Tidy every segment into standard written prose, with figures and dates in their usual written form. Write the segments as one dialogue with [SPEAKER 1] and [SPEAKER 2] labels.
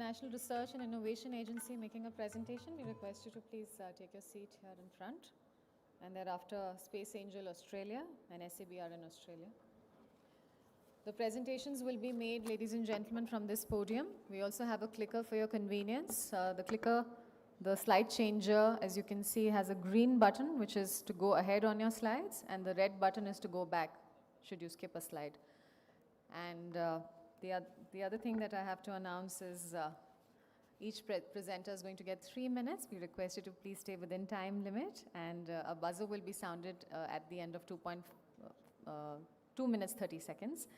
[SPEAKER 1] National Research and Innovation Agency making a presentation. We request you to please take your seat here in front. And thereafter, Space Angel Australia and SABR in Australia. The presentations will be made, ladies and gentlemen, from this podium. We also have a clicker for your convenience. The clicker, the slide changer, as you can see, has a green button, which is to go ahead on your slides, and the red button is to go back, should you skip a slide. And the other thing that I have to announce is each presenter is going to get 3 minutes. We request you to please stay within time limit, and a buzzer will be sounded at the end of 2 minutes 30 seconds.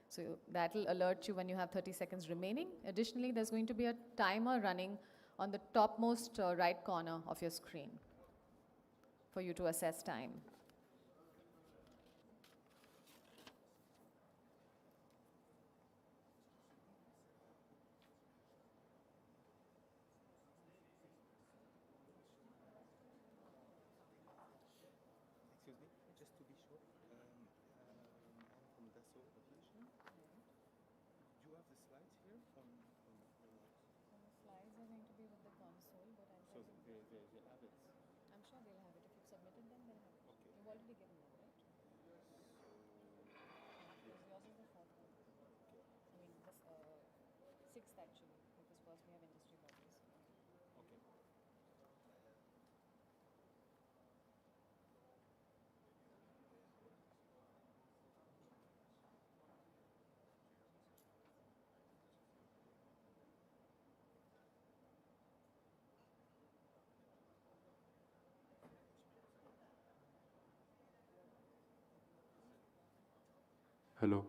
[SPEAKER 1] So that will alert you when you have 30 seconds remaining. Additionally, there's going to be a timer running on the topmost right corner of your screen for you to assess time.
[SPEAKER 2] Excuse me, just to be sure, I'm from Dassault Aviation. Do you have the slides here on
[SPEAKER 1] The slides are going to be with the console, but I'll
[SPEAKER 2] so they have it.
[SPEAKER 1] I'm sure they'll have it. If you've submitted them, they'll have it.
[SPEAKER 2] Okay.
[SPEAKER 1] You've already given them, right? Because yours is the fourth one.
[SPEAKER 2] Okay.
[SPEAKER 1] I mean, this sixth actually, because first we have industry bodies.
[SPEAKER 2] Okay. Hello.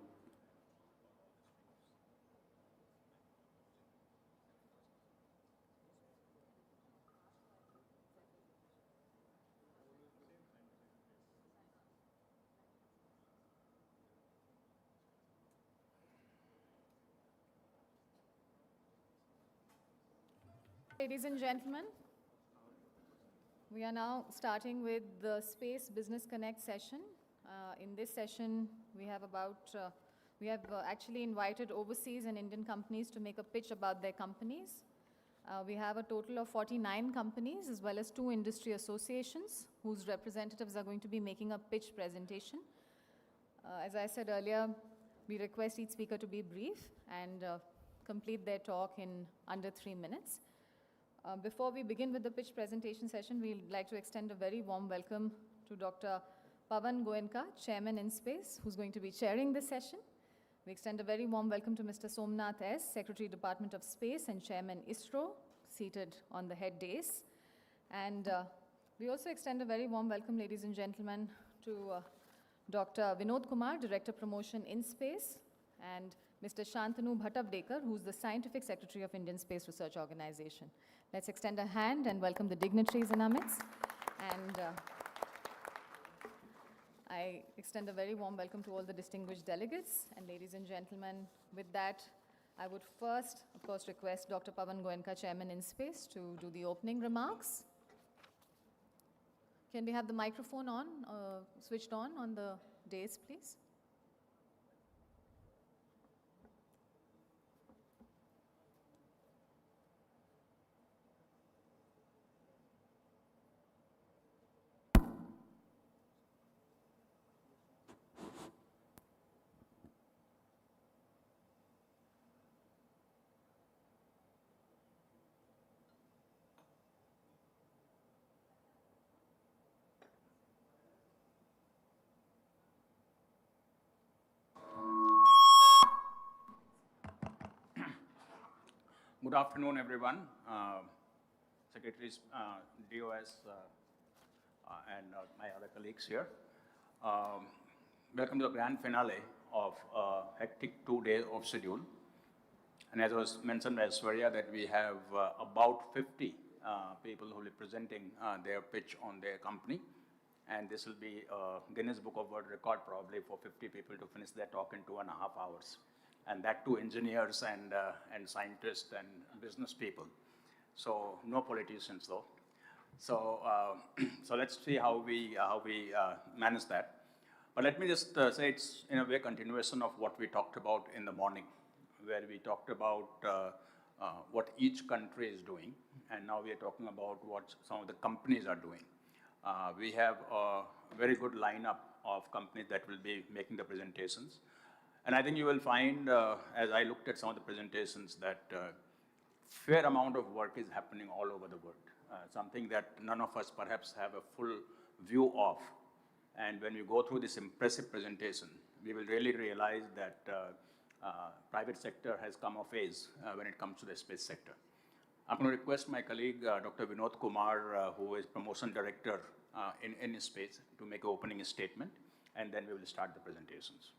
[SPEAKER 1] Ladies and gentlemen, we are now starting with the Space Business Connect session. In this session, we have actually invited overseas and Indian companies to make a pitch about their companies. We have a total of 49 companies as well as 2 industry associations whose representatives are going to be making a pitch presentation. As I said earlier, we request each speaker to be brief and complete their talk in under 3 minutes. Before we begin with the pitch presentation session, we'd like to extend a very warm welcome to Dr. Pavan Goenka, Chairman InSpace, who's going to be chairing this session. We extend a very warm welcome to Mr. Somnath S., Secretary, Department of Space and Chairman ISRO, seated on the head dais. And we also extend a very warm welcome, ladies and gentlemen, to Dr. Vinod Kumar, Director Promotion InSpace, and Mr. Shantanu Bhattavdekar, who's the Scientific Secretary of Indian Space Research Organization. Let's extend a hand and welcome the dignitaries in our midst. And I extend a very warm welcome to all the distinguished delegates. And ladies and gentlemen, with that, I would first, of course, request Dr. Pavan Goenka, Chairman InSpace, to do the opening remarks. Can we have the microphone on, switched on the dais, please?
[SPEAKER 3] Good afternoon, everyone. Secretaries, DOS, and my other colleagues here. Welcome to the grand finale of a hectic 2 days of schedule. And as was mentioned by Swarya, that we have about 50 people who will be presenting their pitch on their company. And this will be a Guinness Book of World Record probably for 50 people to finish their talk in 2.5 hours. And that too engineers and scientists and business people. So no politicians though. So so let's see how we manage that. But let me just say it's in a way continuation of what we talked about in the morning, where we talked about what each country is doing, and now we are talking about what some of the companies are doing. We have a very good lineup of companies that will be making the presentations. And I think you will find, as I looked at some of the presentations, that fair amount of work is happening all over the world, something that none of us perhaps have a full view of. And when we go through this impressive presentation, we will really realize that private sector has come of age when it comes to the space sector. I'm going to request my colleague, Dr. Vinod Kumar, who is Promotion Director in space, to make an opening statement, and then we will start the presentations.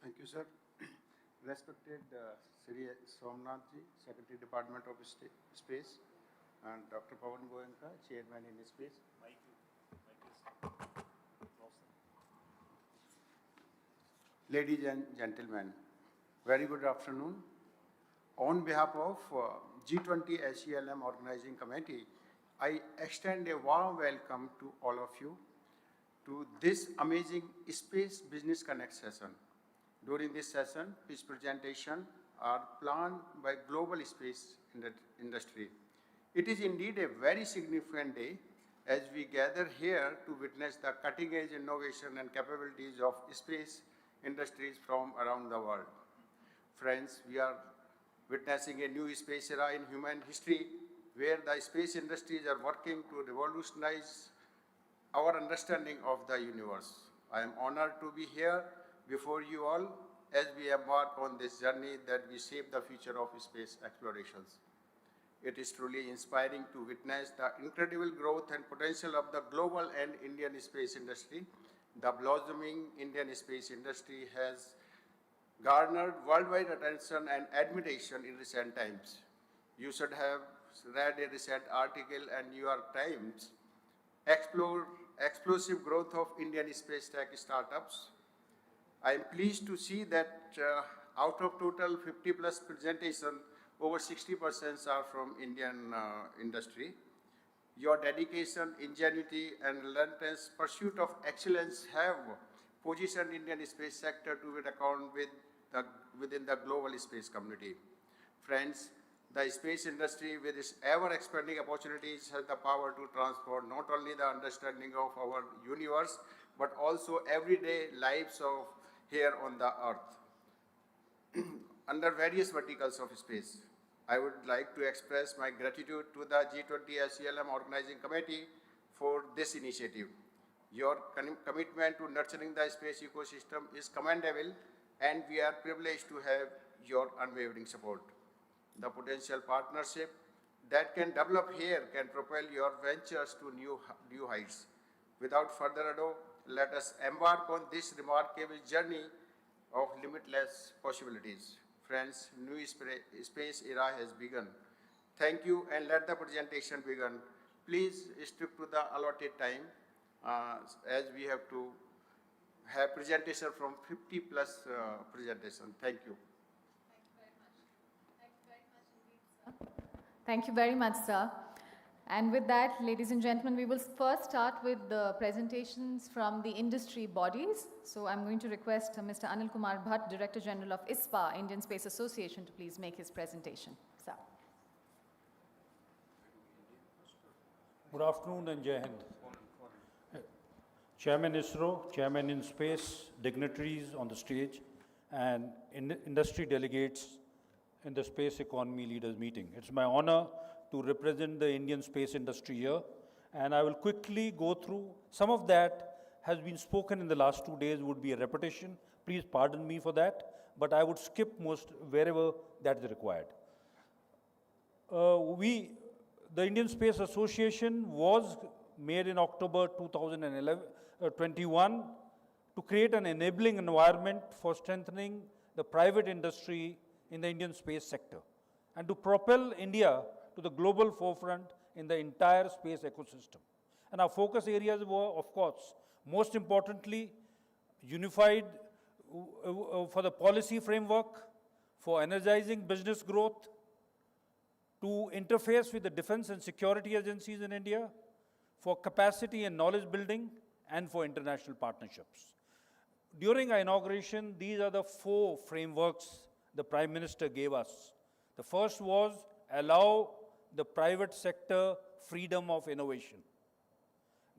[SPEAKER 4] Thank you, sir. Respected Sri Somnathji, Secretary Department of Space, and Dr. Pawan Goenka, Chairman in Space. Ladies and gentlemen, very good afternoon. On behalf of G20 SELM Organizing Committee, I extend a warm welcome to all of you to this amazing Space Business Connect session. During this session, this presentation are planned by global space industry. It is indeed a very significant day as we gather here to witness the cutting-edge innovation and capabilities of space industries from around the world. Friends, we are witnessing a new space era in human history where the space industries are working to revolutionize our understanding of the universe. I am honored to be here before you all as we embark on this journey that we shape the future of space explorations. It is truly inspiring to witness the incredible growth and potential of the global and Indian space industry. The blossoming Indian space industry has garnered worldwide attention and admiration in recent times. You should have read a recent article in New York Times, Explosive Growth of Indian Space Tech Startups. I am pleased to see that out of total 50 plus presentation, over 60% are from Indian industry. Your dedication, ingenuity, and relentless pursuit of excellence have positioned Indian space sector to be reckoned with within the global space community. Friends, the space industry with its ever-expanding opportunities has the power to transform not only the understanding of our universe, but also everyday lives of here on the earth. Under various verticals of space, I would like to express my gratitude to the G20 SELM Organizing Committee for this initiative. Your commitment to nurturing the space ecosystem is commendable, and we are privileged to have your unwavering support. The potential partnership that can develop here can propel your ventures to new heights. Without further ado, let us embark on this remarkable journey of limitless possibilities. Friends, new space era has begun. Thank you, and let the presentation begin. Please stick to the allotted time as we have to have presentation from 50 plus presentation. Thank you.
[SPEAKER 1] Thank you very much, sir. And with that, ladies and gentlemen, we will first start with the presentations from the industry bodies. So I'm going to request Mr. Anil Kumar Bhatt, Director General of ISPA, Indian Space Association, to please make his presentation. Sir.
[SPEAKER 5] Good afternoon and Jai Hind. Chairman ISRO, Chairman in Space, dignitaries on the stage, and industry delegates in the Space Economy Leaders Meeting. It's my honor to represent the Indian space industry here, and I will quickly go through some of that has been spoken in the last 2 days, would be a repetition. Please pardon me for that, but I would skip most wherever that is required. The Indian Space Association was made in October 2021 to create an enabling environment for strengthening the private industry in the Indian space sector and to propel India to the global forefront in the entire space ecosystem. And our focus areas were, of course, most importantly, unified for the policy framework, for energizing business growth, to interface with the defense and security agencies in India, for capacity and knowledge building, and for international partnerships. During our inauguration, these are the 4 frameworks the Prime Minister gave us. The first was allow the private sector freedom of innovation.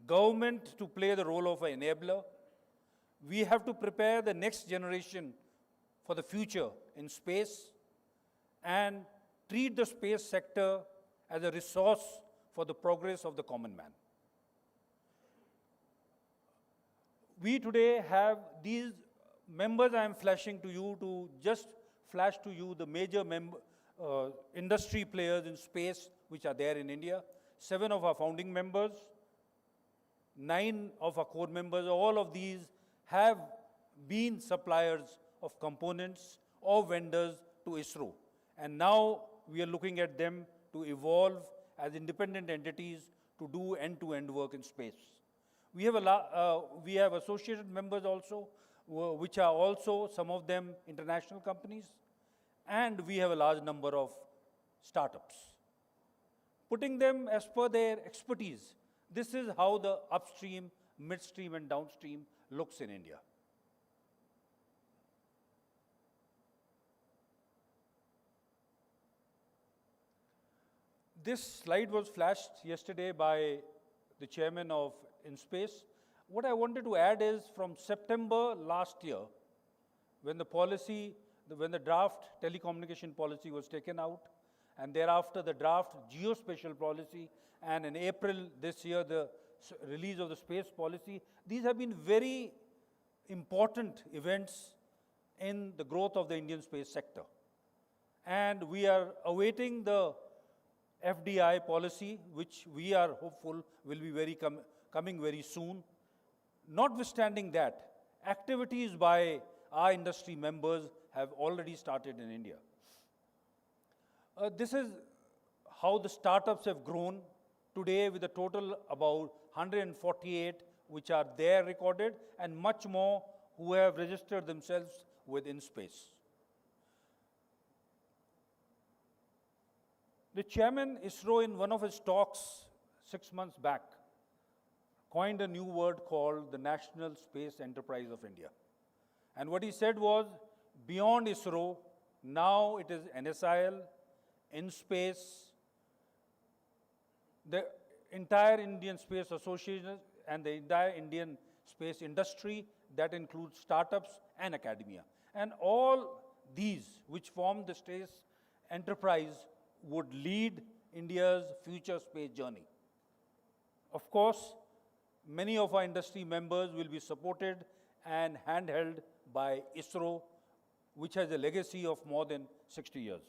[SPEAKER 5] Government to play the role of an enabler. We have to prepare the next generation for the future in space and treat the space sector as a resource for the progress of the common man. We today have these members I am flashing to you to just flash to you the major industry players in space which are there in India. 7 of our founding members, 9 of our core members, all of these have been suppliers of components or vendors to ISRO. And now we are looking at them to evolve as independent entities to do end-to-end work in space. We have associated members also, which are also some of them international companies, and we have a large number of startups. Putting them as per their expertise, this is how the upstream, midstream, and downstream looks in India. This slide was flashed yesterday by the chairman of InSpace. What I wanted to add is from September last year, when the draft telecommunication policy was taken out, and thereafter the draft geospatial policy, and in April this year, the release of the space policy, these have been very important events in the growth of the Indian space sector. And we are awaiting the FDI policy, which we are hopeful will be coming very soon. Notwithstanding that, activities by our industry members have already started in India. This is how the startups have grown today, with a total about 148 which are there recorded, and much more who have registered themselves with InSpace. The chairman ISRO, in one of his talks 6 months back, coined a new word called the National Space Enterprise of India. And what he said was, beyond ISRO, now it is NSIL, InSpace, the entire Indian Space Association, and the entire Indian space industry, that includes startups and academia. And all these, which form the space enterprise, would lead India's future space journey. Of course, many of our industry members will be supported and handheld by ISRO, which has a legacy of more than 60 years.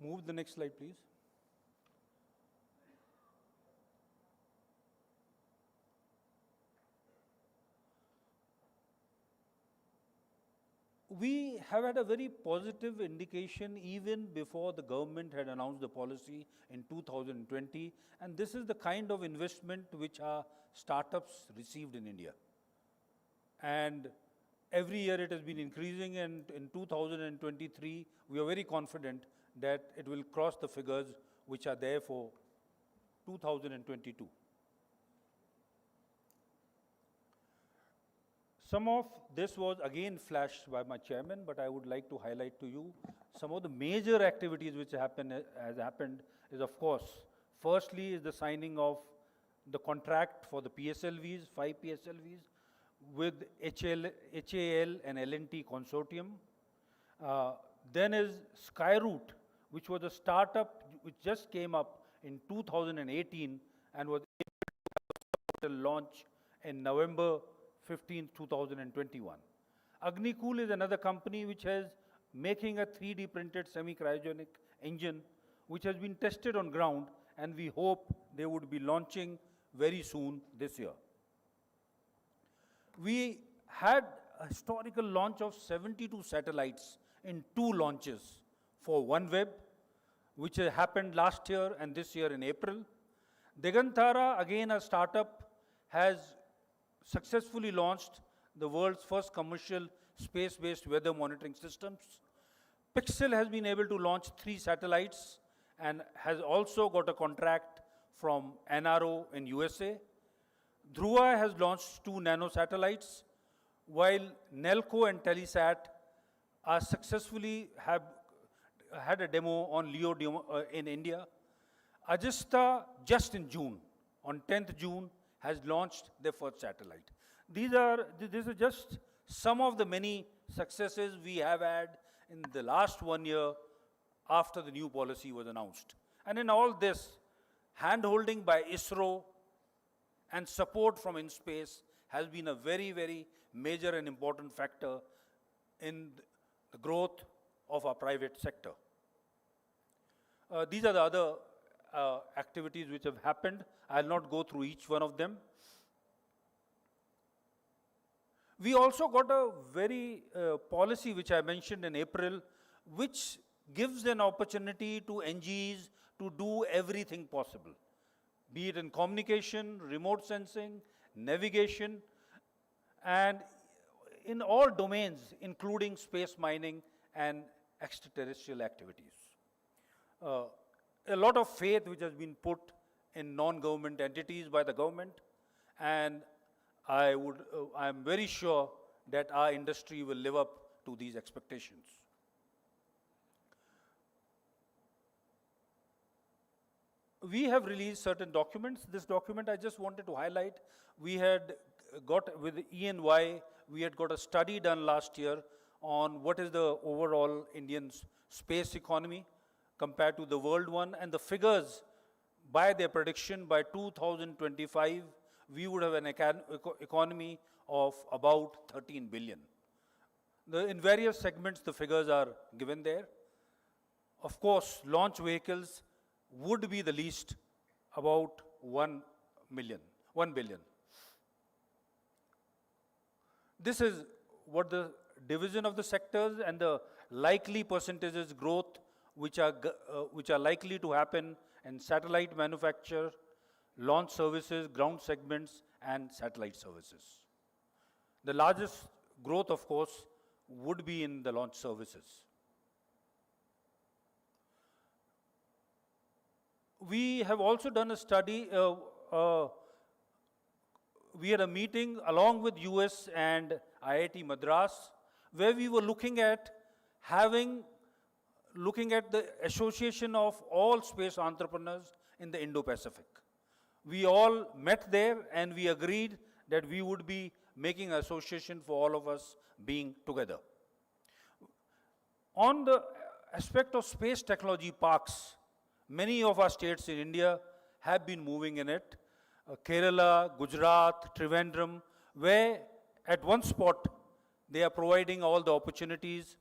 [SPEAKER 5] Move the next slide, please. We have had a very positive indication even before the government had announced the policy in 2020, and this is the kind of investment which our startups received in India. And every year it has been increasing, and in 2023, we are very confident that it will cross the figures which are there for 2022. Some of this was again flashed by my chairman, but I would like to highlight to you some of the major activities which has happened is, of course, firstly is the signing of the contract for the PSLVs, 5 PSLVs, with HAL and L&T consortium. Then is Skyroot, which was a startup which just came up in 2018 and was able to launch in November 15, 2021. Agnikul is another company which is making a 3D printed semi-cryogenic engine which has been tested on ground, and we hope they would be launching very soon this year. We had a historical launch of 72 satellites in 2 launches for OneWeb, which happened last year and this year in April. Digantara, again a startup, has successfully launched the world's first commercial space-based weather monitoring systems. Pixel has been able to launch 3 satellites and has also got a contract from NRO in USA. Dhruva has launched 2 nano satellites, while Nelco and Telesat are successfully have had a demo on LEO in India. Ajista, just in June, on 10th June, has launched their first satellite. These are just some of the many successes we have had in the last 1 year after the new policy was announced. And in all this, hand-holding by ISRO and support from InSpace has been a very, very major and important factor in the growth of our private sector. These are the other activities which have happened. I'll not go through each one of them. We also got a very policy which I mentioned in April, which gives an opportunity to NGEs to do everything possible, be it in communication, remote sensing, navigation, and in all domains, including space mining and extraterrestrial activities. A lot of faith which has been put in non-government entities by the government, and I'm very sure that our industry will live up to these expectations. We have released certain documents. This document I just wanted to highlight. We had got, with E&Y, we had got a study done last year on what is the overall Indian space economy compared to the world one, and the figures by their prediction by 2025, we would have an economy of about 13 billion. In various segments, the figures are given there. Of course, launch vehicles would be the least, about 1 billion. This is what the division of the sectors and the likely percentages growth which are likely to happen in satellite manufacture, launch services, ground segments, and satellite services. The largest growth, of course, would be in the launch services. We have also done a study. We had a meeting along with US and IIT Madras, where we were looking at the association of all space entrepreneurs in the Indo-Pacific. We all met there and we agreed that we would be making an association for all of us being together. On the aspect of space technology parks, many of our states in India have been moving in it. Kerala, Gujarat, Trivandrum, where at one spot they are providing all the opportunities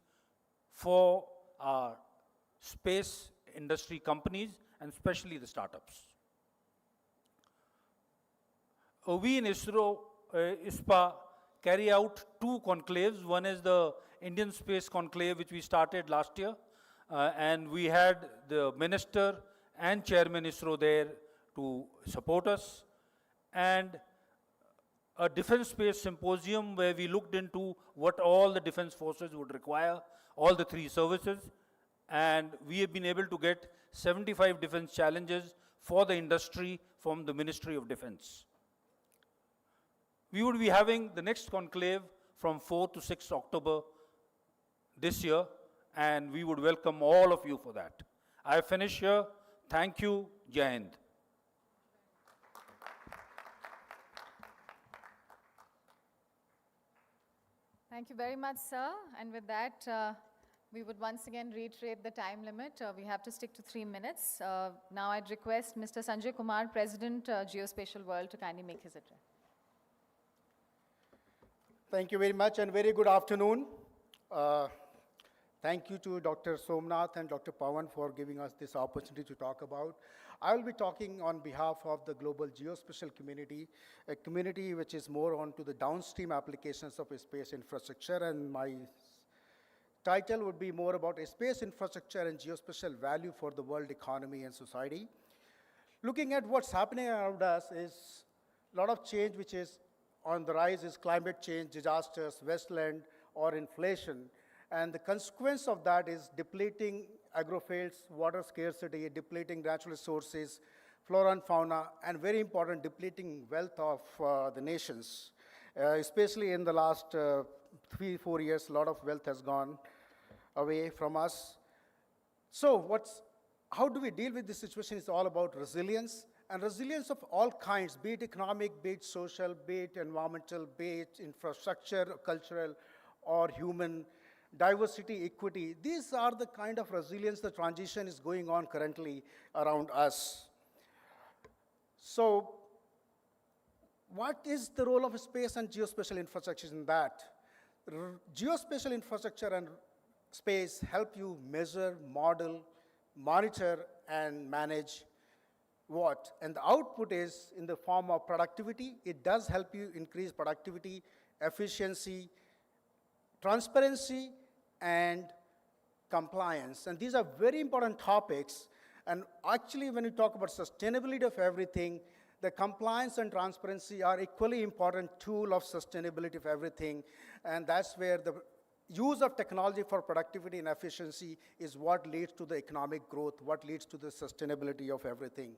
[SPEAKER 5] for our space industry companies and especially the startups. We in ISPA carry out 2 conclaves. One is the Indian Space Conclave, which we started last year, and we had the minister and chairman ISRO there to support us, and a defense space symposium where we looked into what all the defense forces would require, all the 3 services, and we have been able to get 75 defense challenges for the industry from the Ministry of Defense. We would be having the next conclave from 4th to 6th October this year, and we would welcome all of you for that. I finish here. Thank you. Jai Hind.
[SPEAKER 1] Thank you very much, sir. And with that, we would once again reiterate the time limit. We have to stick to 3 minutes. Now I'd request Mr. Sanjay Kumar, President, Geospatial World, to kindly make his address.
[SPEAKER 6] Thank you very much and very good afternoon. Thank you to Dr. Somnath and Dr. Pawan for giving us this opportunity to talk about. I will be talking on behalf of the global geospatial community, a community which is more on to the downstream applications of space infrastructure, and my title would be more about space infrastructure and geospatial value for the world economy and society. Looking at what's happening around us is a lot of change which is on the rise is climate change, disasters, wasteland, or inflation. And the consequence of that is depleting agrofields, water scarcity, depleting natural resources, flora and fauna, and very important, depleting wealth of the nations. Especially in the last 3-4 years, a lot of wealth has gone away from us. So how do we deal with this situation? It's all about resilience, and resilience of all kinds, be it economic, be it social, be it environmental, be it infrastructure, cultural, or human, diversity, equity. These are the kind of resilience the transition is going on currently around us. So what is the role of space and geospatial infrastructure in that? Geospatial infrastructure and space help you measure, model, monitor, and manage what? And the output is in the form of productivity. It does help you increase productivity, efficiency, transparency, and compliance. And these are very important topics. And actually, when you talk about sustainability of everything, the compliance and transparency are equally important tool of sustainability of everything. And that's where the use of technology for productivity and efficiency is what leads to the economic growth, what leads to the sustainability of everything.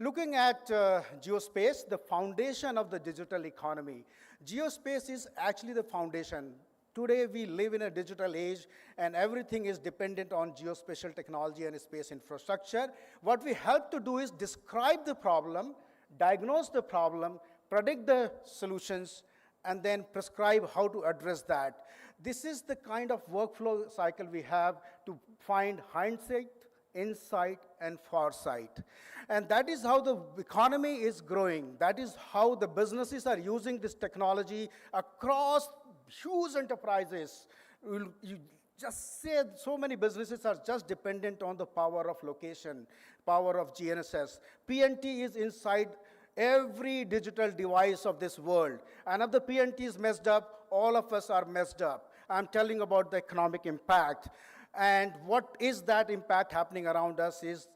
[SPEAKER 6] Looking at geospace, the foundation of the digital economy. Geospace is actually the foundation. Today, we live in a digital age, and everything is dependent on geospatial technology and space infrastructure. What we help to do is describe the problem, diagnose the problem, predict the solutions, and then prescribe how to address that. This is the kind of workflow cycle we have to find hindsight, insight, and foresight. And that is how the economy is growing. That is how the businesses are using this technology across huge enterprises. You just say so many businesses are just dependent on the power of location, power of GNSS. PNT is inside every digital device of this world. And if the PNT is messed up, all of us are messed up. I'm telling about the economic impact. And what is that impact happening around us is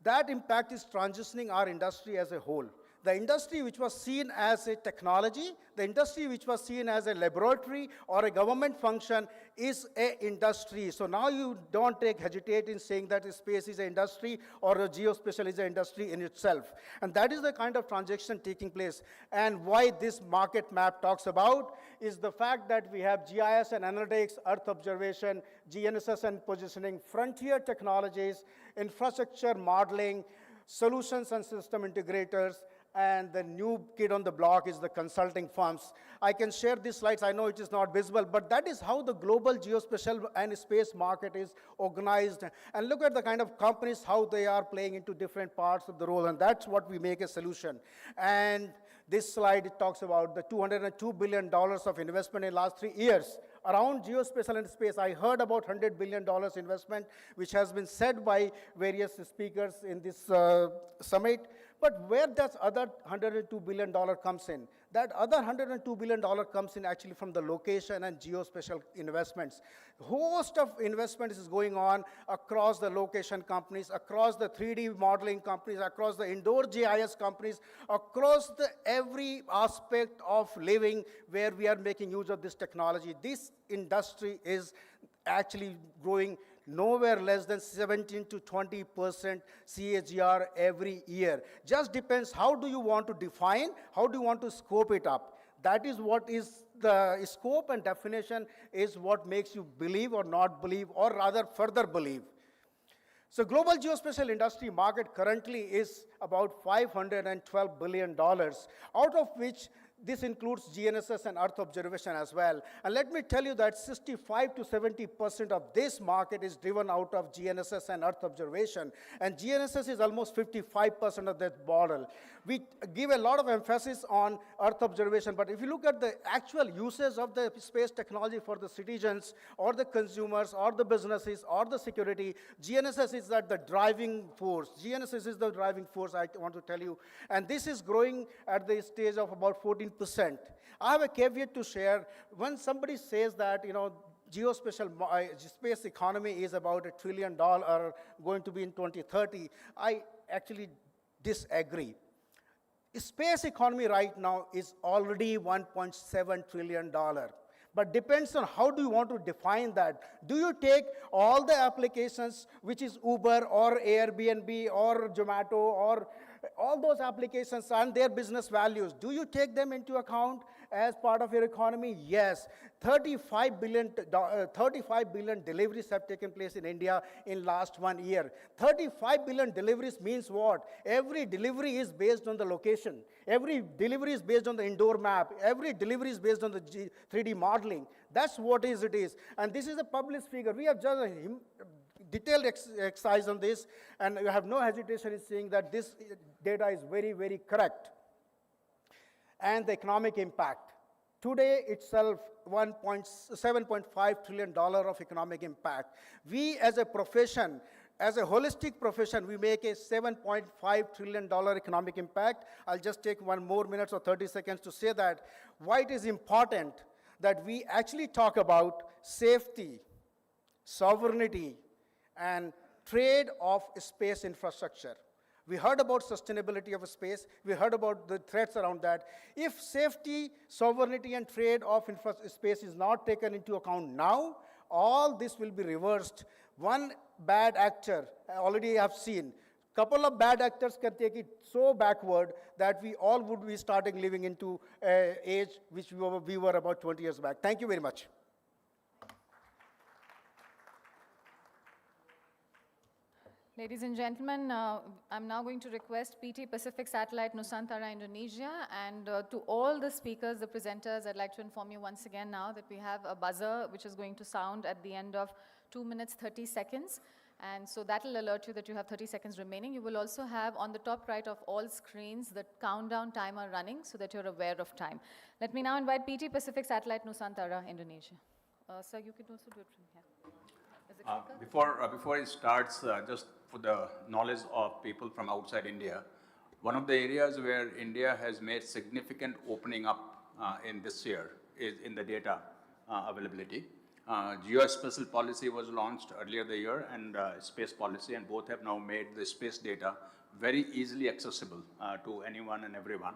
[SPEAKER 6] that impact is transitioning our industry as a whole. The industry which was seen as a technology, the industry which was seen as a laboratory or a government function is an industry. So now you don't hesitate in saying that space is an industry or a geospatial is an industry in itself. And that is the kind of transaction taking place. And why this market map talks about is the fact that we have GIS and analytics, Earth observation, GNSS and positioning, frontier technologies, infrastructure modeling, solutions and system integrators, and the new kid on the block is the consulting firms. I can share these slides. I know it is not visible, but that is how the global geospatial and space market is organized. And look at the kind of companies, how they are playing into different parts of the role, and that's what we make a solution. And this slide, it talks about the $202 billion of investment in the last 3 years around geospatial and space. I heard about $100 billion investment, which has been said by various speakers in this summit. But where does other $102 billion comes in? That other $102 billion comes in actually from the location and geospatial investments. Host of investments is going on across the location companies, across the 3D modeling companies, across the indoor GIS companies, across the every aspect of living where we are making use of this technology. This industry is actually growing nowhere less than 17 to 20% CAGR every year. Just depends how do you want to define, how do you want to scope it up. That is what is the scope and definition is what makes you believe or not believe, or rather further believe. So global geospatial industry market currently is about $512 billion, out of which this includes GNSS and Earth observation as well. And let me tell you that 65 to 70% of this market is driven out of GNSS and Earth observation. And GNSS is almost 55% of that model. We give a lot of emphasis on Earth observation, but if you look at the actual uses of the space technology for the citizens or the consumers or the businesses or the security, GNSS is the driving force. GNSS is the driving force, I want to tell you. And this is growing at the stage of about 14%. I have a caveat to share. When somebody says that, geospatial space economy is about $1 trillion going to be in 2030, I actually disagree. Space economy right now is already $1.7 trillion. But depends on how do you want to define that. Do you take all the applications, which is Uber or Airbnb or Zomato or all those applications and their business values, do you take them into account as part of your economy? Yes. 35 billion deliveries have taken place in India in last 1 year. 35 billion deliveries means what? Every delivery is based on the location. Every delivery is based on the indoor map. Every delivery is based on the 3D modeling. That's what it is. And this is a published figure. We have just a detailed exercise on this, and you have no hesitation in saying that this data is very, very correct. And the economic impact. Today itself, $7.5 trillion of economic impact. We as a profession, as a holistic profession, we make a $7.5 trillion economic impact. I'll just take 1 more minute or 30 seconds to say that why it is important that we actually talk about safety, sovereignty, and trade of space infrastructure. We heard about sustainability of space. We heard about the threats around that. If safety, sovereignty, and trade of space is not taken into account now, all this will be reversed. One bad actor, I already have seen, couple of bad actors can take it so backward that we all would be starting living into an age which we were about 20 years back. Thank you very much.
[SPEAKER 1] Ladies and gentlemen, I'm now going to request PT Pacific Satellite Nusantara Indonesia, and to all the speakers, the presenters, I'd like to inform you once again now that we have a buzzer which is going to sound at the end of 2 minutes 30 seconds, and so that will alert you that you have 30 seconds remaining. You will also have on the top right of all screens the countdown timer running so that you're aware of time. Let me now invite PT Pacific Satellite Nusantara Indonesia. Sir, you can also do it from here. Is it quicker?
[SPEAKER 3] Before it starts, just for the knowledge of people from outside India, one of the areas where India has made significant opening up in this year is in the data availability. Geospatial policy was launched earlier the year, and space policy, and both have now made the space data very easily accessible to anyone and everyone.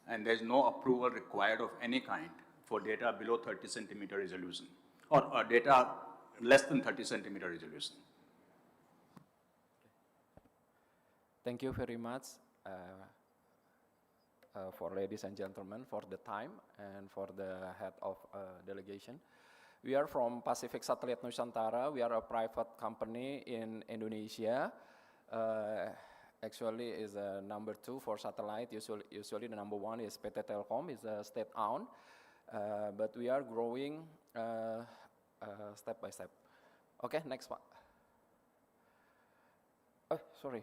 [SPEAKER 3] And there's no approval required of any kind for data below 30 centimeter resolution, or data less than 30 centimeter resolution.
[SPEAKER 7] Thank you very much for ladies and gentlemen for the time and for the head of delegation. We are from Pacific Satellite Nusantara. We are a private company in Indonesia. Actually is number 2 for satellite. Usually the number 1 is PT Telkom, is state-owned. But we are growing step by step. Okay, next one. Oh, sorry.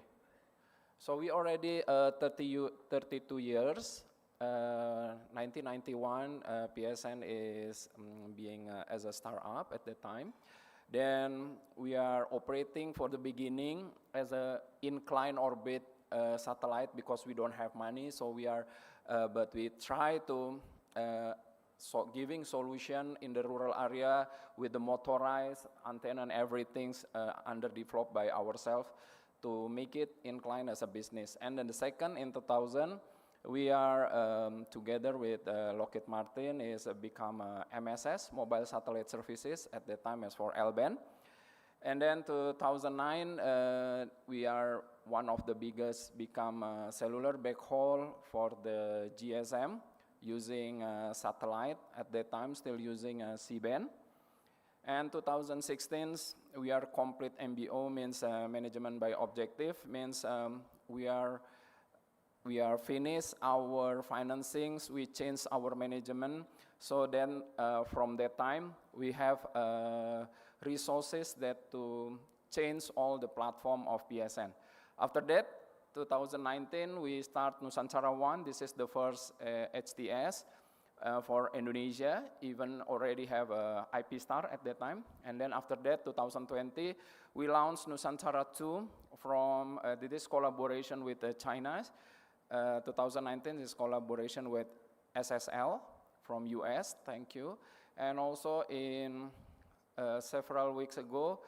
[SPEAKER 7] So we already 32 years. 1991, PSN is being as a startup at that time. Then we are operating for the beginning as a incline orbit satellite because we don't have money. So we are, but we try to giving solution in the rural area with the motorized antenna and everything's underdeveloped by ourselves to make it incline as a business. And then the second, in 2000, we are together with Lockheed Martin is become MSS, Mobile Satellite Services, at that time as for L-band. And then 2009, we are one of the biggest become cellular backhaul for the GSM using satellite, at that time still using C-band. And 2016, we are complete MBO, means management by objective, means we are finished our financings, we changed our management. So then from that time, we have resources that to change all the platform of PSN. After that, 2019, we start Nusantara 1. This is the first HTS for Indonesia, even already have a IP star at that time. And then after that, 2020, we launched Nusantara 2 from this collaboration with China. 2019 is collaboration with SSL from US, thank you. And also in several weeks ago,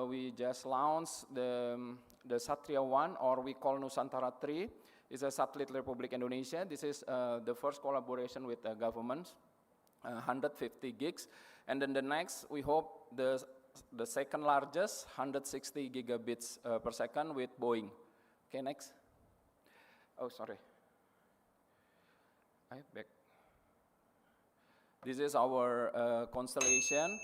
[SPEAKER 7] we just launched the Satria 1, or we call Nusantara 3. is a Satellite Republic Indonesia. This is the first collaboration with the government, 150 gigs. And then the next, we hope the second largest, 160 gigabits per second with Boeing. Okay, next. Oh, sorry. Back. This is our constellation.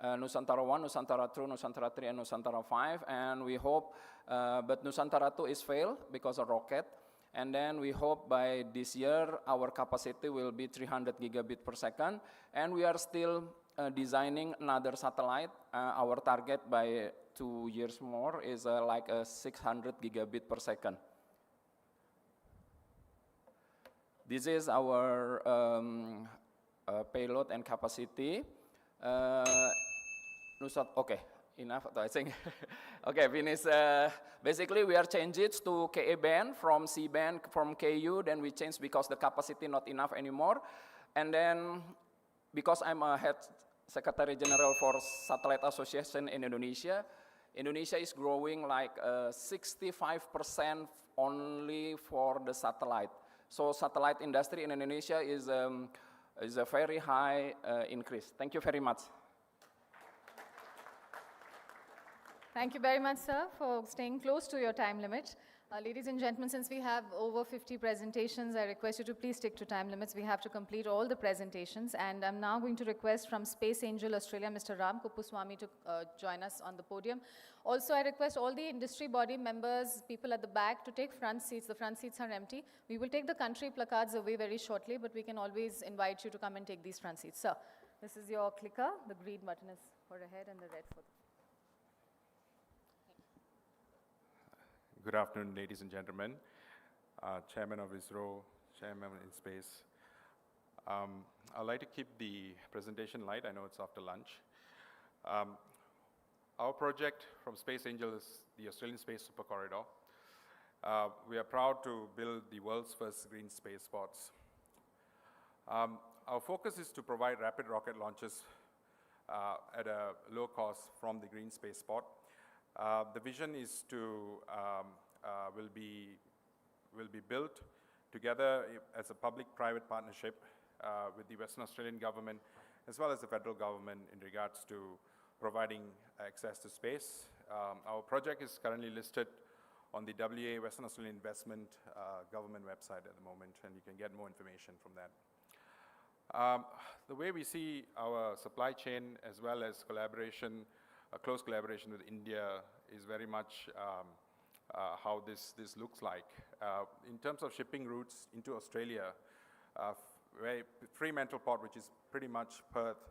[SPEAKER 7] Nusantara 1, Nusantara 2, Nusantara 3, and Nusantara 5. And we hope, but Nusantara 2 is failed because of rocket. And then we hope by this year, our capacity will be 300 gigabit per second. And we are still designing another satellite. Our target by 2 years more is like 600 gigabit per second. This is our payload and capacity. Okay, enough, I think. Okay, finish. Basically, we are changed it to KA band from C band from KU. Then we changed because the capacity not enough anymore. And then because I'm a head Secretary General for Satellite Association in Indonesia, Indonesia is growing like 65% only for the satellite. So satellite industry in Indonesia is a very high increase. Thank you very much.
[SPEAKER 1] Thank you very much, sir, for staying close to your time limit. Ladies and gentlemen, since we have over 50 presentations, I request you to please stick to time limits. We have to complete all the presentations. And I'm now going to request from Space Angel Australia, Mr. Ram Kuppuswamy, to join us on the podium. Also, I request all the industry body members, people at the back, to take front seats. The front seats are empty. We will take the country placards away very shortly, but we can always invite you to come and take these front seats. Sir, this is your clicker. The green button is for ahead and the red for the...
[SPEAKER 8] Good afternoon, ladies and gentlemen. Chairman of ISRO, Chairman in Space. I'd like to keep the presentation light. I know it's after lunch. Our project from Space Angel is the Australian Space Super Corridor. We are proud to build the world's first green space ports. Our focus is to provide rapid rocket launches at a low cost from the green space port. The vision is to will be built together as a public-private partnership with the Western Australian government as well as the federal government in regards to providing access to space. Our project is currently listed on the WA Western Australian Investment government website at the moment, and you can get more information from that. The way we see our supply chain as well as collaboration, close collaboration with India is very much how this looks like. In terms of shipping routes into Australia, Fremantle Port, which is pretty much Perth,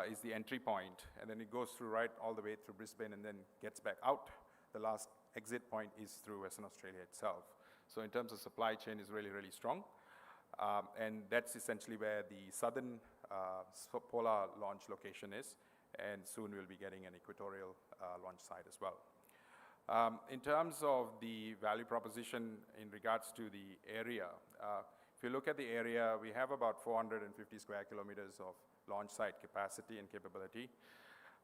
[SPEAKER 8] is the entry point, and then it goes through right all the way through Brisbane and then gets back out. The last exit point is through Western Australia itself. So in terms of supply chain is really, really strong. And that's essentially where the southern polar launch location is, and soon we'll be getting an equatorial launch site as well. In terms of the value proposition in regards to the area, if you look at the area, we have about 450 square kilometers of launch site capacity and capability.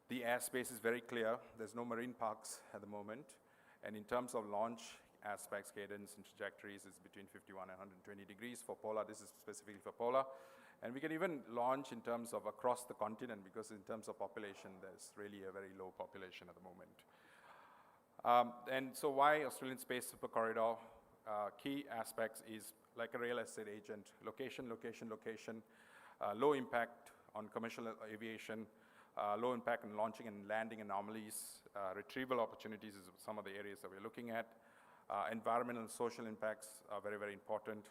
[SPEAKER 8] The airspace is very clear. There's no marine parks at the moment. And in terms of launch aspects, cadence, and trajectories, it's between 51 and 120 degrees for polar. This is specifically for polar. And we can even launch in terms of across the continent, because in terms of population, there's really a very low population at the moment. And so why Australian Space Super Corridor? Key aspects is like a real estate agent, location, location, location, low impact on commercial aviation, low impact on launching and landing anomalies, retrieval opportunities is some of the areas that we're looking at. Environmental and social impacts are very, very important.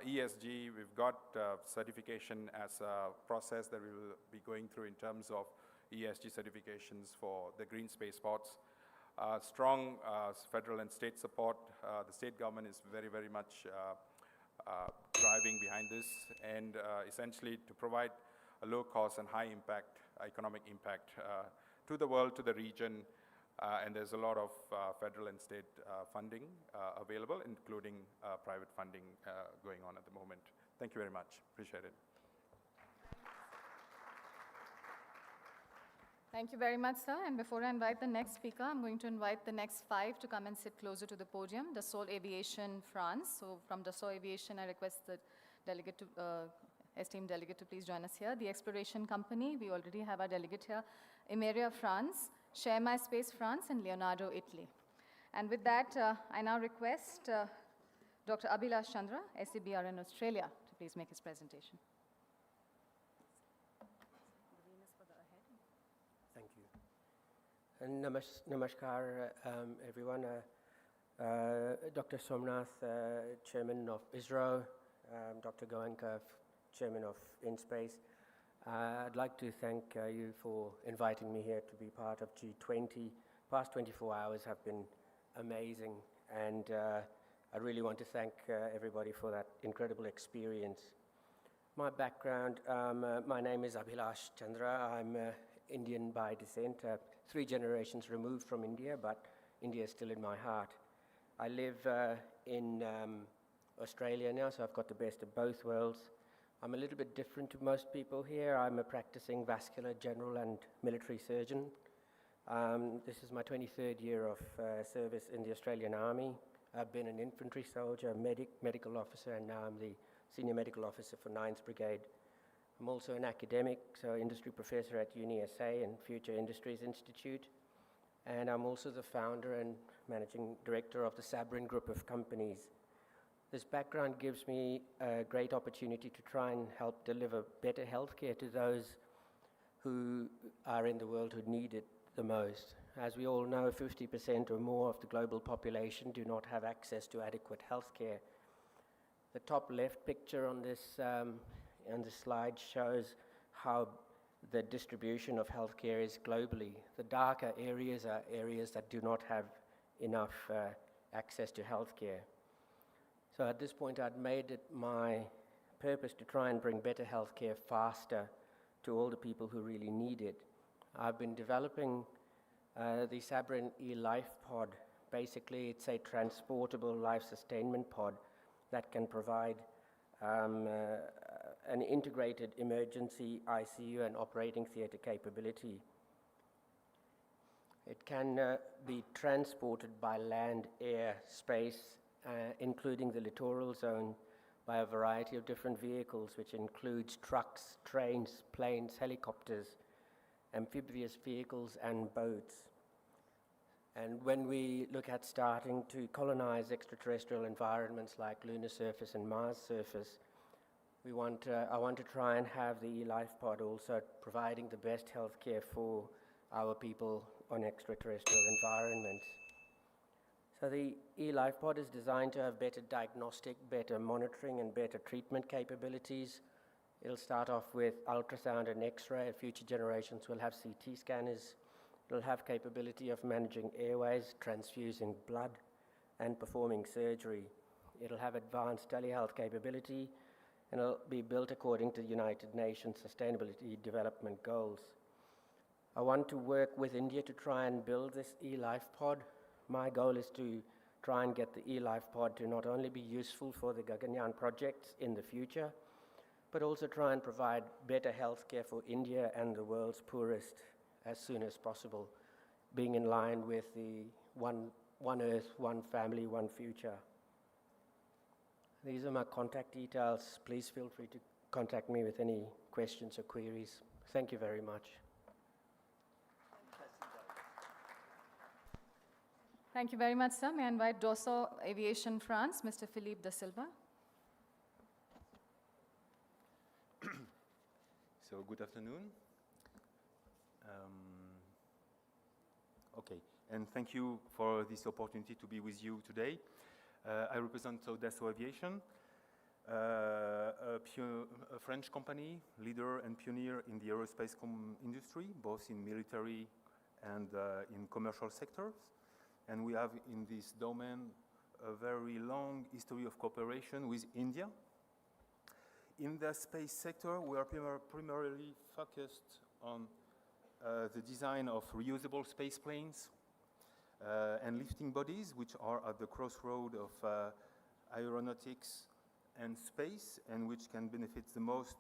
[SPEAKER 8] ESG, we've got certification as a process that we will be going through in terms of ESG certifications for the green space ports. Strong federal and state support. The state government is very, very much driving behind this, and essentially to provide a low cost and high impact, economic impact to the world, to the region, and there's a lot of federal and state funding available, including private funding going on at the moment. Thank you very much. Appreciate it.
[SPEAKER 1] Thank you very much, sir. And before I invite the next speaker, I'm going to invite the next 5 to come and sit closer to the podium. Dassault Aviation, France. So from Dassault Aviation, I request the delegate to, esteemed delegate to please join us here. The Exploration Company, we already have our delegate here. Imeria, France. Share My Space, France. And Leonardo, Italy. And with that, I now request Dr. Abhilash Chandra, SEBR in Australia, to please make his presentation.
[SPEAKER 9] Thank you. And namaskar, everyone. Dr. Somnath, Chairman of ISRO, Dr. Goenka, Chairman of InSpace. I'd like to thank you for inviting me here to be part of G20. Past 24 hours have been amazing, and I really want to thank everybody for that incredible experience. My background, my name is Abhilash Chandra. I'm Indian by descent, 3 generations removed from India, but India is still in my heart. I live in Australia now, so I've got the best of both worlds. I'm a little bit different to most people here. I'm a practicing vascular general and military surgeon. This is my 23rd year of service in the Australian Army. I've been an infantry soldier, medical officer, and now I'm the senior medical officer for 9th Brigade. I'm also an academic, so industry professor at UniSA and Future Industries Institute. And I'm also the founder and managing director of the Sabrin Group of companies. This background gives me a great opportunity to try and help deliver better healthcare to those who are in the world who need it the most. As we all know, 50% or more of the global population do not have access to adequate healthcare. The top left picture on this slide shows how the distribution of healthcare is globally. The darker areas are areas that do not have enough access to healthcare. So at this point, I'd made it my purpose to try and bring better healthcare faster to all the people who really need it. I've been developing the Sabrin eLife Pod. Basically, it's a transportable life sustainment pod that can provide an integrated emergency ICU and operating theatre capability. It can be transported by land, air, space, including the littoral zone, by a variety of different vehicles, which includes trucks, trains, planes, helicopters, amphibious vehicles, and boats. And when we look at starting to colonize extraterrestrial environments like lunar surface and Mars surface, I want to try and have the eLife Pod also providing the best healthcare for our people on extraterrestrial environments. So the eLife Pod is designed to have better diagnostic, better monitoring, and better treatment capabilities. It'll start off with ultrasound and X-ray. Future generations will have CT scanners. It'll have capability of managing airways, transfusing blood, and performing surgery. It'll have advanced telehealth capability, and it'll be built according to the United Nations Sustainability Development Goals. I want to work with India to try and build this eLife Pod. My goal is to try and get the eLife Pod to not only be useful for the Gaganyaan projects in the future, but also try and provide better healthcare for India and the world's poorest as soon as possible, being in line with the one Earth, one family, one future. These are my contact details. Please feel free to contact me with any questions or queries. Thank you very much.
[SPEAKER 1] Thank you very much, sir. May I invite Dassault Aviation France, Mr. Philippe Da Silva.
[SPEAKER 2] So good afternoon. Okay, and thank you for this opportunity to be with you today. I represent Dassault Aviation, a French company, leader and pioneer in the aerospace industry, both in military and in commercial sectors. And we have in this domain a very long history of cooperation with India. In the space sector, we are primarily focused on the design of reusable space planes and lifting bodies, which are at the crossroad of aeronautics and space, and which can benefit the most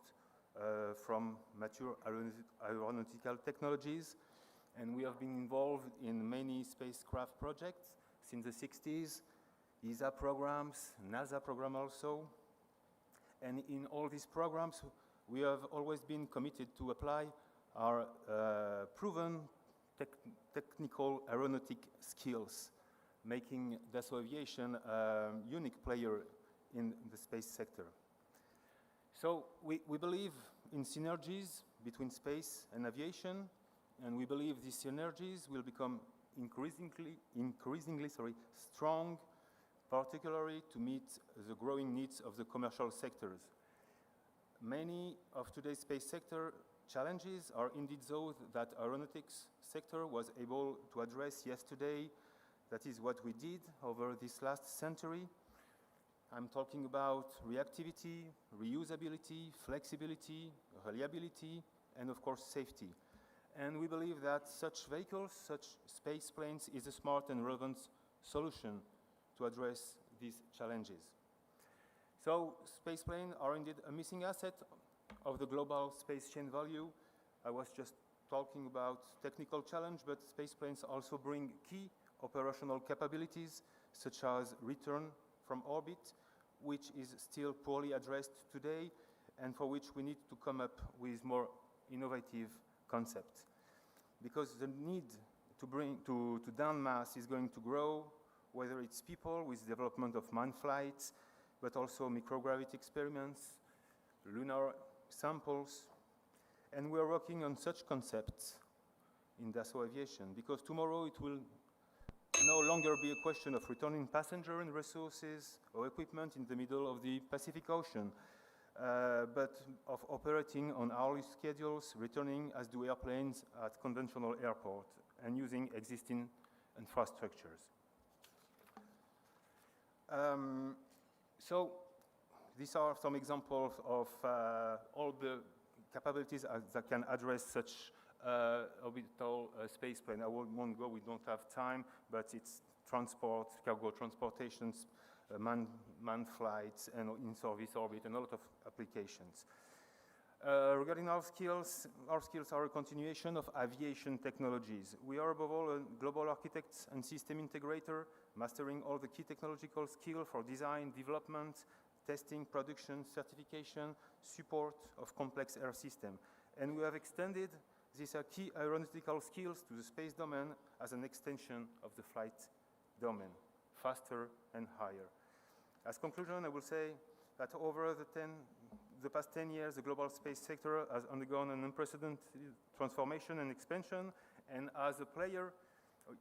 [SPEAKER 2] from mature aeronautical technologies, And we have been involved in many spacecraft projects since the 60s, ESA programs, NASA program also. And in all these programs, we have always been committed to apply our proven technical aeronautic skills, making Dassault Aviation a unique player in the space sector. So we believe in synergies between space and aviation, and we believe these synergies will become increasingly strong, particularly to meet the growing needs of the commercial sectors. Many of today's space sector challenges are indeed those that aeronautics sector was able to address yesterday. That is what we did over this last century. I'm talking about reactivity, reusability, flexibility, reliability, and of course safety. And we believe that such vehicles, such space planes, is a smart and relevant solution to address these challenges. So space planes are indeed a missing asset of the global space chain value. I was just talking about technical challenge, but space planes also bring key operational capabilities, such as return from orbit, which is still poorly addressed today, and for which we need to come up with more innovative concepts. Because the need to down mass is going to grow, whether it's people with development of manned flights, but also microgravity experiments, lunar samples, and we're working on such concepts in Dassault Aviation, because tomorrow it will no longer be a question of returning passenger and resources or equipment in the middle of the Pacific Ocean, but of operating on hourly schedules, returning as do airplanes at conventional airport, and using existing infrastructures. So these are some examples of all the capabilities that can address such orbital space plane. I won't go, we don't have time, but it's transport, cargo transportations, manned flights, and in-service orbit, and a lot of applications. Regarding our skills are a continuation of aviation technologies. We are above all a global architect and system integrator, mastering all the key technological skills for design, development, testing, production, certification, support of complex air system. And we have extended these key aeronautical skills to the space domain as an extension of the flight domain, faster and higher. As conclusion, I will say that over the past 10 years, the global space sector has undergone an unprecedented transformation and expansion, and as a player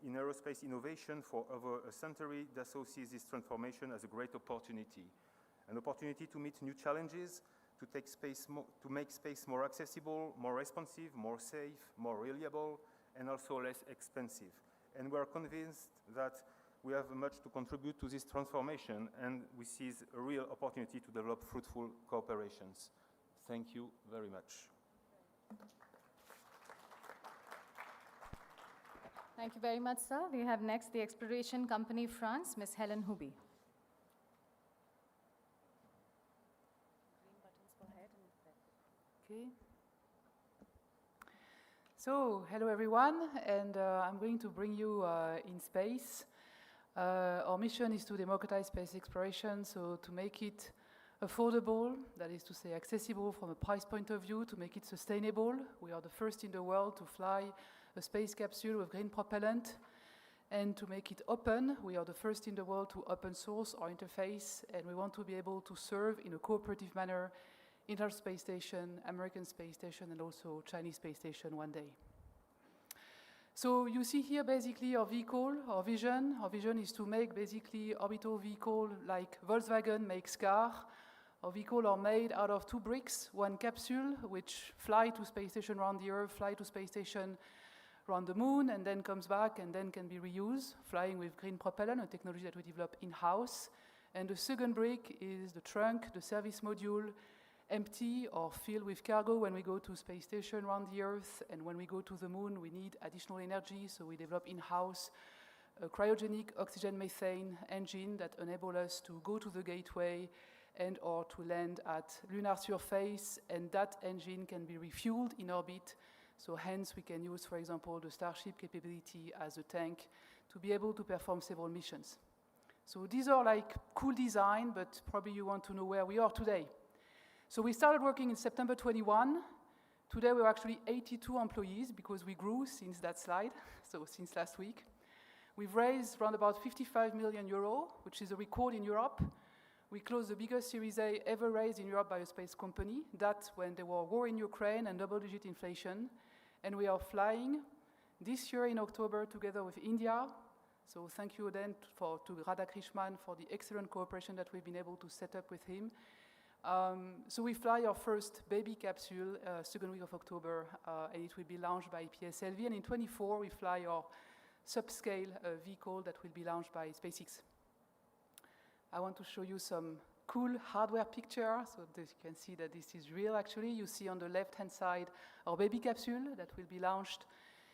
[SPEAKER 2] in aerospace innovation for over a century, Dassault sees this transformation as a great opportunity. An opportunity to meet new challenges, to make space more accessible, more responsive, more safe, more reliable, and also less expensive. And we are convinced that we have much to contribute to this transformation, and we seize a real opportunity to develop fruitful cooperations. Thank you very much.
[SPEAKER 1] Thank you very much, sir. We have next the Exploration Company France, Ms. Helen Huby.
[SPEAKER 10] Okay. So, hello everyone, and I'm going to bring you in space. Our mission is to democratize space exploration, so to make it affordable, that is to say accessible from a price point of view, to make it sustainable. We are the first in the world to fly a space capsule with green propellant, and to make it open. We are the first in the world to open source our interface, and we want to be able to serve in a cooperative manner International Space Station, American Space Station, and also Chinese Space Station one day. So you see here basically our vehicle, our vision. Our vision is to make basically orbital vehicle like Volkswagen makes car. Our vehicle are made out of 2 bricks, 1 capsule, which fly to space station around the Earth, fly to space station around the moon, and then comes back and then can be reused, flying with green propellant, a technology that we develop in-house. And the second brick is the trunk, the service module, empty or filled with cargo when we go to space station around the Earth, and when we go to the moon we need additional energy, so we develop in-house a cryogenic oxygen methane engine that enable us to go to the gateway and or to land at lunar surface, and that engine can be refueled in orbit So hence we can use, for example, the Starship capability as a tank to be able to perform several missions. So these are like cool design, but probably you want to know where we are today. So we started working in September 21. Today we're actually 82 employees because we grew since that slide, so since last week. We've raised around about 55 million euro, which is a record in Europe. We closed the biggest Series A ever raised in Europe by a space company. That when there were war in Ukraine and double-digit inflation. And we are flying this year in October together with India. So thank you then to Radhakrishnan for the excellent cooperation that we've been able to set up with him. So we fly our first baby capsule second week of October, and it will be launched by PSLV. And in 24, we fly our subscale vehicle that will be launched by SpaceX. I want to show you some cool hardware picture, so that you can see that this is real actually. You see on the left-hand side our baby capsule that will be launched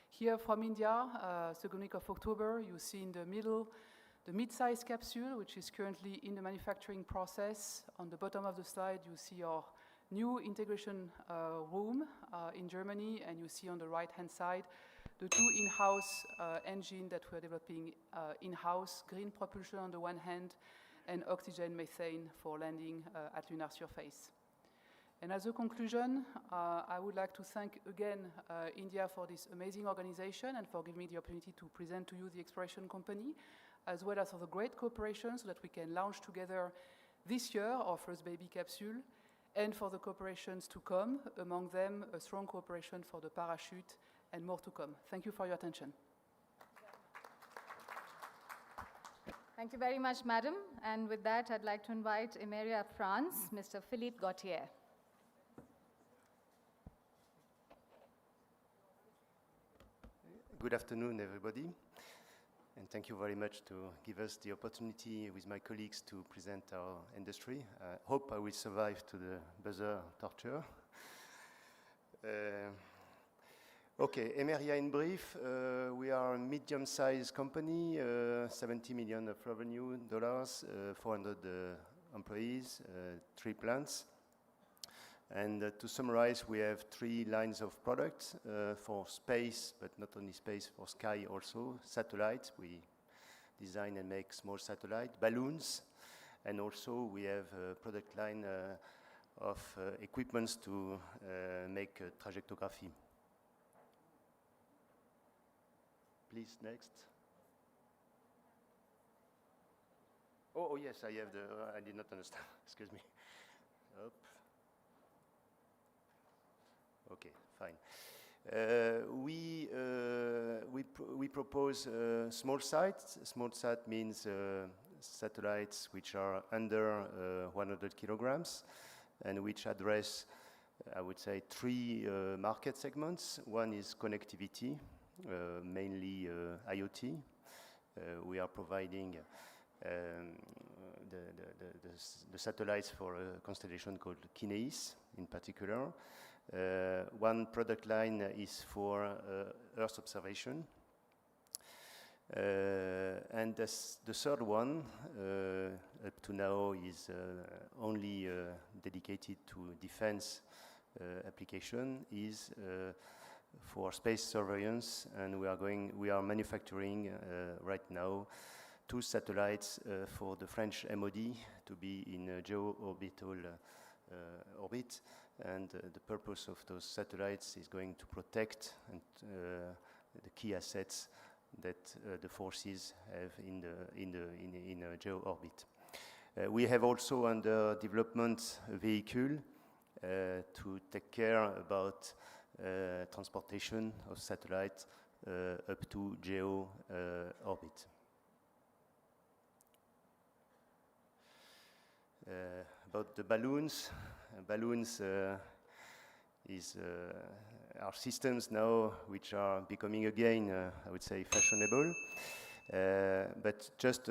[SPEAKER 10] here from India, second week of October. You see in the middle the mid-size capsule, which is currently in the manufacturing process. On the bottom of the slide, you see our new integration room in Germany, and you see on the right-hand side the two in-house engines that we're developing in-house, green propulsion on the one hand, and oxygen methane for landing at lunar surface. And as a conclusion, I would like to thank again India for this amazing organization and for giving me the opportunity to present to you the exploration company, as well as for the great cooperation so that we can launch together this year our first baby capsule, and for the cooperations to come, among them a strong cooperation for the parachute and more to come. Thank you for your attention.
[SPEAKER 1] Thank you very much, madam. And with that, I'd like to invite Emeria France, Mr. Philippe Gauthier.
[SPEAKER 11] Good afternoon, everybody. And thank you very much to give us the opportunity with my colleagues to present our industry. I hope I will survive to the buzzer torture. Okay, Emeria in brief. We are a medium-sized company, 70 million of revenue dollars, 400 employees, 3 plants. And to summarize, we have 3 lines of products for space, but not only space, for sky also. Satellites, we design and make small satellites, balloons, and also we have a product line of equipments to make trajectography. Please, next. Oh, yes, I have the, I did not understand, excuse me. Up. Okay, fine. We propose small sats. Small sat means satellites which are under 100 kilograms and which address, I would say, 3 market segments. One is connectivity, mainly IoT. We are providing the satellites for a constellation called Kineis in particular. One product line is for Earth observation. And the third one, up to now, is only dedicated to defense application, is for space surveillance, and we are manufacturing right now 2 satellites for the French MOD to be in a geo-orbital orbit. And the purpose of those satellites is going to protect the key assets that the forces have in a geo-orbit. We have also under development a vehicle to take care about transportation of satellites up to geo-orbit. About the balloons. Balloons are systems now which are becoming again, I would say, fashionable. But just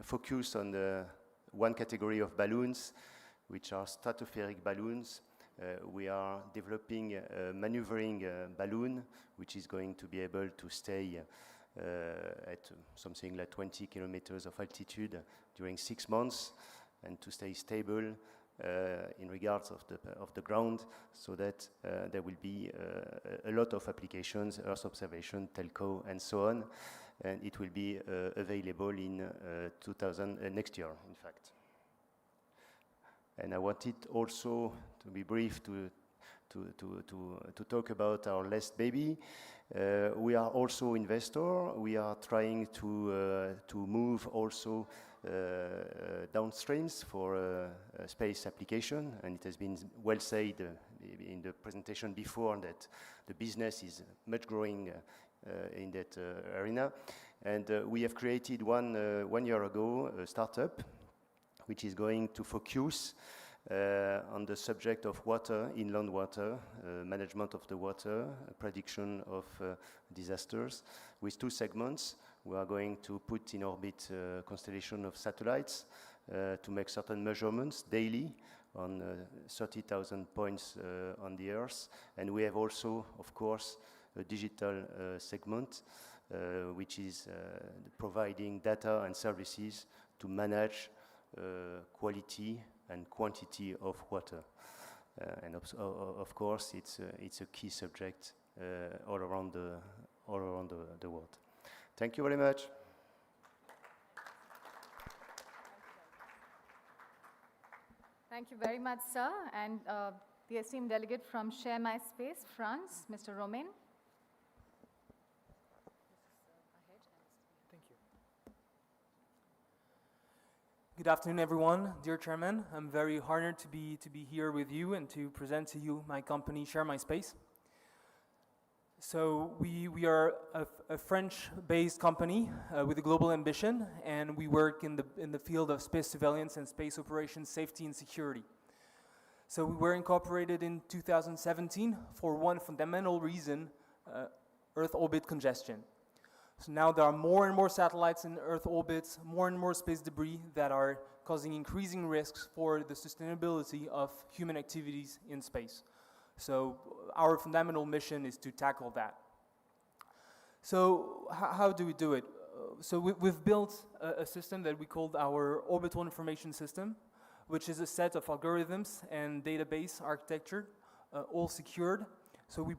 [SPEAKER 11] focus on the one category of balloons, which are stratospheric balloons. We are developing a maneuvering balloon, which is going to be able to stay at something like 20 kilometers of altitude during 6 months, and to stay stable in regards of the ground, so that there will be a lot of applications, Earth observation, telco, and so on, and it will be available in next year, in fact. And I wanted also to be brief to talk about our last baby. We are also investor. We are trying to move also downstreams for space application, and it has been well said in the presentation before that the business is much growing in that arena. And we have created one year ago a startup which is going to focus on the subject of water, inland water, management of the water, prediction of disasters, with two segments. We are going to put in orbit a constellation of satellites to make certain measurements daily on 30,000 points on the Earth. And we have also, of course, a digital segment, which is providing data and services to manage quality and quantity of water. And of course, it's a key subject all around the world. Thank you very much.
[SPEAKER 1] Thank you very much, sir. And the esteemed delegate from Share My Space, France, Mr. Romain.
[SPEAKER 12] Thank you. Good afternoon, everyone. Dear Chairman, I'm very honored to be here with you and to present to you my company, Share My Space. So we are a French-based company with a global ambition, and we work in the field of space surveillance and space operations safety and security. So we were incorporated in 2017 for one fundamental reason, Earth orbit congestion. So now there are more and more satellites in Earth orbits, more and more space debris that are causing increasing risks for the sustainability of human activities in space. So our fundamental mission is to tackle that. So how do we do it? So we've built a system that we called our orbital information system, which is a set of algorithms and database architecture, all secured. So we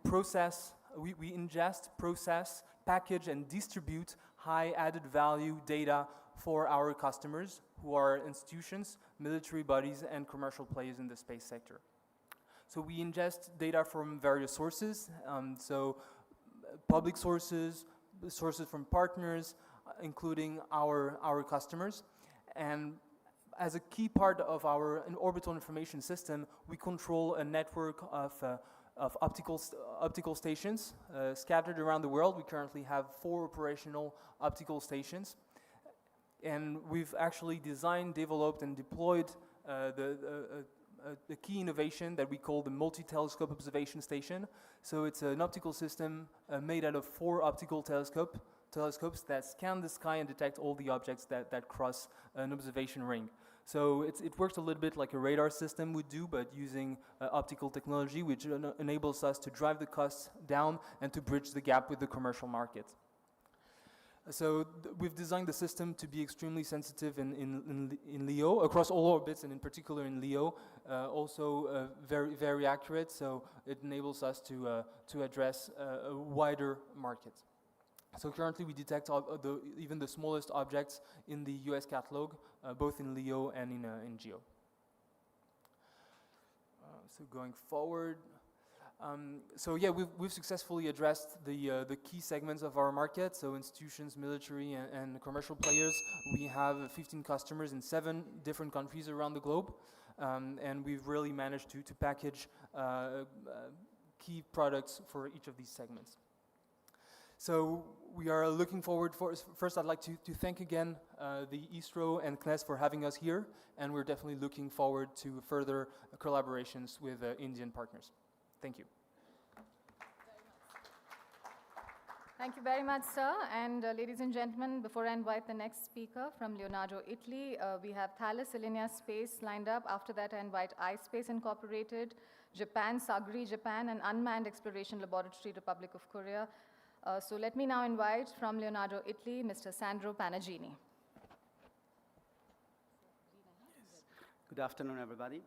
[SPEAKER 12] ingest, process, package, and distribute high added value data for our customers, who are institutions, military bodies, and commercial players in the space sector. So we ingest data from various sources, public sources, sources from partners, including our customers. And as a key part of our orbital information system, we control a network of optical stations scattered around the world. We currently have 4 operational optical stations. And we've actually designed, developed, and deployed the key innovation that we call the multi-telescope observation station. So it's an optical system made out of 4 optical telescopes that scan the sky and detect all the objects that cross an observation ring. So it works a little bit like a radar system would do, but using optical technology, which enables us to drive the costs down and to bridge the gap with the commercial market. So we've designed the system to be extremely sensitive in LEO, across all orbits, and in particular in LEO, also very, very accurate, so it enables us to address a wider market. So currently we detect even the smallest objects in the US catalog, both in LEO and in GEO. So going forward, so yeah, we've successfully addressed the key segments of our market, so institutions, military, and commercial players. We have 15 customers in 7 different countries around the globe, and we've really managed to package key products for each of these segments. So we are looking forward first I'd like to thank again the ISRO and CNES for having us here, and we're definitely looking forward to further collaborations with Indian partners. Thank you.
[SPEAKER 1] Thank you very much, sir. And ladies and gentlemen, before I invite the next speaker from Leonardo, Italy, we have Thales Alenia Space lined up. After that, I invite iSpace Incorporated, Japan, Sagri, Japan, and Unmanned Exploration Laboratory, Republic of Korea. So let me now invite from Leonardo, Italy, Mr. Sandro Panagini.
[SPEAKER 13] Good afternoon, everybody.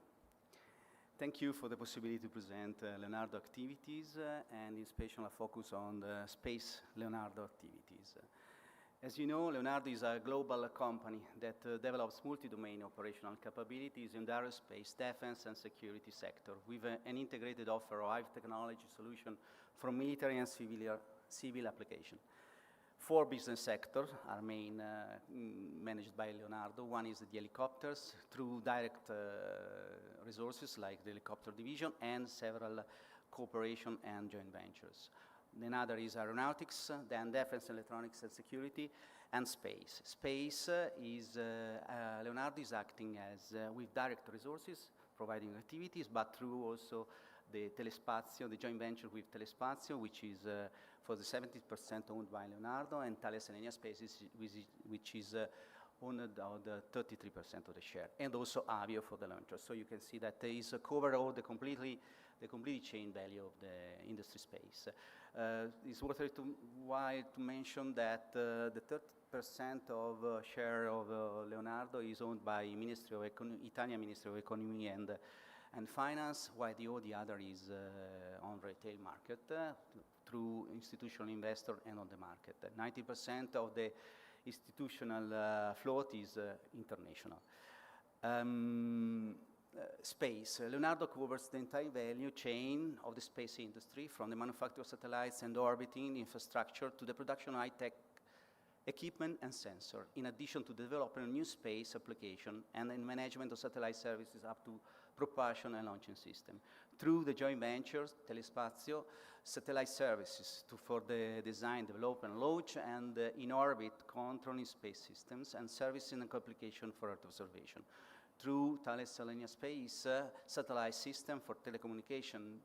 [SPEAKER 13] Thank you for the possibility to present Leonardo activities and in special a focus on the space Leonardo activities. As you know, Leonardo is a global company that develops multi-domain operational capabilities in the aerospace, defense, and security sector with an integrated offer of high technology solution for military and civil application. 4 business sectors are managed by Leonardo. One is the helicopters through direct resources like the helicopter division and several cooperation and joint ventures. Another is aeronautics, then defense, electronics and security, and space. Space is, Leonardo is acting as with direct resources, providing activities, but through also the Telespazio, the joint venture with Telespazio, which is for the 70% owned by Leonardo, and Thales Alenia Spaces, which is owned of the 33% of the share, and also Avio for the launcher. So you can see that there is cover all the completely chain value of the industry space. It's worthwhile to mention that the 30% of share of Leonardo is owned by Italian Ministry of Economy and Finance, while the other is on retail market through institutional investor and on the market. 90% of the institutional float is international. Space. Leonardo covers the entire value chain of the space industry, from the manufacture of satellites and orbiting infrastructure to the production of high-tech equipment and sensor, in addition to developing a new space application and in management of satellite services up to propulsion and launching system. Through the joint ventures, Telespazio, satellite services for the design, development, launch, and in-orbit controlling space systems, and services and application for Earth observation. Through Thales Alenia Space, satellite system for telecommunication,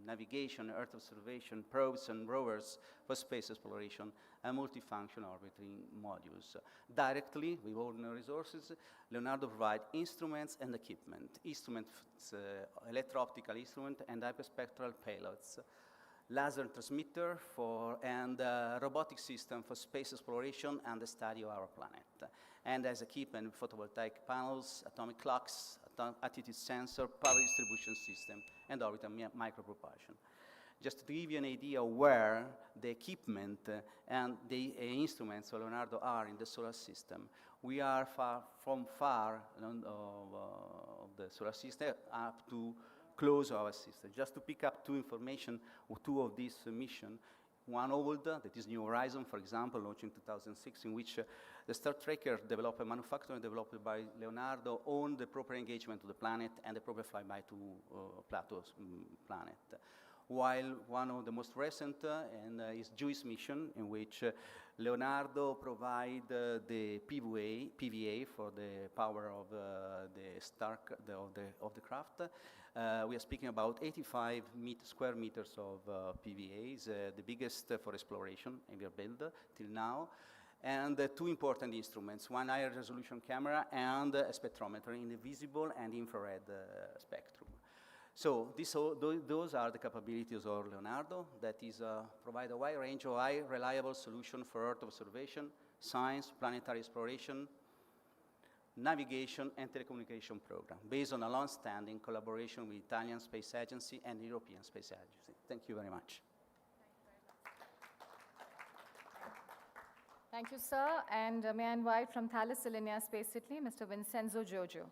[SPEAKER 13] navigation, Earth observation, probes and rovers for space exploration, and multifunction orbiting modules. Directly, with ordinary resources, Leonardo provides instruments and equipment. Instruments, electro-optical instrument and hyperspectral payloads, laser transmitter and robotic system for space exploration and the study of our planet. And as equipment, photovoltaic panels, atomic clocks, attitude sensor, power distribution system, and orbital micropropulsion. Just to give you an idea where the equipment and the instruments of Leonardo are in the solar system, we are far of the solar system up to close our system. Just to pick up two information or two of these missions. One old, that is New Horizon, for example, launched in 2006, in which the Star Trekker developer, manufacturer developed by Leonardo, owned the proper engagement to the planet and the proper flyby to Plato's planet. While one of the most recent is JUICE mission, in which Leonardo provide the PVA for the power of the craft. We are speaking about 85 square meters of PVAs, the biggest for exploration ever built till now. And two important instruments, one high resolution camera and a spectrometer in the visible and infrared spectrum. So those are the capabilities of Leonardo, that is provide a wide range of high reliable solution for Earth observation, science, planetary exploration, navigation and telecommunication program, based on a long-standing collaboration with Italian Space Agency and the European Space Agency. Thank you very much.
[SPEAKER 1] Thank you, sir. And may I invite from Thales Alenia Space Italy, Mr. Vincenzo Giorgio.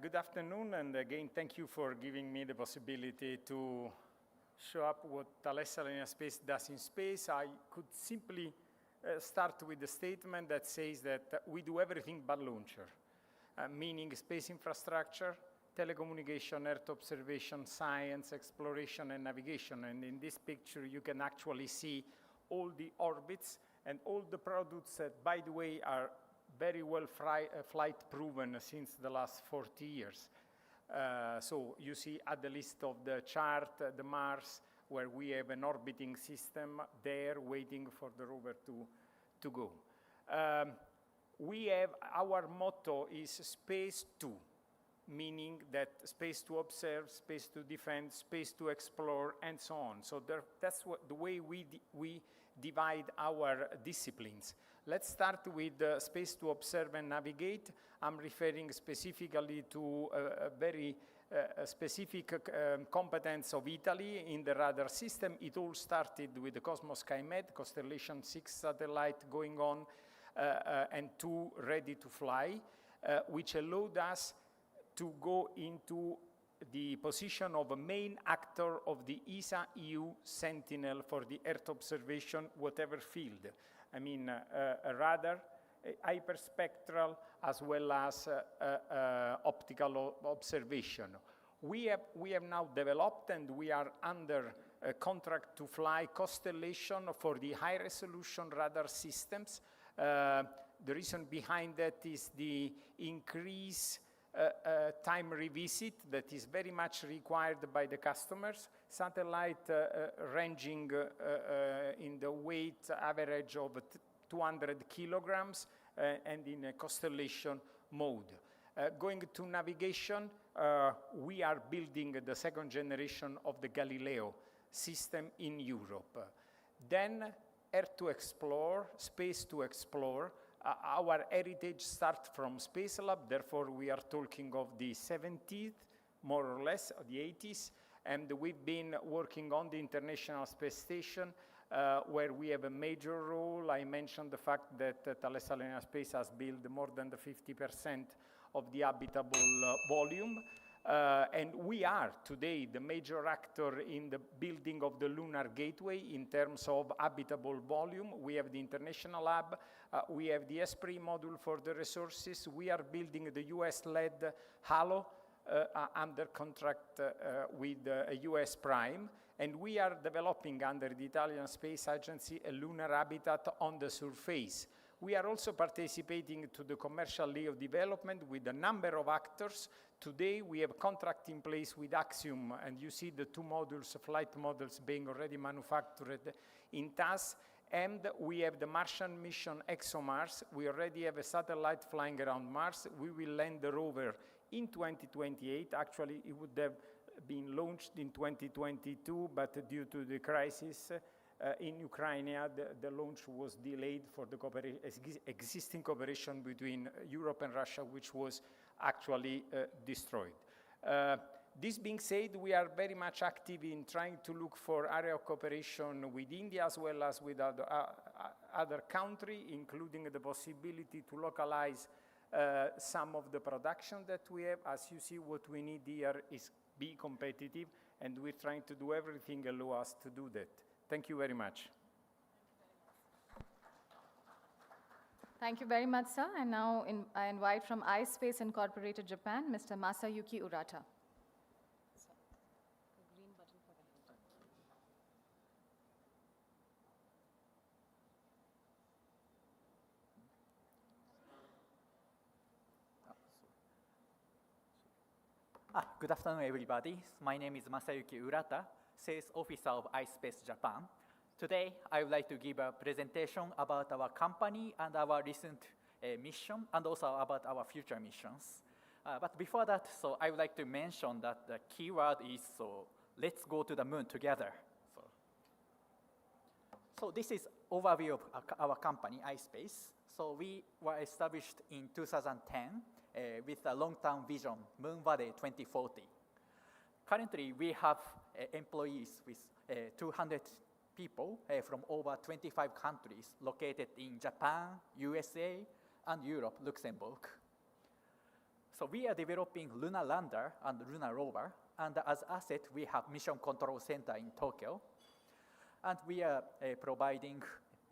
[SPEAKER 14] Good afternoon, and again, thank you for giving me the possibility to show up what Thales Alenia Space does in space. I could simply start with the statement that says that we do everything but launcher, meaning space infrastructure, telecommunication, Earth observation, science, exploration, and navigation. And in this picture, you can actually see all the orbits and all the products that, by the way, are very well flight proven since the last 40 years. So you see at the list of the chart, the Mars, where we have an orbiting system there waiting for the rover to go. Our motto is space to, meaning that space to observe, space to defend, space to explore, and so on. So that's the way we divide our disciplines. Let's start with space to observe and navigate. I'm referring specifically to a very specific competence of Italy in the radar system. It all started with the Cosmos SkyMed, Constellation 6 satellite going on, and 2 ready to fly, which allowed us to go into the position of a main actor of the ESA EU Sentinel for the Earth observation, whatever field. I mean, a radar, hyperspectral, as well as optical observation. We have now developed, and we are under a contract to fly Constellation for the high-resolution radar systems. The reason behind that is the increase time revisit that is very much required by the customers. Satellite ranging in the weight average of 200 kilograms and in a Constellation mode. Going to navigation, we are building the second generation of the Galileo system in Europe. Then Earth to explore, space to explore. Our heritage starts from Space Lab, therefore we are talking of the 70s, more or less, or the 80s, and we've been working on the International Space Station, where we have a major role. I mentioned the fact that Thales Alenia Space has built more than the 50% of the habitable volume, and we are today the major actor in the building of the Lunar Gateway in terms of habitable volume. We have the International Lab, we have the Esprit module for the resources, we are building the US-led HALO under contract with a US prime, and we are developing under the Italian Space Agency a lunar habitat on the surface. We are also participating to the commercial LEO development with a number of actors. Today, we have a contract in place with Axiom, and you see the 2 modules, flight models being already manufactured in TAS, and we have the Martian mission ExoMars. We already have a satellite flying around Mars. We will land the rover in 2028. Actually, it would have been launched in 2022, but due to the crisis in Ukraine, the launch was delayed for the existing cooperation between Europe and Russia, which was actually destroyed. This being said, we are very much active in trying to look for area of cooperation with India as well as with other countries, including the possibility to localize some of the production that we have. As you see, what we need here is be competitive, and we're trying to do everything allow us to do that. Thank you very much.
[SPEAKER 1] Thank you very much, sir. And now I invite from iSpace Incorporated Japan, Mr. Masayuki Urata.
[SPEAKER 15] Good afternoon, everybody. My name is Masayuki Urata, Sales Officer of iSpace Japan. Today, I would like to give a presentation about our company and our recent mission, and also about our future missions. But before that, so I would like to mention that the keyword is, let's go to the moon together. So this is overview of our company, iSpace. So we were established in 2010 with a long-term vision, Moon Valley 2040. Currently, we have employees with 200 people from over 25 countries located in Japan, USA, and Europe, Luxembourg. So we are developing lunar lander and lunar rover, and as asset, we have Mission Control Center in Tokyo. And we are providing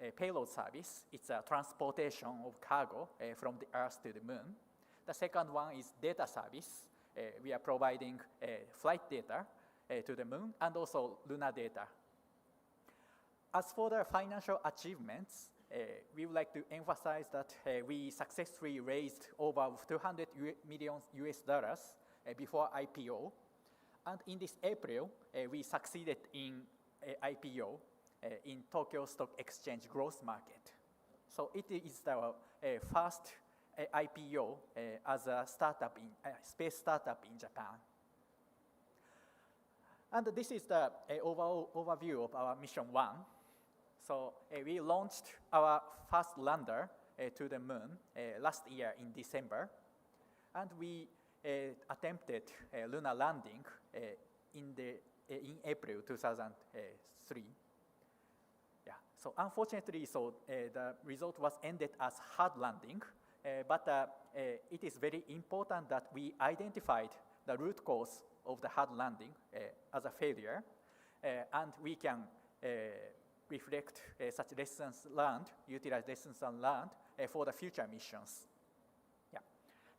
[SPEAKER 15] a payload service. It's a transportation of cargo from the Earth to the moon. The second one is data service. We are providing flight data to the moon and also lunar data. As for the financial achievements, we would like to emphasize that we successfully raised over $200 million before IPO. And in this April, we succeeded in IPO in Tokyo Stock Exchange growth market. So it is the first IPO as a startup space startup in Japan. And this is the overall overview of our mission 1. So we launched our first lander to the moon last year in December, and we attempted lunar landing in April 2003. Yeah. So unfortunately, the result was ended as hard landing, but it is very important that we identified the root cause of the hard landing as a failure, and we can reflect such lessons learned, utilize lessons learned for the future missions. Yeah.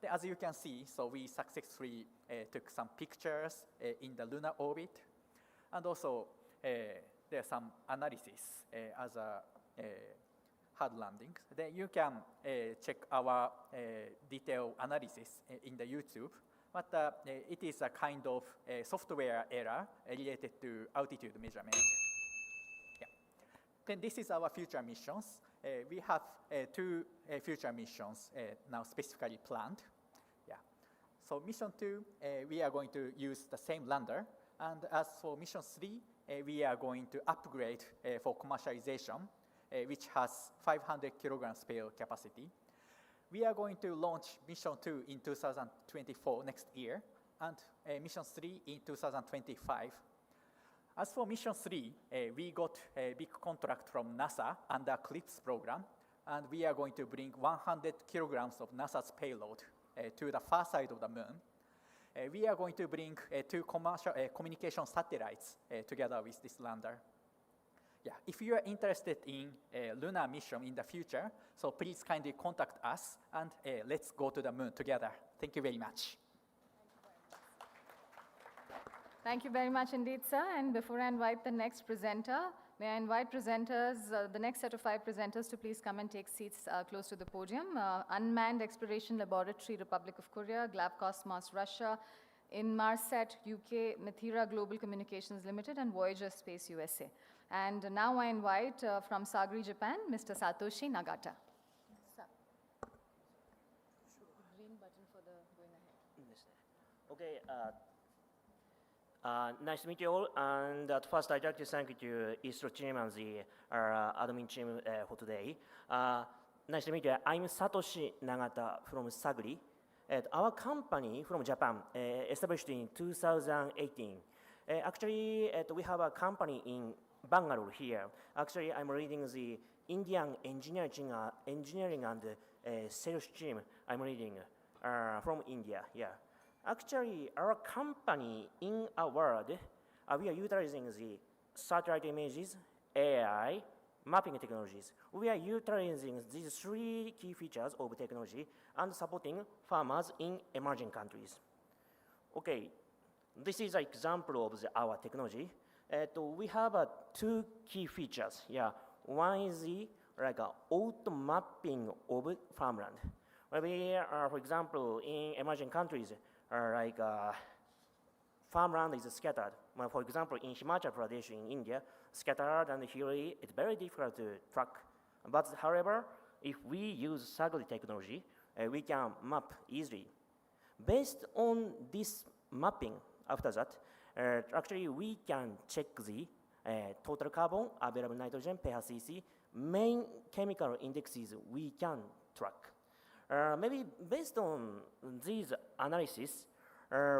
[SPEAKER 15] Then as you can see, so we successfully took some pictures in the lunar orbit, and also there's some analysis as a hard landing. Then you can check our detailed analysis in the YouTube, but it is a kind of software error related to altitude measurement. Yeah. Then this is our future missions. We have two future missions now specifically planned. Yeah. So mission 2, we are going to use the same lander, and as for mission 3, we are going to upgrade for commercialization, which has 500 kilograms payload capacity. We are going to launch mission 2 in 2024 next year, and mission 3 in 2025. As for mission 3, we got a big contract from NASA under CLIPS program, and we are going to bring 100 kilograms of NASA's payload to the far side of the moon. We are going to bring 2 commercial communication satellites together with this lander. Yeah, if you are interested in a lunar mission in the future, so please kindly contact us, and let's go to the moon together. Thank you very much.
[SPEAKER 1] Thank you very much indeed, sir. And before I invite the next presenter, may I invite presenters, the next set of 5 presenters to please come and take seats close to the podium. Unmanned Exploration Laboratory, Republic of Korea, Glabcosmos, Russia, Inmarsat, UK, Mithira Global Communications Limited, and Voyager Space, USA. And now I invite from Sagri, Japan, Mr. Satoshi Nagata. Green button for the going ahead.
[SPEAKER 16] Okay. Nice to meet you all. And at first, I'd like to thank you, ISRO team and the admin team for today. Nice to meet you. I'm Satoshi Nagata from Sagri. Our company from Japan, established in 2018. Actually, we have a company in Bengaluru here. Actually, I'm leading the Indian engineering and sales team. I'm leading from India. Yeah. Actually, our company in our world, we are utilizing the satellite images, AI, mapping technologies. We are utilizing these 3 key features of technology and supporting farmers in emerging countries. Okay, this is an example of our technology. We have 2 key features. Yeah, one is the auto mapping of farmland. We are, for example, in emerging countries, farmland is scattered. For example, in Himachal Pradesh in India, scattered and hilly, it's very difficult to track. But however, if we use Sagri technology, we can map easily. Based on this mapping, after that, actually we can check the total carbon, available nitrogen, pH/cc, main chemical indexes we can track. Maybe based on these analysis,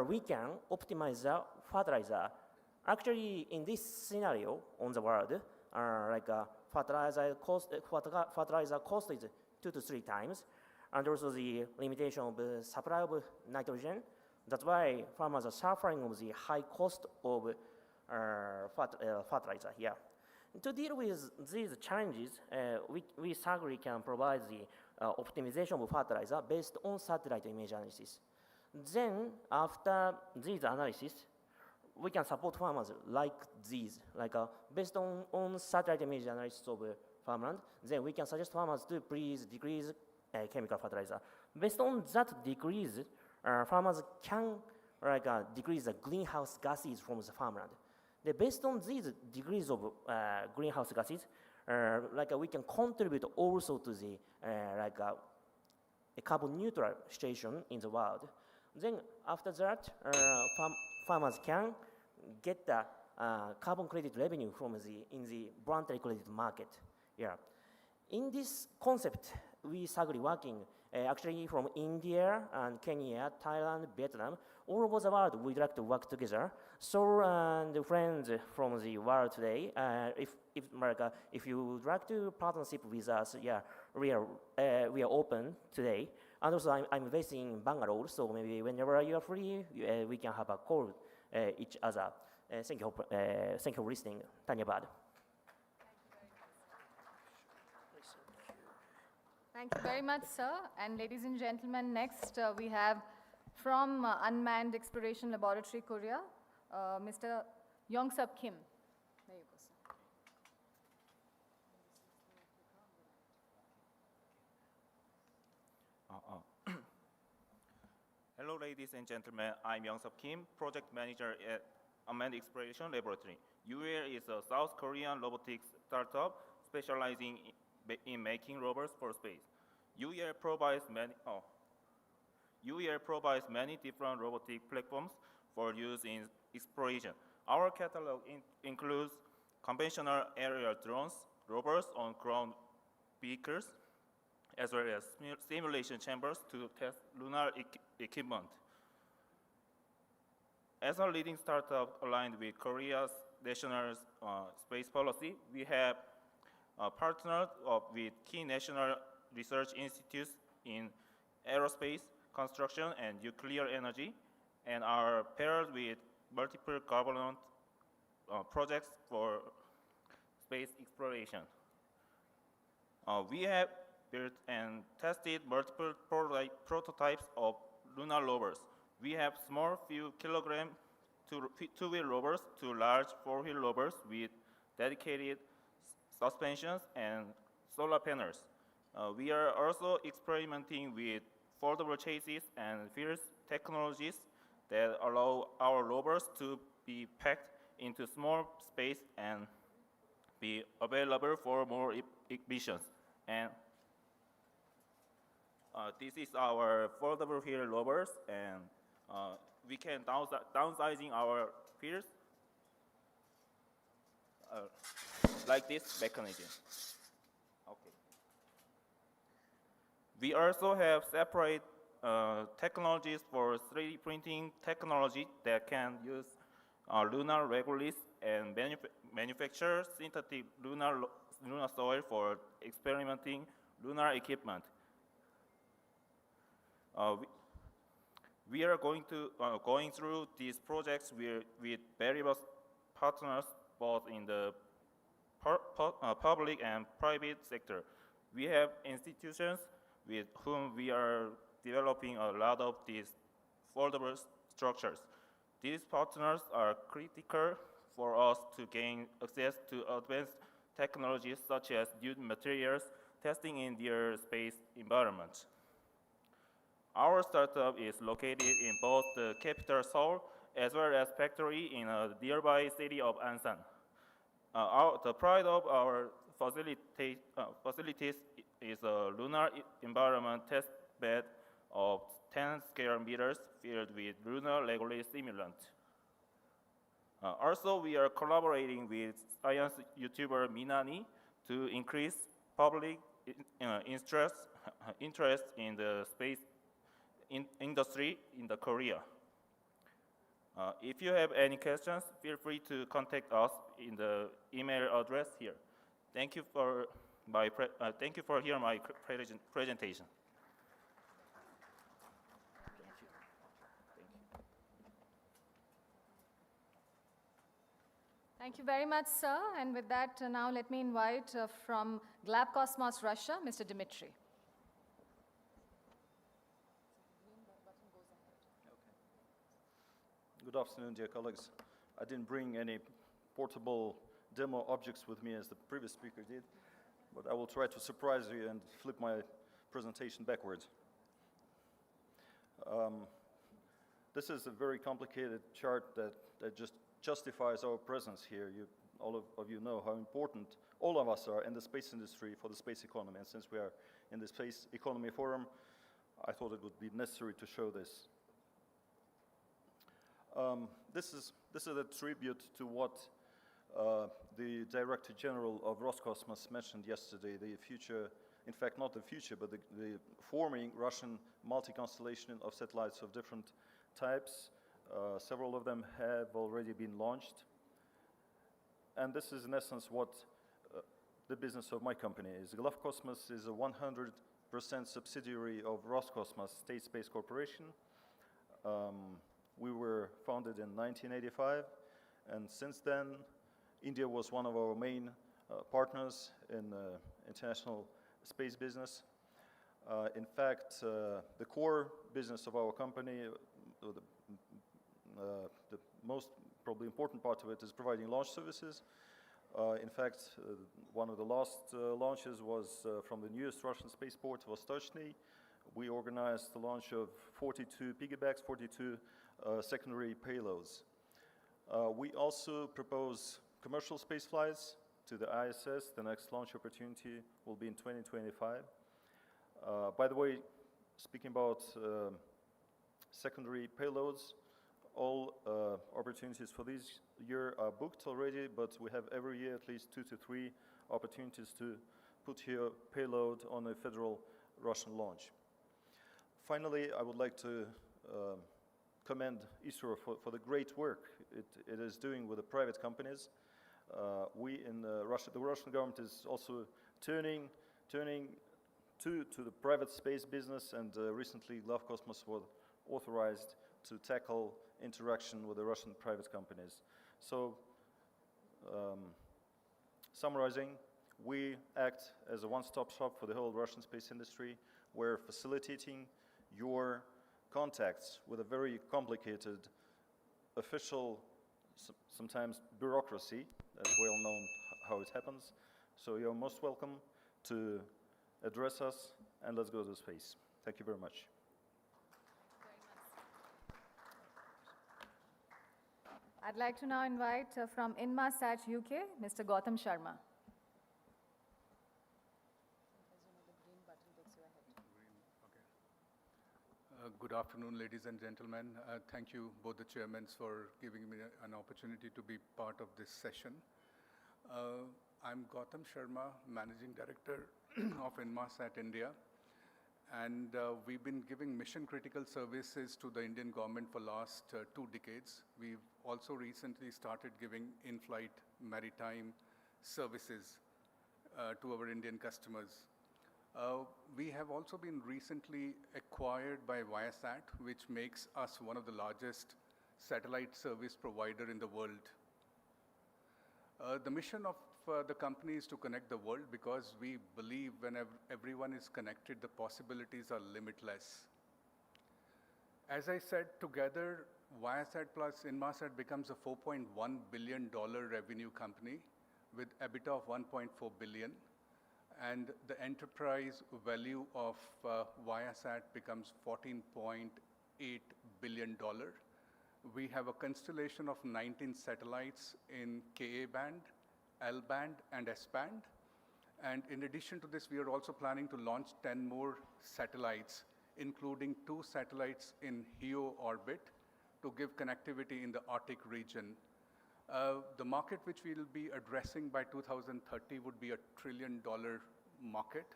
[SPEAKER 16] we can optimize the fertilizer. Actually, in this scenario on the world, fertilizer cost is 2 to 3 times, and also the limitation of the supply of nitrogen. That's why farmers are suffering of the high cost of fertilizer here. To deal with these challenges, we Sagri can provide the optimization of fertilizer based on satellite image analysis. Then, after these analysis, we can support farmers like these, based on satellite image analysis of farmland. Then we can suggest farmers to please decrease chemical fertilizer. Based on that decrease, farmers can decrease the greenhouse gases from the farmland. Based on these degrees of greenhouse gases, we can contribute also to the a carbon neutral situation in the world. Then after that, farmers can get the carbon credit revenue from in the voluntary credit market. Yeah. In this concept, we SAGRI working actually from India and Kenya, Thailand, Vietnam, all over the world. We'd like to work together. So, and friends from the world today, if America, if you would like to partnership with us, yeah, we are open today. And also, I'm based in Bangalore, so maybe whenever you are free, we can have a call each other. Thank you for listening. Dhanyabad.
[SPEAKER 1] Thank you very much, sir. And ladies and gentlemen, next we have from Unmanned Exploration Laboratory, Korea, Mr. Yongsub Kim. There you go, sir.
[SPEAKER 17] Hello, ladies and gentlemen. I'm Yongsub Kim, project manager at Unmanned Exploration Laboratory. UAL is a South Korean robotics startup specializing in making rovers for space. UAL provides many different robotic platforms for use in exploration. Our catalog includes conventional aerial drones, rovers on ground vehicles, as well as simulation chambers to test lunar equipment. As a leading startup aligned with Korea's national space policy, we have partnered with key national research institutes in aerospace, construction, and nuclear energy, and are paired with multiple government projects for space exploration. We have built and tested multiple prototypes of lunar rovers. We have small few kilogram two-wheel rovers to large four-wheel rovers with dedicated suspensions and solar panels. We are also experimenting with foldable chassis and fierce technologies that allow our rovers to be packed into small space and be available for more missions. And this is our foldable wheel rovers, and we can downsizing our wheels like this mechanism. Okay. We also have separate technologies for 3D printing technology that can use lunar regolith and manufacture synthetic lunar soil for experimenting lunar equipment. We are going through these projects with various partners, both in the public and private sector. We have institutions with whom we are developing a lot of these foldable structures. These partners are critical for us to gain access to advanced technologies such as new materials testing in their space environment. Our startup is located in both the capital Seoul as well as factory in a nearby city of Ansan. The pride of our facilities is a lunar environment test bed of 10 square meters filled with lunar regolith simulant. Also, we are collaborating with science YouTuber Minani to increase public interest in the space industry in Korea. If you have any questions, feel free to contact us in the email address here. Thank you for hearing my presentation.
[SPEAKER 1] Thank you very much, sir. And with that, now let me invite from Glabcosmos, Russia, Mr. Dmitry.
[SPEAKER 18] Good afternoon, dear colleagues. I didn't bring any portable demo objects with me as the previous speaker did, but I will try to surprise you and flip my presentation backwards. This is a very complicated chart that just justifies our presence here. All of you know how important all of us are in the space industry for the space economy, and since we are in the Space Economy Forum, I thought it would be necessary to show this. This is a tribute to what the Director General of Roscosmos mentioned yesterday, the future, in fact not the future, but the forming Russian multi-constellation of satellites of different types. Several of them have already been launched. And this is in essence what the business of my company is. Globcosmos is a 100% subsidiary of Roscosmos State Space Corporation. We were founded in 1985, and since then, India was one of our main partners in international space business. In fact, the core business of our company, the most probably important part of it, is providing launch services. In fact, one of the last launches was from the newest Russian spaceport, Vostochny. We organized the launch of 42 piggybacks, 42 secondary payloads. We also propose commercial space flights to the ISS. The next launch opportunity will be in 2025. By the way, speaking about secondary payloads, all opportunities for this year are booked already, but we have every year at least 2 to 3 opportunities to put here payload on a federal Russian launch. Finally, I would like to commend ISRO for the great work it is doing with the private companies. We in Russia, the Russian government is also turning to the private space business, and recently Globcosmos was authorized to tackle interaction with the Russian private companies. So, summarizing, we act as a one-stop shop for the whole Russian space industry. We're facilitating your contacts with a very complicated official, sometimes bureaucracy. That's well known how it happens. So you're most welcome to address us, and let's go to space. Thank you very much.
[SPEAKER 1] I'd like to now invite from Inmarsat UK, Mr. Gautam Sharma.
[SPEAKER 19] Good afternoon, ladies and gentlemen. Thank you, both the chairmen, for giving me an opportunity to be part of this session. I'm Gautam Sharma, Managing Director of Inmarsat India. And we've been giving mission-critical services to the Indian government for last 2 decades. We've also recently started giving in-flight maritime services to our Indian customers. We have also been recently acquired by Viasat, which makes us one of the largest satellite service provider in the world. The mission of the company is to connect the world, because we believe whenever everyone is connected, the possibilities are limitless. As I said, together, Viasat plus Inmarsat becomes a $4.1 billion revenue company with EBITDA of $1.4 billion. And the enterprise value of Viasat becomes $14.8 billion. We have a constellation of 19 satellites in Ka band, L band, and S band. And in addition to this, we are also planning to launch 10 more satellites, including 2 satellites in HEO orbit to give connectivity in the Arctic region. The market which we will be addressing by 2030 would be $1 trillion market.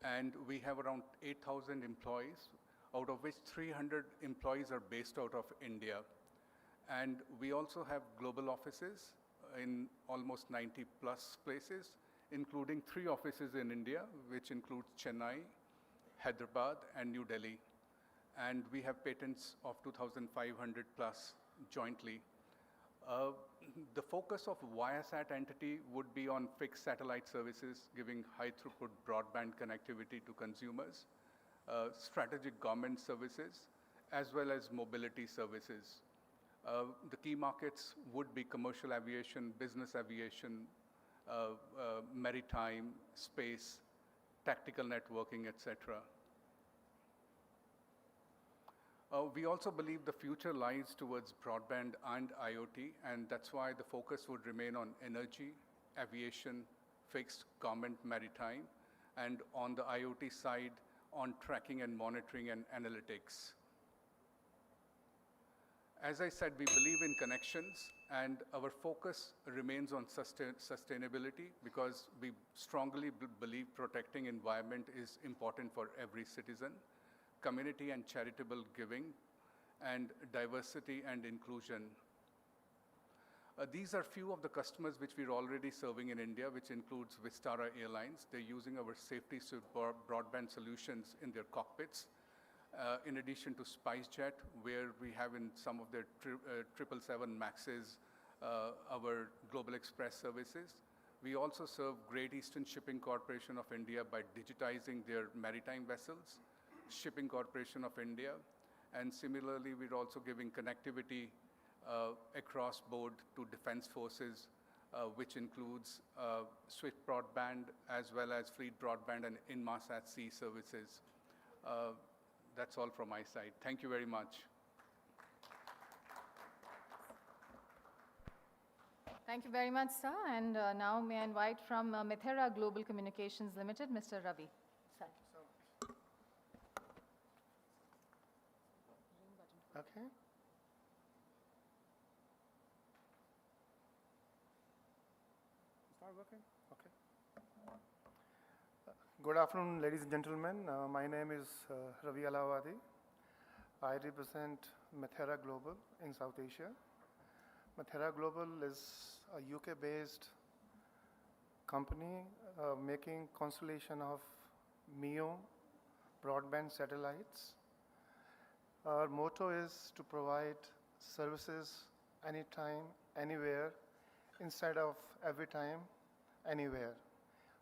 [SPEAKER 19] And we have around 8,000 employees, out of which 300 employees are based out of India. And we also have global offices in almost 90 plus places, including 3 offices in India, which includes Chennai, Hyderabad, and New Delhi. And we have patents of 2,500 plus jointly. The focus of Viasat entity would be on fixed satellite services, giving high throughput broadband connectivity to consumers, strategic government services, as well as mobility services. The key markets would be commercial aviation, business aviation, maritime, space, tactical networking, etc. We also believe the future lies towards broadband and IoT, and that's why the focus would remain on energy, aviation, fixed, government, maritime, and on the IoT side, on tracking and monitoring and analytics. As I said, we believe in connections, and our focus remains on sustainability because we strongly believe protecting environment is important for every citizen, community and charitable giving, and diversity and inclusion. These are few of the customers which we're already serving in India, which includes Vistara Airlines. They're using our safety suite broadband solutions in their cockpits. In addition to SpiceJet, where we have in some of their 777 Maxes, our Global Express services. We also serve Great Eastern Shipping Corporation of India by digitizing their maritime vessels, Shipping Corporation of India, and similarly, we're also giving connectivity across board to defense forces, which includes Swift broadband as well as fleet broadband and Inmarsat-C services. That's all from my side. Thank you very much.
[SPEAKER 1] Thank you very much, sir. And now may I invite from Methera Global Communications Limited, Mr. Ravi. Sir.
[SPEAKER 20] Okay. Start working? Okay. Good afternoon, ladies and gentlemen. My name is Ravi Alawadi. I represent Methera Global in South Asia. Methera Global is a UK-based company making constellation of MEO broadband satellites. Our motto is to provide services anytime, anywhere, instead of every time, anywhere.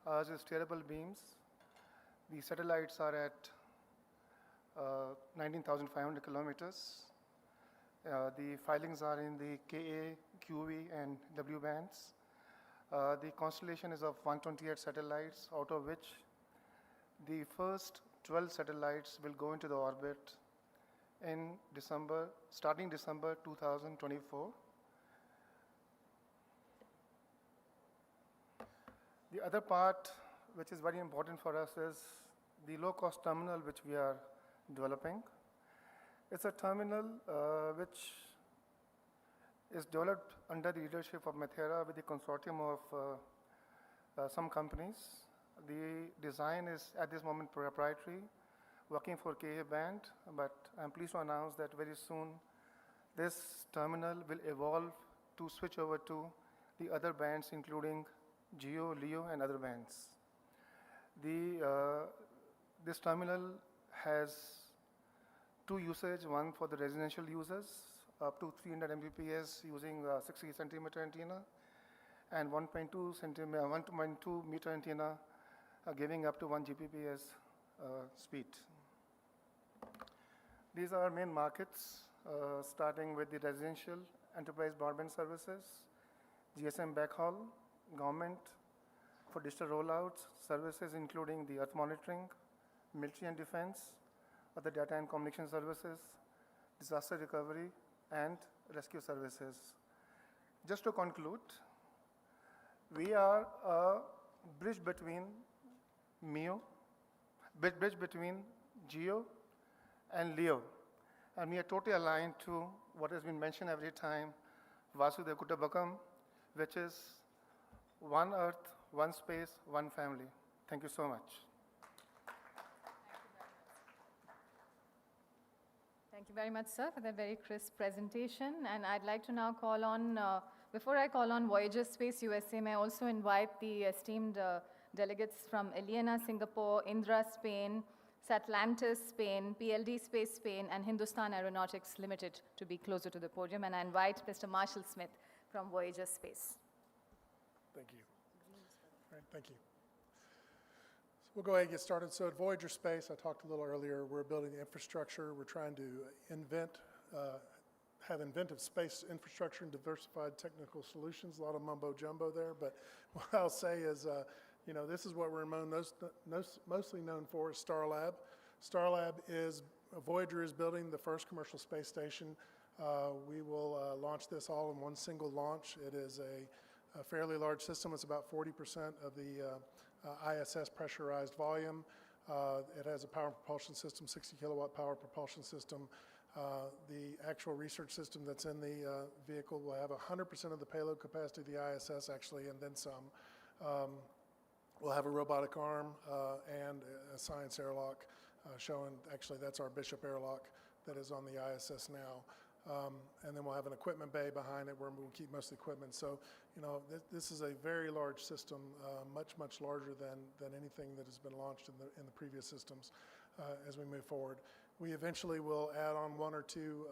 [SPEAKER 20] Ours is steerable beams. The satellites are at 19,500 kilometers. The filings are in the Ka, QV, and W bands. The constellation is of 128 satellites, out of which the first 12 satellites will go into the orbit in December, starting December 2024. The other part, which is very important for us, is the low-cost terminal which we are developing. It's a terminal which is developed under the leadership of Methera with the consortium of some companies. The design is at this moment proprietary, working for Ka band, but I'm pleased to announce that very soon this terminal will evolve to switch over to the other bands, including GEO, LEO, and other bands. This terminal has two usage, one for the residential users, up to 300 Mbps using 60 centimeter antenna, and 1.2 meter antenna giving up to 1 Gbps speed. These are our main markets, starting with the residential enterprise broadband services, GSM backhaul, government for digital rollouts, services including the earth monitoring, military and defense, other data and communication services, disaster recovery, and rescue services. Just to conclude, we are a bridge between MEO, bridge between GEO and LEO, and we are totally aligned to what has been mentioned every time, Vasudhaiva Kutumbakam, which is one earth, one space, one family. Thank you so much.
[SPEAKER 1] Thank you very much, sir, for that very crisp presentation. And I'd like to now call on, before I call on Voyager Space USA, may I also invite the esteemed delegates from Eliana, Singapore, Indra, Spain, Satlantis, Spain, PLD Space, Spain, and Hindustan Aeronautics Limited to be closer to the podium. And I invite Mr. Marshall Smith from Voyager Space.
[SPEAKER 21] Thank you. All right, thank you. So we'll go ahead and get started. So at Voyager Space, I talked a little earlier, we're building the infrastructure. We're trying to have inventive space infrastructure and diversified technical solutions. A lot of mumbo jumbo there, but what I'll say is, you know, this is what we're mostly known for is Starlab. Starlab is, Voyager is building the first commercial space station. We will launch this all in one single launch. It is a fairly large system. It's about 40% of the ISS pressurized volume. It has a power propulsion system, 60 kilowatt power propulsion system, The actual research system that's in the vehicle will have 100% of the payload capacity of the ISS, actually, and then some. We'll have a robotic arm and a science airlock showing, actually, that's our Bishop airlock that is on the ISS now. And then we'll have an equipment bay behind it where we'll keep most of the equipment. So, you know, this is a very large system, much larger than anything that has been launched in the previous systems as we move forward. We eventually will add on 1 or 2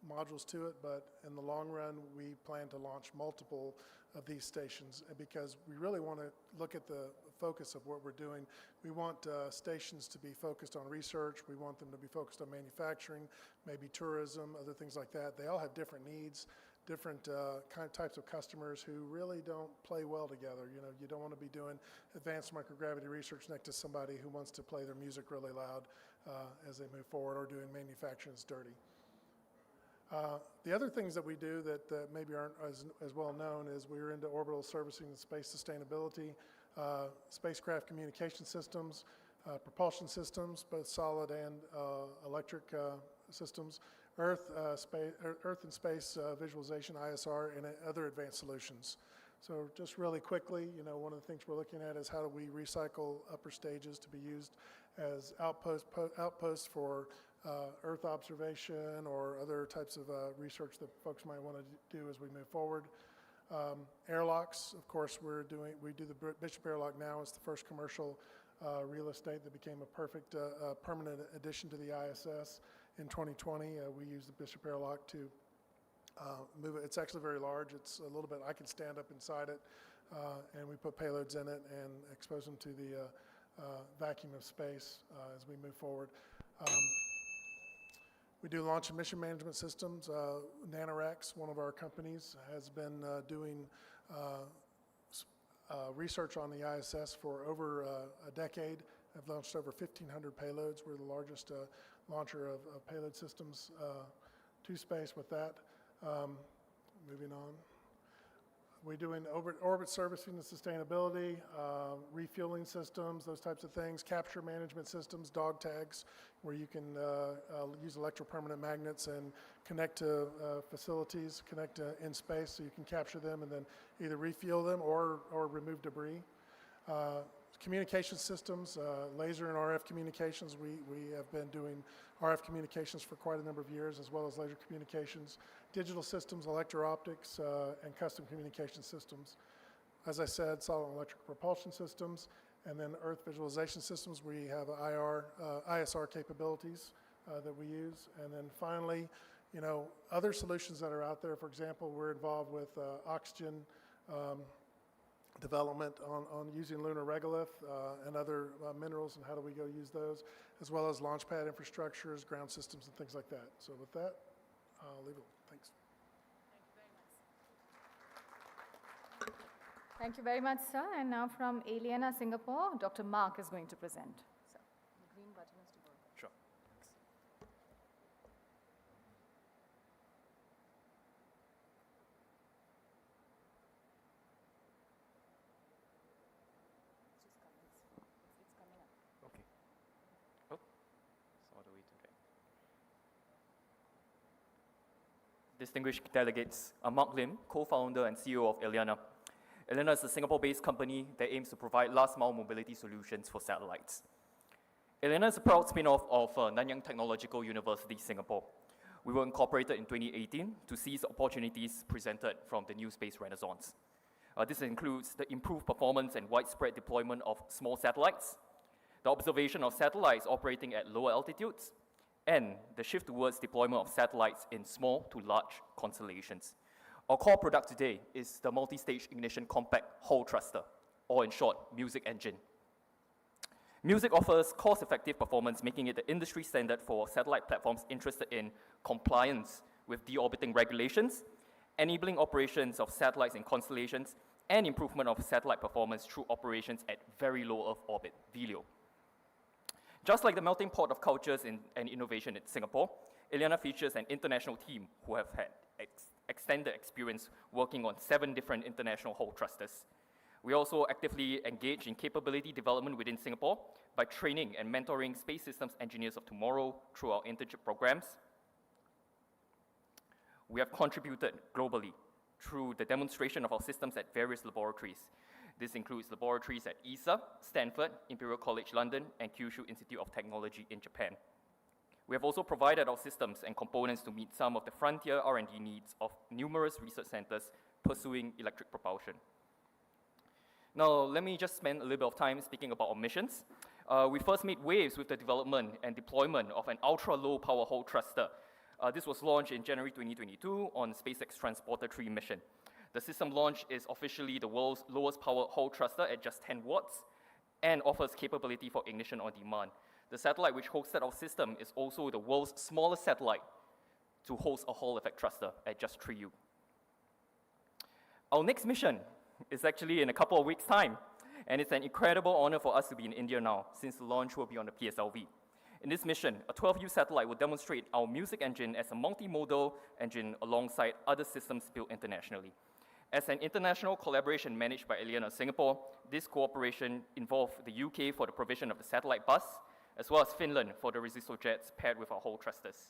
[SPEAKER 21] modules to it, but in the long run, we plan to launch multiple of these stations because we really want to look at the focus of what we're doing. We want stations to be focused on research. We want them to be focused on manufacturing, maybe tourism, other things like that. They all have different needs, different types of customers who really don't play well together. You know, you don't want to be doing advanced microgravity research next to somebody who wants to play their music really loud as they move forward, or doing manufacturing that's dirty. The other things that we do that maybe aren't as well known is we're into orbital servicing and space sustainability, spacecraft communication systems, propulsion systems, both solid and electric systems, Earth and space visualization, ISR, and other advanced solutions. So just really quickly, you know, one of the things we're looking at is how do we recycle upper stages to be used as outposts for Earth observation or other types of research that folks might want to do as we move forward. Airlocks, of course, we do the Bishop airlock now. It's the first commercial real estate that became a perfect permanent addition to the ISS in 2020. We use the Bishop airlock to move it. It's actually very large. It's a little bit, I can stand up inside it, and we put payloads in it and expose them to the vacuum of space as we move forward. We do launch and mission management systems. NanoRacks, one of our companies, has been doing research on the ISS for over a decade. I've launched over 1,500 payloads. We're the largest launcher of payload systems to space with that. Moving on. We're doing orbit servicing and sustainability, refueling systems, those types of things, capture management systems, dog tags, where you can use electropermanent magnets and connect to facilities, connect in space so you can capture them and then either refuel them or remove debris. Communication systems, laser and RF communications. We have been doing RF communications for quite a number of years, as well as laser communications, digital systems, electro-optics, and custom communication systems. As I said, solid electric propulsion systems, and then Earth visualization systems. We have ISR capabilities that we use. And then finally, you know, other solutions that are out there. For example, we're involved with oxygen development on using lunar regolith and other minerals, and how do we go use those, as well as launch pad infrastructures, ground systems, and things like that. So with that, I'll leave it. Thanks.
[SPEAKER 1] Thank you very much, sir. And now from Aliena, Singapore, Dr. Mark is going to present. So, the green button is to go.
[SPEAKER 2] Sure.
[SPEAKER 4] Okay. Oh, so what do we do there? Distinguished delegates, I'm Mark Lim, co-founder and CEO of Aliena. Aliena is a Singapore-based company that aims to provide last-mile mobility solutions for satellites. Aliena is a proud spin-off of Nanyang Technological University, Singapore. We were incorporated in 2018 to seize opportunities presented from the new space renaissance. This includes the improved performance and widespread deployment of small satellites, the observation of satellites operating at lower altitudes, and the shift towards deployment of satellites in small to large constellations. Our core product today is the multi-stage ignition compact Hall thruster, or in short, Music Engine. Music offers cost-effective performance, making it the industry standard for satellite platforms interested in compliance with deorbiting regulations, enabling operations of satellites in constellations, and improvement of satellite performance through operations at very low Earth orbit, VLEO. Just like the melting pot of cultures and innovation in Singapore, Aliena features an international team who have had extended experience working on 7 different international Hall thrusters. We also actively engage in capability development within Singapore by training and mentoring space systems engineers of tomorrow through our internship programs. We have contributed globally through the demonstration of our systems at various laboratories. This includes laboratories at ESA, Stanford, Imperial College London, and Kyushu Institute of Technology in Japan. We have also provided our systems and components to meet some of the frontier R&D needs of numerous research centers pursuing electric propulsion. Now, let me just spend a little bit of time speaking about our missions. We first made waves with the development and deployment of an ultra-low power Hall thruster. This was launched in January 2022 on SpaceX Transporter-3 mission. The system launch is officially the world's lowest power Hall thruster at just 10 watts and offers capability for ignition on demand. The satellite which hosted our system is also the world's smallest satellite to host a Hall effect thruster at just 3U. Our next mission is actually in a couple of weeks' time, and it's an incredible honor for us to be in India now, since the launch will be on the PSLV. In this mission, a 12U satellite will demonstrate our music engine as a multimodal engine alongside other systems built internationally. As an international collaboration managed by Eliana Singapore, this cooperation involved the UK for the provision of the satellite bus, as well as Finland for the resistor-jets paired with our Hall thrusters.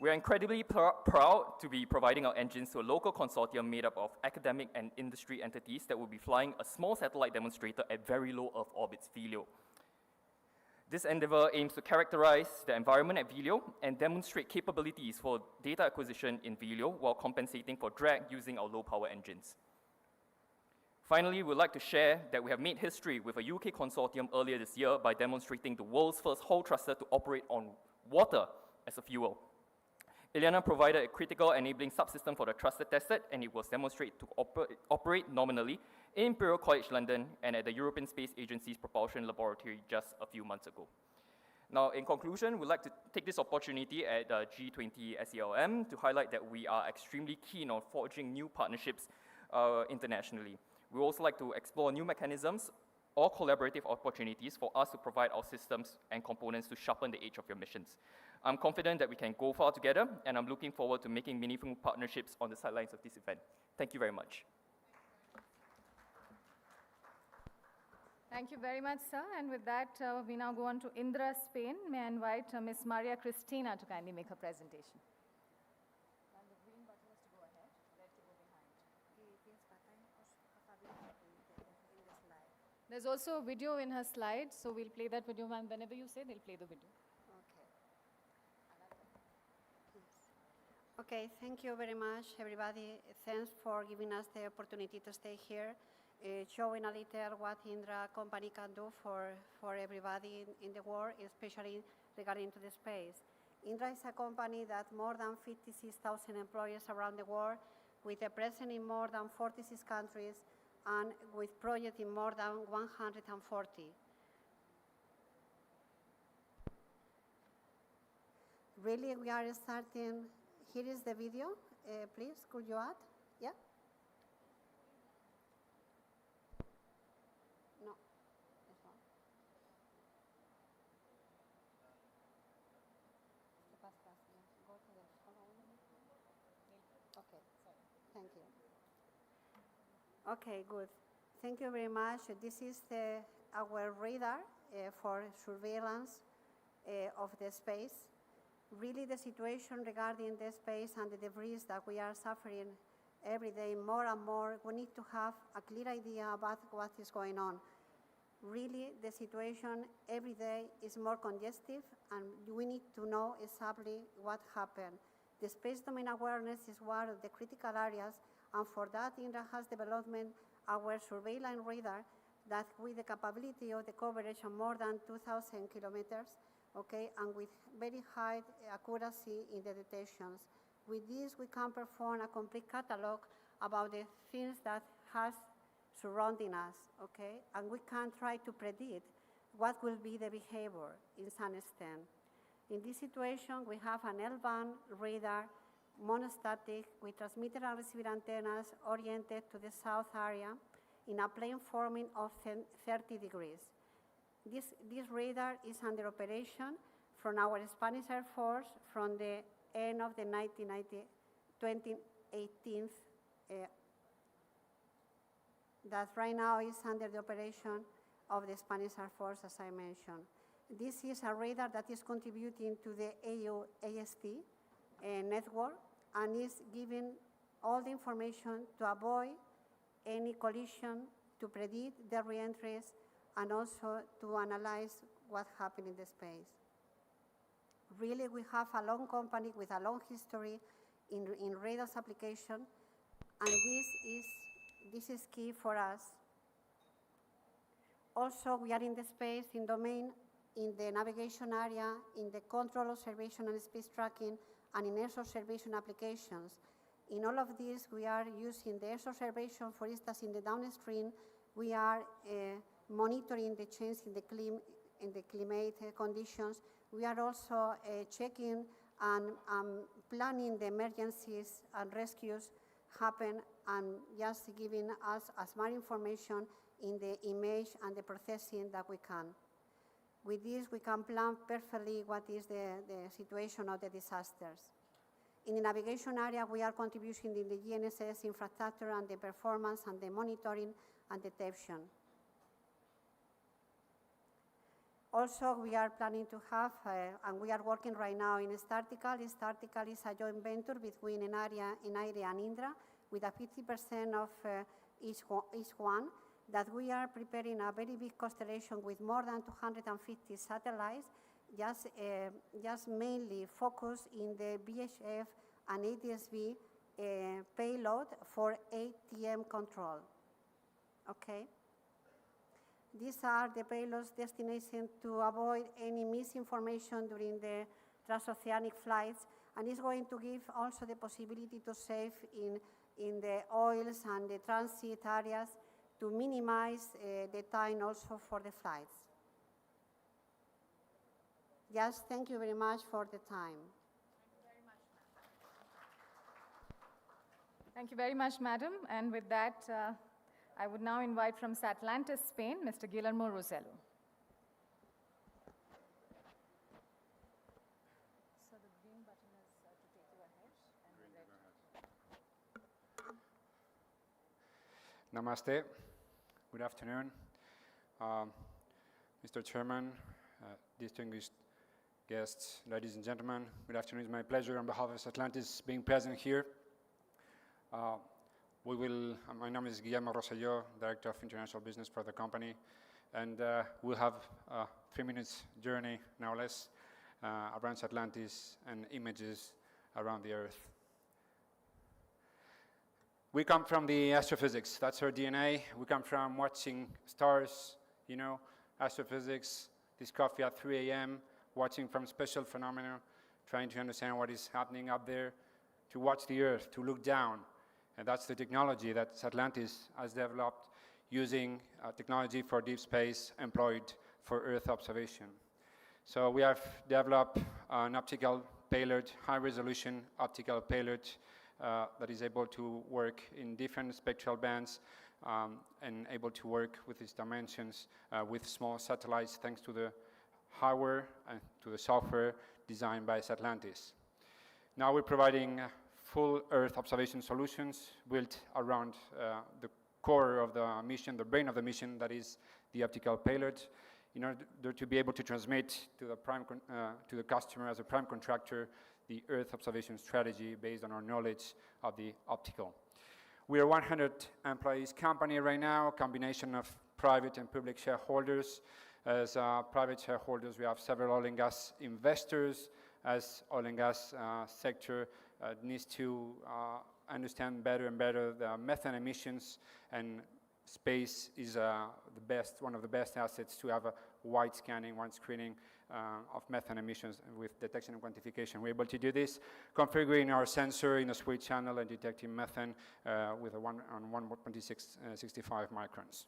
[SPEAKER 4] We are incredibly proud to be providing our engines to a local consortium made up of academic and industry entities that will be flying a small satellite demonstrator at very low Earth orbits, VLEO. This endeavor aims to characterize the environment at VLEO and demonstrate capabilities for data acquisition in VLEO while compensating for drag using our low-power engines. Finally, we'd like to share that we have made history with a UK consortium earlier this year by demonstrating the world's first Hall thruster to operate on water as a fuel. Eliana provided a critical enabling subsystem for the thruster testbed, and it was demonstrated to operate nominally in Imperial College London and at the European Space Agency's propulsion laboratory just a few months ago. Now, in conclusion, we'd like to take this opportunity at G20 SELM to highlight that we are extremely keen on forging new partnerships internationally. We also like to explore new mechanisms or collaborative opportunities for us to provide our systems and components to sharpen the edge of your missions. I'm confident that we can go far together, and I'm looking forward to making meaningful partnerships on the sidelines of this event. Thank you very much.
[SPEAKER 1] Thank you very much, sir. And with that, we now go on to Indra, Spain. May I invite Ms. Maria Cristina to kindly make her presentation. And the green button is to go ahead, red to go behind. There's also a video in her slide, so we'll play that video, and whenever you say, they'll play the video.
[SPEAKER 5] Okay, thank you very much, everybody. Thanks for giving us the opportunity to stay here, showing a little what Indra company can do for everybody in the world, especially regarding to the space. Indra is a company that more than 56,000 employees around the world, with a presence in more than 46 countries, and with projects in more than 140. Really, we are starting. Here is the video. Please, could you add? Yeah? No. This one. Go to the following. Okay, thank you. Okay, good. Thank you very much. This is our radar for surveillance of the space. Really, the situation regarding the space and the debris that we are suffering every day more and more, we need to have a clear idea about what is going on. Really, the situation every day is more congested, and we need to know exactly what happened. The space domain awareness is one of the critical areas, and for that, Indra has developed our surveillance radar that with the capability of the coverage of more than 2,000 kilometers, okay, and with very high accuracy in the detections. With this, we can perform a complete catalog about the things that has surrounding us, okay, and we can try to predict what will be the behavior in some extent. In this situation, we have an L-band radar, monostatic, with transmitter and receiver antennas oriented to the south area in a plane forming of 30 degrees. This radar is under operation from our Spanish Air Force from the end of the 2018, that right now is under the operation of the Spanish Air Force, as I mentioned. This is a radar that is contributing to the AU AST, network and is giving all the information to avoid any collision, to predict the reentries, and also to analyze what happened in the space. Really, we have a long company with a long history in radar application, and this is key for us. Also, we are in the space, in domain, in the navigation area, in the control observation and space tracking, and in Earth observation applications. In all of these, we are using the Earth observation, for instance, in the downstream, we are monitoring the change in the climate conditions. We are also checking and planning the emergencies and rescues happen, and just giving us as much information in the image and the processing that we can. With this, we can plan perfectly what is the situation of the disasters. In the navigation area, we are contributing in the GNSS infrastructure and the performance and the monitoring and detection. Also, we are planning to have, and we are working right now in Startical. Startical is a joint venture between Enaire and Indra, with a 50% of each one, that we are preparing a very big constellation with more than 250 satellites, just mainly focused in the VHF and ADS-B payload for ATM control. Okay? These are the payloads destined to avoid any misinformation during the transoceanic flights, and it's going to give also the possibility to save in the oils and the transit areas, to minimize the time also for the flights. Yes, thank you very much for the time.
[SPEAKER 1] Thank you very much, madam. And with that, I would now invite from Satlantis, Spain, Mr. Guillermo Rosello. So the green button is to take you ahead, and the red.
[SPEAKER 6] Namaste. Good afternoon. Mr. Chairman, distinguished guests, ladies and gentlemen, good afternoon. It's my pleasure on behalf of Satlantis being present here. My name is Guillermo Rosselló, Director of International Business for the company, and we'll have a 3 minutes journey, now less, around Atlantis and images around the Earth. We come from the astrophysics, that's our DNA. We come from watching stars, you know, astrophysics, this coffee at 3 a.m., watching from special phenomena, trying to understand what is happening up there, to watch the Earth, to look down. And that's the technology that Atlantis has developed, using technology for deep space employed for Earth observation. So we have developed an optical payload, high-resolution optical payload that is able to work in different spectral bands and able to work with these dimensions with small satellites, thanks to the hardware and to the software designed by Atlantis. Now we're providing full Earth observation solutions built around the core of the mission, the brain of the mission, that is the optical payload, in order to be able to transmit to the customer as a prime contractor the Earth observation strategy based on our knowledge of the optical. We are a 100 employees company right now, combination of private and public shareholders. As private shareholders, we have several oil and gas investors, as oil and gas sector needs to understand better and better the methane emissions, and space is one of the best assets to have a wide scanning, wide screening of methane emissions with detection and quantification. We're able to do this, configuring our sensor in a sweet channel and detecting methane with a 1.65 microns.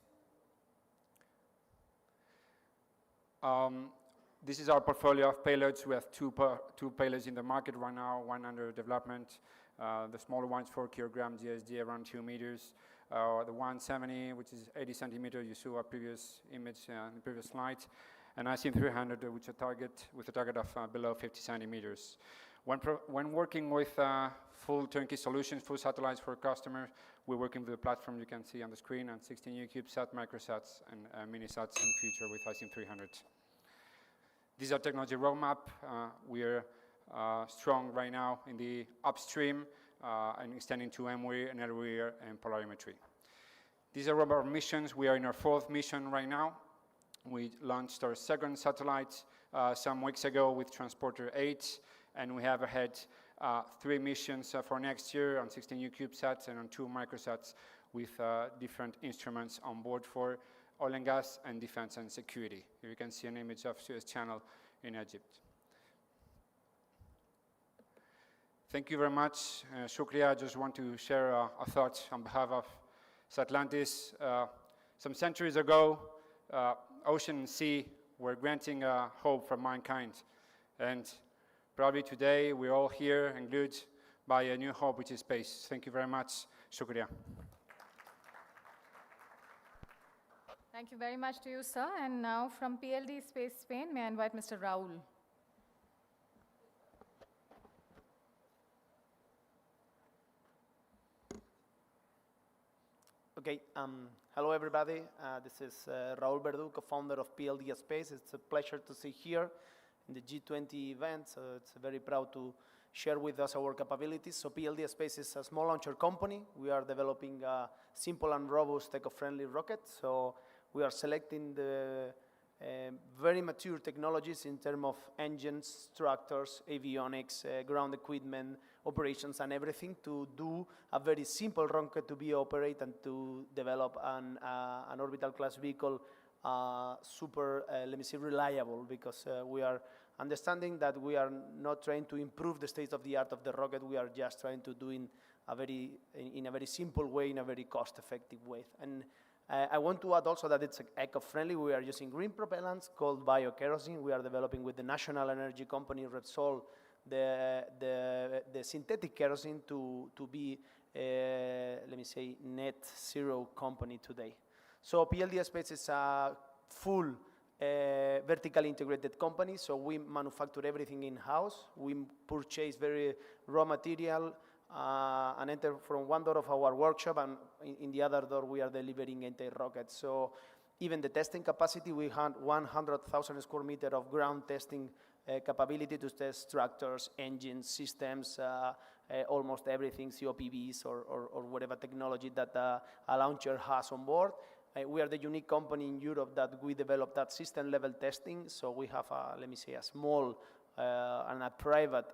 [SPEAKER 6] This is our portfolio of payloads. We have two payloads in the market right now, one under development. The smaller one's 4 kilogram GSD, around 2 meters. The 170, which is 80 centimeters, you saw a previous image in the previous slide. And ICM300, which with a target of below 50 centimeters. When working with full turnkey solutions, full satellites for customers, we're working with the platform you can see on the screen, and 16 CubeSat, microsats, and minisats in future with ICM300. These are technology roadmap. We are strong right now in the upstream and extending to MWIR and LWIR and polarimetry. These are our missions. We are in our 4th mission right now. We launched our 2nd satellite some weeks ago with Transporter 8, and we have ahead 3 missions for next year on 16 new CubeSats and on 2 microsats with different instruments on board for oil and gas and defense and security. Here you can see an image of Suez Channel in Egypt. Thank you very much. Shukriya, I just want to share a thought on behalf of Satlantis. Some centuries ago, ocean and sea were granting hope for mankind. And probably today, we're all here and glued by a new hope, which is space. Thank you very much. Shukriya.
[SPEAKER 1] Thank you very much to you, sir. And now from PLD Space Spain, may I invite Mr. Raul.
[SPEAKER 3] Okay, hello everybody. This is Raul Verdu, co-founder of PLD Space. It's a pleasure to see here in the G20 event. So it's very proud to share with us our capabilities. So PLD Space is a small launcher company. We are developing a simple and robust eco-friendly rocket. So we are selecting the very mature technologies in terms of engines, structures, avionics, ground equipment, operations, and everything to do a very simple rocket to be operated and to develop an orbital class vehicle super, let me say, reliable, because we are understanding that we are not trying to improve the state of the art of the rocket. We are just trying to do in a very simple way, in a very cost-effective way. And I want to add also that it's eco-friendly. We are using green propellants called biokerosene. We are developing with the national energy company Repsol the synthetic kerosene to be, let me say, net zero company today. So PLD Space is a full vertically integrated company. So we manufacture everything in-house. We purchase very raw material and enter from one door of our workshop, and in the other door we are delivering entire rockets. So even the testing capacity, we have 100,000 square meters of ground testing capability to test structures, engines, systems, almost everything, COPVs or whatever technology that a launcher has on board. We are the unique company in Europe that we developed that system level testing. So we have, let me say, a small and a private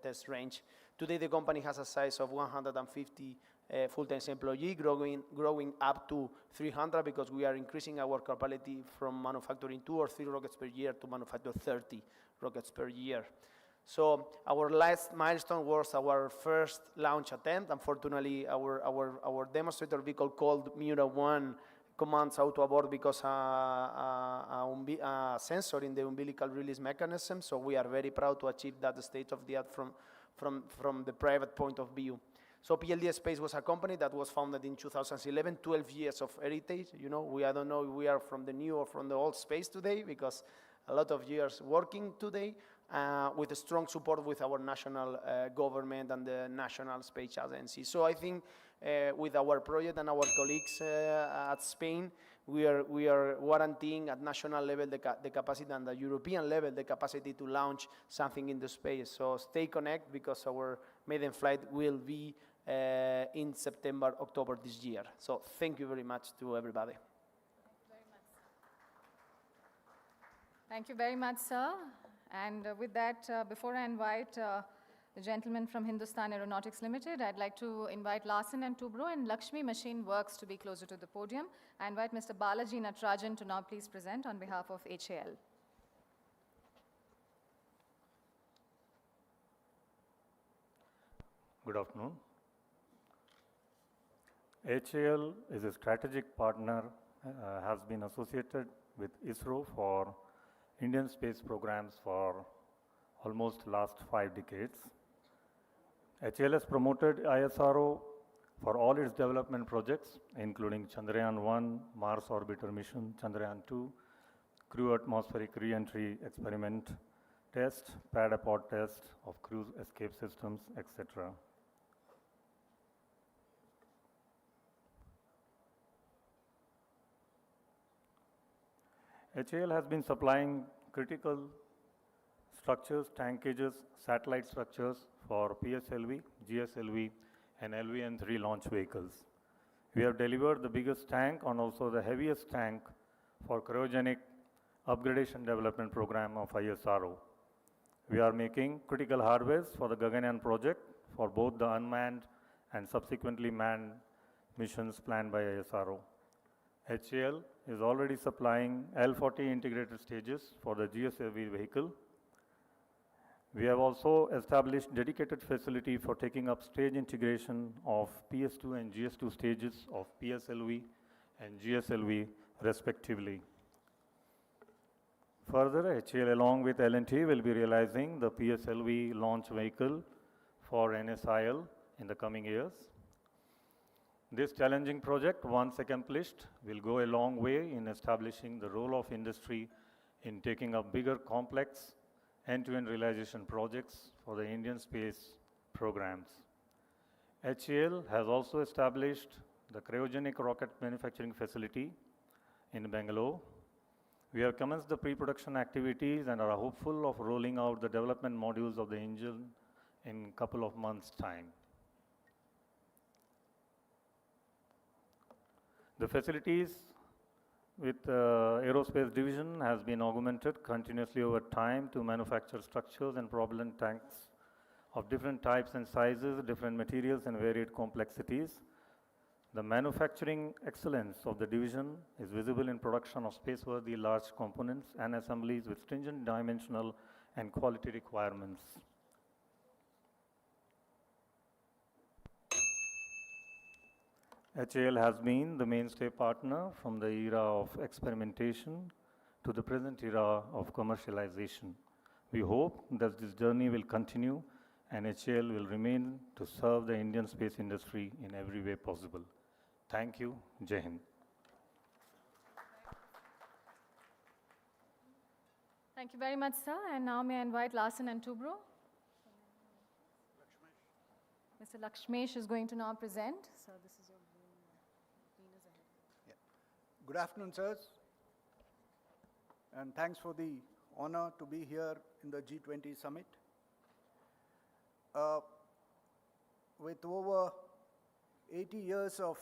[SPEAKER 3] test range. Today the company has a size of 150 full-time employees, growing up to 300 because we are increasing our capability from manufacturing 2 or 3 rockets per year to manufacture 30 rockets per year. So our last milestone was our first launch attempt. Unfortunately, our demonstrator vehicle called Miura-1 commands auto abort because a sensor in the umbilical release mechanism. So we are very proud to achieve that state of the art from the private point of view. So PLD Space was a company that was founded in 2011, 12 years of heritage. You know, I don't know if we are from the new or from the old space today, because a lot of years working today with a strong support with our national government and the National Space Agency. So I think with our project and our colleagues at Spain, we are guaranteeing at national level the capacity, and the European level the capacity to launch something in the space. So stay connected, because our maiden flight will be in September, October this year. So thank you very much to everybody.
[SPEAKER 1] Thank you very much, sir. And with that, before I invite the gentleman from Hindustan Aeronautics Limited, I'd like to invite Larsen & Toubro and Lakshmi Machine Works to be closer to the podium. I invite Mr. Balaji Natarajan to now please present on behalf of HAL.
[SPEAKER 22] Good afternoon. HAL is a strategic partner, has been associated with ISRO for Indian space programs for almost last 5 decades. HAL has promoted ISRO for all its development projects, including Chandrayaan-1, Mars Orbiter Mission, Chandrayaan-2, Crew Atmospheric Re-entry Experiment Test, Pad Abort Test of Cruise Escape Systems, etc. HAL has been supplying critical structures, tank cages, satellite structures for PSLV, GSLV, and LVN-3 launch vehicles. We have delivered the biggest tank and also the heaviest tank for cryogenic upgradation development program of ISRO. We are making critical hardware for the Gaganyaan project for both the unmanned and subsequently manned missions planned by ISRO. HAL is already supplying L40 integrated stages for the GSLV vehicle. We have also established dedicated facility for taking up stage integration of PS2 and GS2 stages of PSLV and GSLV respectively. Further, HAL along with L&T will be realizing the PSLV launch vehicle for NSIL in the coming years. This challenging project, once accomplished, will go a long way in establishing the role of industry in taking up bigger, complex, end-to-end realization projects for the Indian space programs. HAL has also established the cryogenic rocket manufacturing facility in Bengaluru. We have commenced the pre-production activities and are hopeful of rolling out the development modules of the engine in a couple of months' time. The facilities with aerospace division has been augmented continuously over time to manufacture structures and propellant tanks of different types and sizes, different materials and varied complexities. The manufacturing excellence of the division is visible in production of space-worthy large components and assemblies with stringent dimensional and quality requirements. HAL has been the mainstay partner from the era of experimentation to the present era of commercialization. We hope that this journey will continue and HAL will remain to serve the Indian space industry in every way possible. Thank you. Jai Hind.
[SPEAKER 1] Thank you very much, sir. And now may I invite Larsen and Toubro. Mr. Lakshmesh is going to now present. So this is your green is ahead.
[SPEAKER 7] Good afternoon, sirs. And thanks for the honor to be here in the G20 summit. With over 80 years of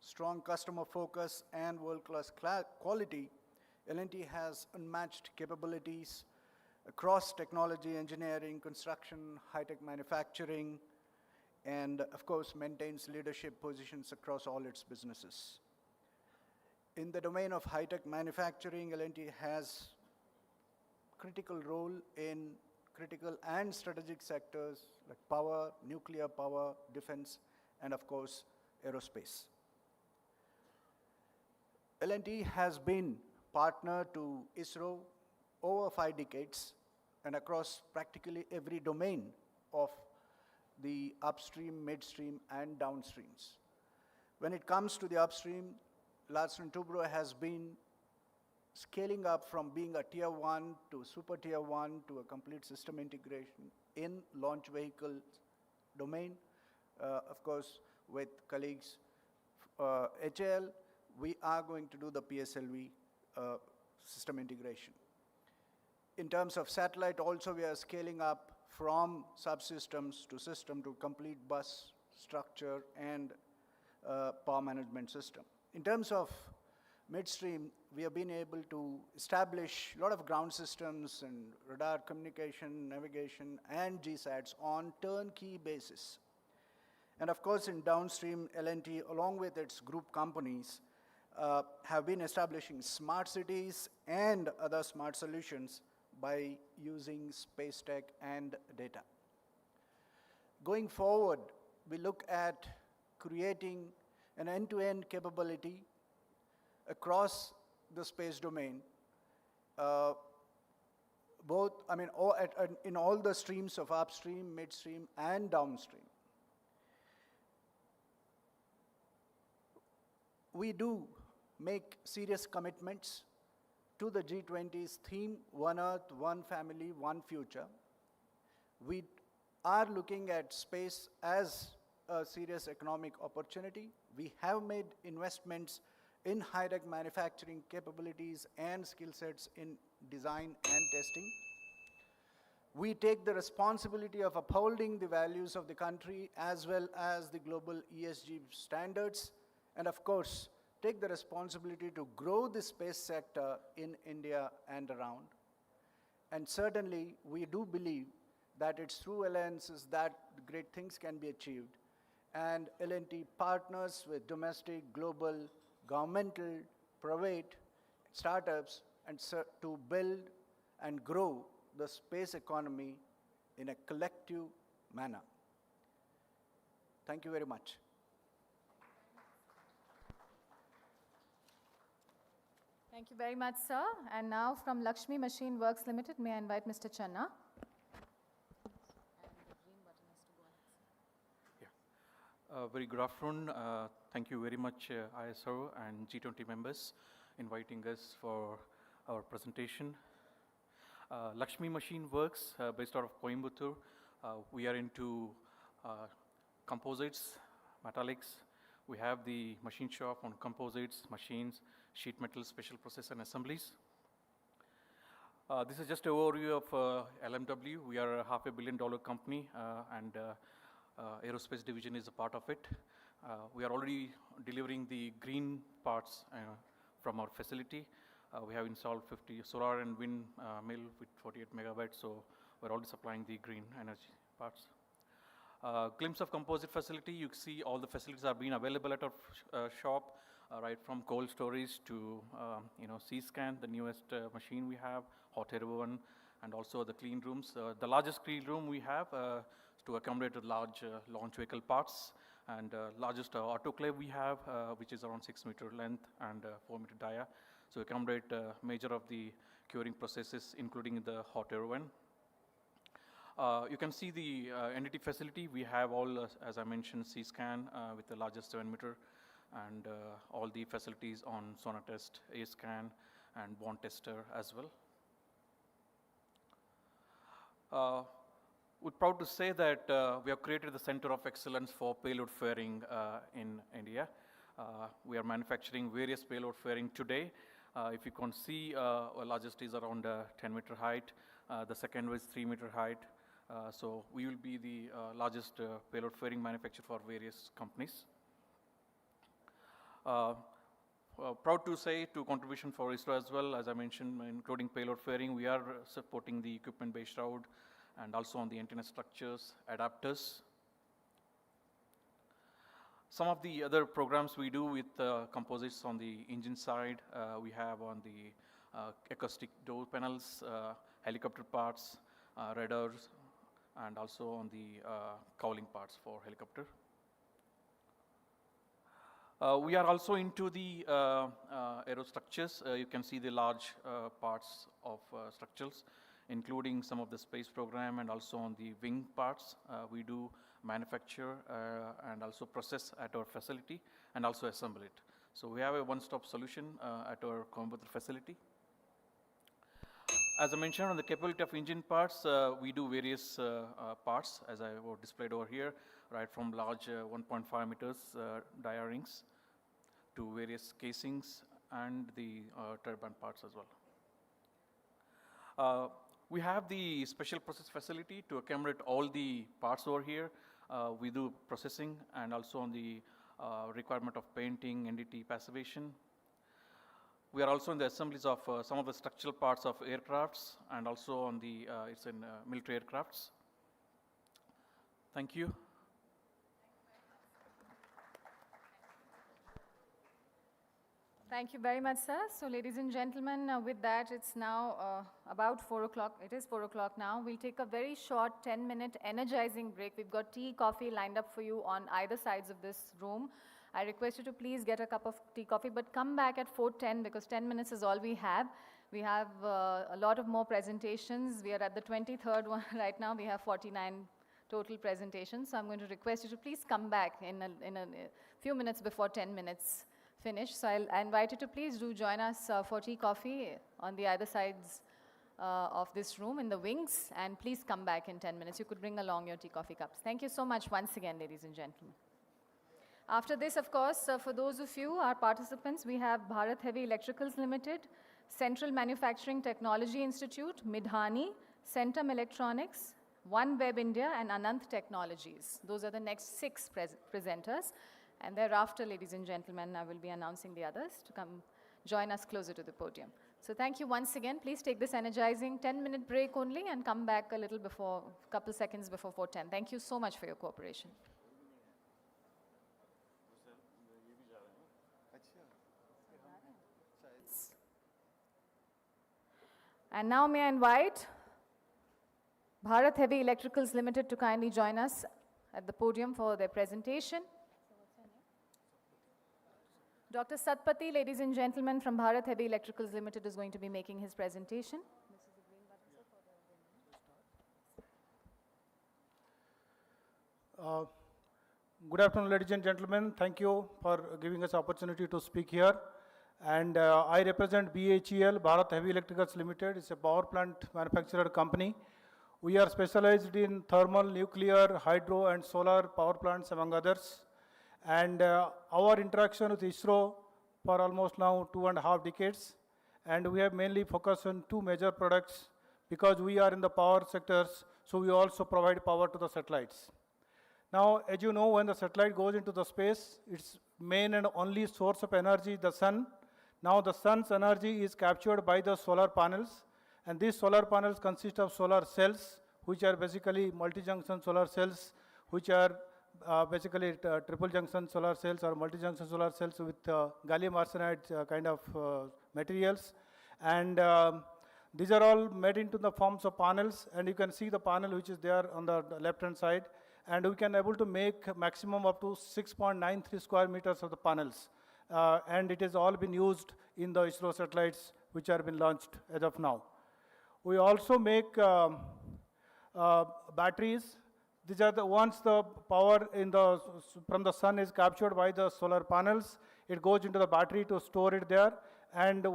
[SPEAKER 7] strong customer focus and world-class quality, L&T has unmatched capabilities across technology, engineering, construction, high-tech manufacturing, and of course maintains leadership positions across all its businesses. In the domain of high-tech manufacturing, L&T has critical role in critical and strategic sectors like power, nuclear power, defense, and of course, aerospace. L&T has been partner to ISRO over 5 decades and across practically every domain of the upstream, midstream, and downstreams. When it comes to the upstream, Larsen & Toubro has been scaling up from being a tier 1 to super tier 1 to a complete system integration in launch vehicle domain. Of course, with colleagues HAL, we are going to do the PSLV system integration. In terms of satellite also, we are scaling up from subsystems to system to complete bus structure and power management system. In terms of midstream, we have been able to establish a lot of ground systems and radar communication, navigation, and GSATs on turnkey basis. And of course, in downstream, L&T, along with its group companies, have been establishing smart cities and other smart solutions by using space tech and data. Going forward, we look at creating an end-to-end capability across the space domain, in all the streams of upstream, midstream, and downstream. We do make serious commitments to the G20's theme, One Earth, One Family, One Future. We are looking at space as a serious economic opportunity. We have made investments in high-tech manufacturing capabilities and skill sets in design and testing. We take the responsibility of upholding the values of the country as well as the global ESG standards, and of course, take the responsibility to grow the space sector in India and around. And certainly, we do believe that it's through alliances that great things can be achieved. And L&T partners with domestic, global, governmental, private startups and to build and grow the space economy in a collective manner. Thank you very much.
[SPEAKER 1] Thank you very much, sir. And now from Lakshmi Machine Works Limited, may I invite Mr. Channa?
[SPEAKER 8] Very good afternoon. Thank you very much, ISRO and G20 members, inviting us for our presentation. Lakshmi Machine Works, based out of Coimbatore. We are into composites, metallics. We have the machine shop on composites, machines, sheet metal, special process and assemblies. This is just an overview of LMW. We are a $500 million company, and aerospace division is a part of it. We are already delivering the green parts from our facility. We have installed 50 solar and wind mill with 48 megabytes, so we're already supplying the green energy parts. Glimpse of composite facility. You see all the facilities are being available at our shop, right from cold storage to C-scan, the newest machine we have, hot air oven, and also the clean rooms. The largest clean room we have to accommodate the large launch vehicle parts, and largest autoclave we have, which is around 6 meter length and 4 meter dia. So accommodate major of the curing processes, including the hot air oven. You can see the NDT facility. We have all, as I mentioned, C-scan with the largest 7 meter, and all the facilities on sonar test, A-scan, and bond tester as well. We're proud to say that we have created the Center of Excellence for Payload Fairing in India. We are manufacturing various payload fairing today. If you can see, our largest is around 10 meter height. The second was 3 meter height. So we will be the largest payload fairing manufacturer for various companies. Proud to say to contribution for ISRO as well, as I mentioned, including payload fairing, we are supporting the equipment-based route and also on the antenna structures, adapters. Some of the other programs we do with composites on the engine side, we have on the acoustic door panels, helicopter parts, radars, and also on the cowling parts for helicopter. We are also into the aerostructures. You can see the large parts of structures, including some of the space program and also on the wing parts. We do manufacture and also process at our facility and also assemble it. So we have a one-stop solution at our Coimbatore facility. As I mentioned, on the capability of engine parts, we do various parts, as I displayed over here, right from large 1.5 meters dia rings to various casings and the turbine parts as well. We have the special process facility to accommodate all the parts over here. We do processing and also on the requirement of painting, NDT passivation. We are also in the assemblies of some of the structural parts of aircrafts and also on the, it's in military aircrafts. Thank you.
[SPEAKER 1] Thank you very much, sir. So ladies and gentlemen, with that, it's now about 4 o'clock. It is 4 o'clock now. We'll take a very short 10-minute energizing break. We've got tea, coffee lined up for you on either sides of this room. I request you to please get a cup of tea, coffee, but come back at 4:10 because 10 minutes is all we have. We have a lot of more presentations. We are at the 23rd one right now. We have 49 total presentations. So I'm going to request you to please come back in a few minutes before 10 minutes finish. So I invite you to please do join us for tea, coffee on the other sides of this room in the wings, and please come back in 10 minutes. You could bring along your tea, coffee cups. Thank you so much once again, ladies and gentlemen. After this, of course, for those of you, our participants, we have Bharat Heavy Electricals Limited, Central Manufacturing Technology Institute, Midhani, Centum Electronics, OneWeb India, and Anant Technologies. Those are the next 6 presenters. And thereafter, ladies and gentlemen, I will be announcing the others to come join us closer to the podium. So thank you once again. Please take this energizing 10-minute break only and come back a little before, a couple seconds before 4:10. Thank you so much for your cooperation. And now may I invite Bharat Heavy Electricals Limited to kindly join us at the podium for their presentation. Dr. Satpathy, ladies and gentlemen, from Bharat Heavy Electricals Limited is going to be making his presentation.
[SPEAKER 9] Good afternoon, ladies and gentlemen. Thank you for giving us opportunity to speak here. And I represent BHEL, Bharat Heavy Electricals Limited. It's a power plant manufacturer company. We are specialized in thermal, nuclear, hydro, and solar power plants, among others. And our interaction with ISRO for almost now 2.5 decades. And we have mainly focused on 2 major products because we are in the power sectors, so we also provide power to the satellites. Now, as you know, when the satellite goes into the space, its main and only source of energy is the sun. Now, the sun's energy is captured by the solar panels, and these solar panels consist of solar cells, which are basically multi-junction solar cells, which are basically triple junction solar cells or multi-junction solar cells with gallium arsenide kind of materials. And these are all made into the forms of panels, and you can see the panel which is there on the left-hand side. And we can able to make maximum up to 6.93 square meters of the panels. And it has all been used in the ISRO satellites which have been launched as of now. We also make batteries. These are the once the power from the sun is captured by the solar panels, it goes into the battery to store it there, and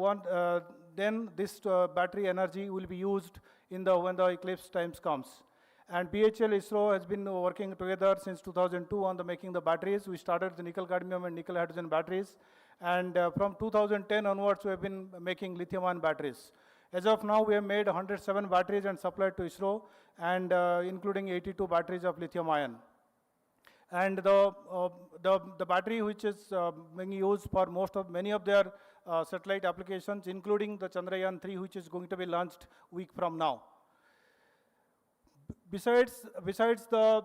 [SPEAKER 9] then this battery energy will be used when the eclipse times comes. And BHEL ISRO has been working together since 2002 on making the batteries. We started the nickel cadmium and nickel hydrogen batteries, and from 2010 onwards we have been making lithium-ion batteries. As of now, we have made 107 batteries and supplied to ISRO, and including 82 batteries of lithium-ion. And the battery which is being used for many of their satellite applications, including the Chandrayaan-3, which is going to be launched a week from now. Besides the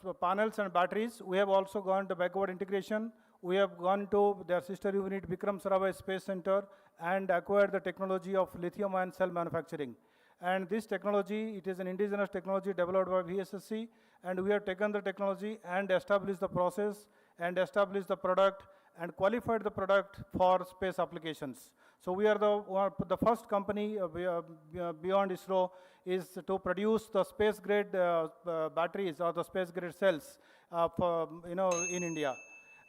[SPEAKER 9] the panels and batteries, we have also gone to backward integration. We have gone to their sister unit, Vikram Sarabhai Space Center, and acquired the technology of lithium-ion cell manufacturing. And this technology, it is an indigenous technology developed by VSSC, and we have taken the technology and established the process, and established the product, and qualified the product for space applications. So we are the first company beyond ISRO is to produce the space-grade batteries or the space-grade cells in India.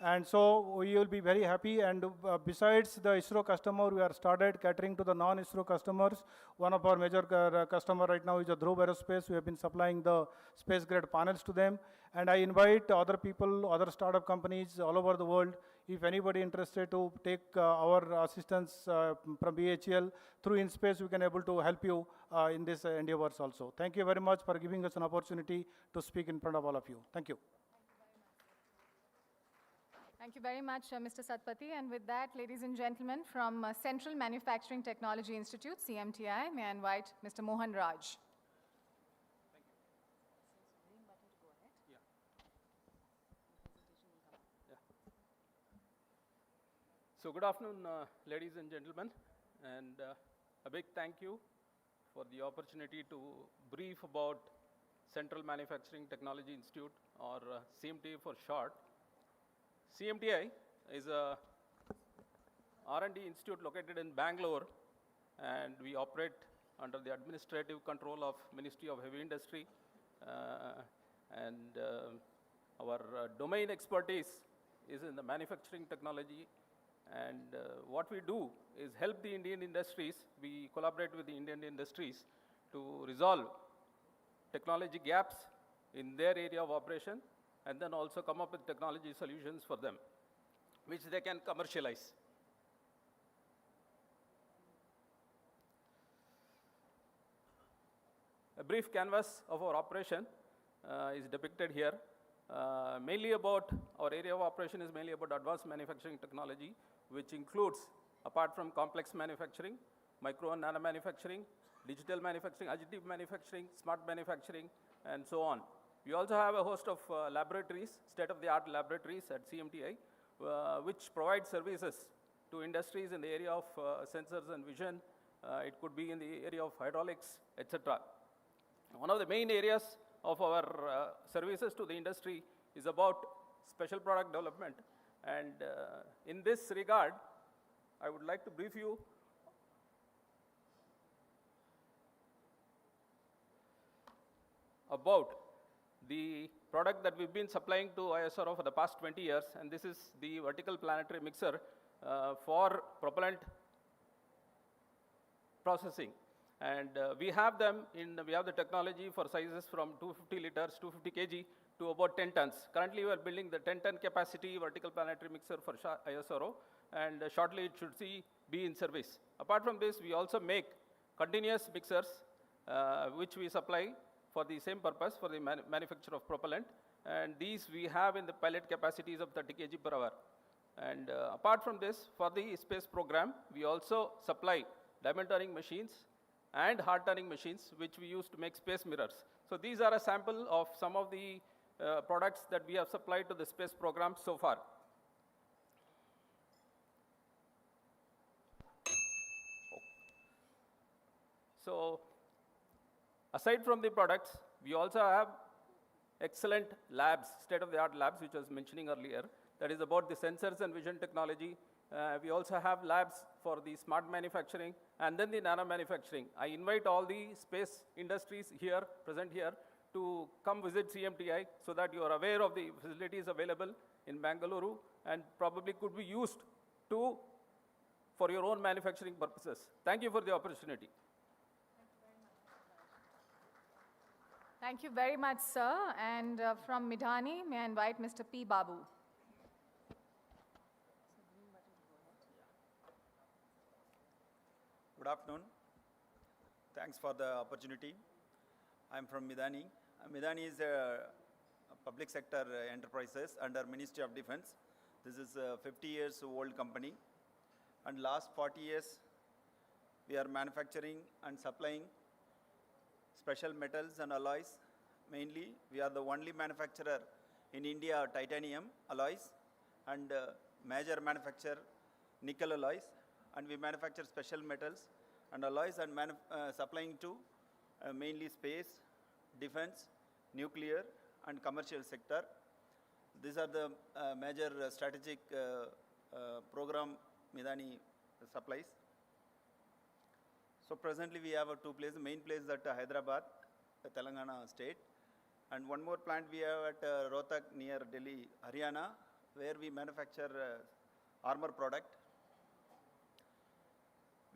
[SPEAKER 9] And so we will be very happy. And besides the ISRO customer, we are started catering to the non-ISRO customers. One of our major customer right now is Dhruv Aerospace. We have been supplying the space-grade panels to them. And I invite other people, other startup companies all over the world, if anybody interested to take our assistance from BHEL through InSpace, we can able to help you in this endeavors also. Thank you very much for giving us an opportunity to speak in front of all of you. Thank you.
[SPEAKER 1] Thank you very much, Mr. Satpathy. And with that, ladies and gentlemen, from Central Manufacturing Technology Institute, CMTI, may I invite Mr. Mohan Raj.
[SPEAKER 10] So good afternoon, ladies and gentlemen, and a big thank you for the opportunity to brief about Central Manufacturing Technology Institute, or CMTI for short. CMTI is a R&D institute located in Bangalore, and we operate under the administrative control of Ministry of Heavy Industry, and our domain expertise is in the manufacturing technology. And what we do is help the Indian industries. We collaborate with the Indian industries to resolve technology gaps in their area of operation, and then also come up with technology solutions for them, which they can commercialize. brief canvas of our operation is depicted here. Mainly about, our area of operation is mainly about advanced manufacturing technology, which includes, apart from complex manufacturing, micro and nano manufacturing, digital manufacturing, additive manufacturing, smart manufacturing, and so on. We also have a host of laboratories, state-of-the-art laboratories at CMTI, which provide services to industries in the area of sensors and vision. It could be in the area of hydraulics, etc. One of the main areas of our services to the industry is about special product development. And in this regard, I would like to brief you about the product that we've been supplying to ISRO for the past 20 years, and this is the vertical planetary mixer for propellant processing. And we have the technology for sizes from 250 liters, 250 kg to about 10 tons. Currently, we are building the 10-ton capacity vertical planetary mixer for ISRO, and shortly it should be in service. Apart from this, we also make continuous mixers, which we supply for the same purpose, for the manufacture of propellant. And these we have in the pilot capacities of 30 kg per hour. And apart from this, for the space program, we also supply diamond turning machines and hard turning machines, which we use to make space mirrors. So these are a sample of some of the products that we have supplied to the space program so far. So aside from the products, we also have excellent labs, state-of-the-art labs, which I was mentioning earlier. That is about the sensors and vision technology. We also have labs for the smart manufacturing and then the nano manufacturing. I invite all the space industries here, present here, to come visit CMTI so that you are aware of the facilities available in Bengaluru and probably could be used for your own manufacturing purposes. Thank you for the opportunity.
[SPEAKER 1] Thank you very much, sir. And from Midhani, may I invite Mr. P. Babu.
[SPEAKER 11] Good afternoon. Thanks for the opportunity. I'm from Midhani. Midhani is a public sector enterprises under Ministry of Defense. This is a 50 years old company. And last 40 years, we are manufacturing and supplying special metals and alloys. Mainly, we are the only manufacturer in India of titanium alloys and major manufacturer nickel alloys. And we manufacture special metals and alloys and supplying to mainly space, defense, nuclear and commercial sector. These are the major strategic program Midhani supplies. So presently we have two places. Main place is at Hyderabad, Telangana state, and one more plant we have at Rohtak near Delhi, Haryana, where we manufacture armor product.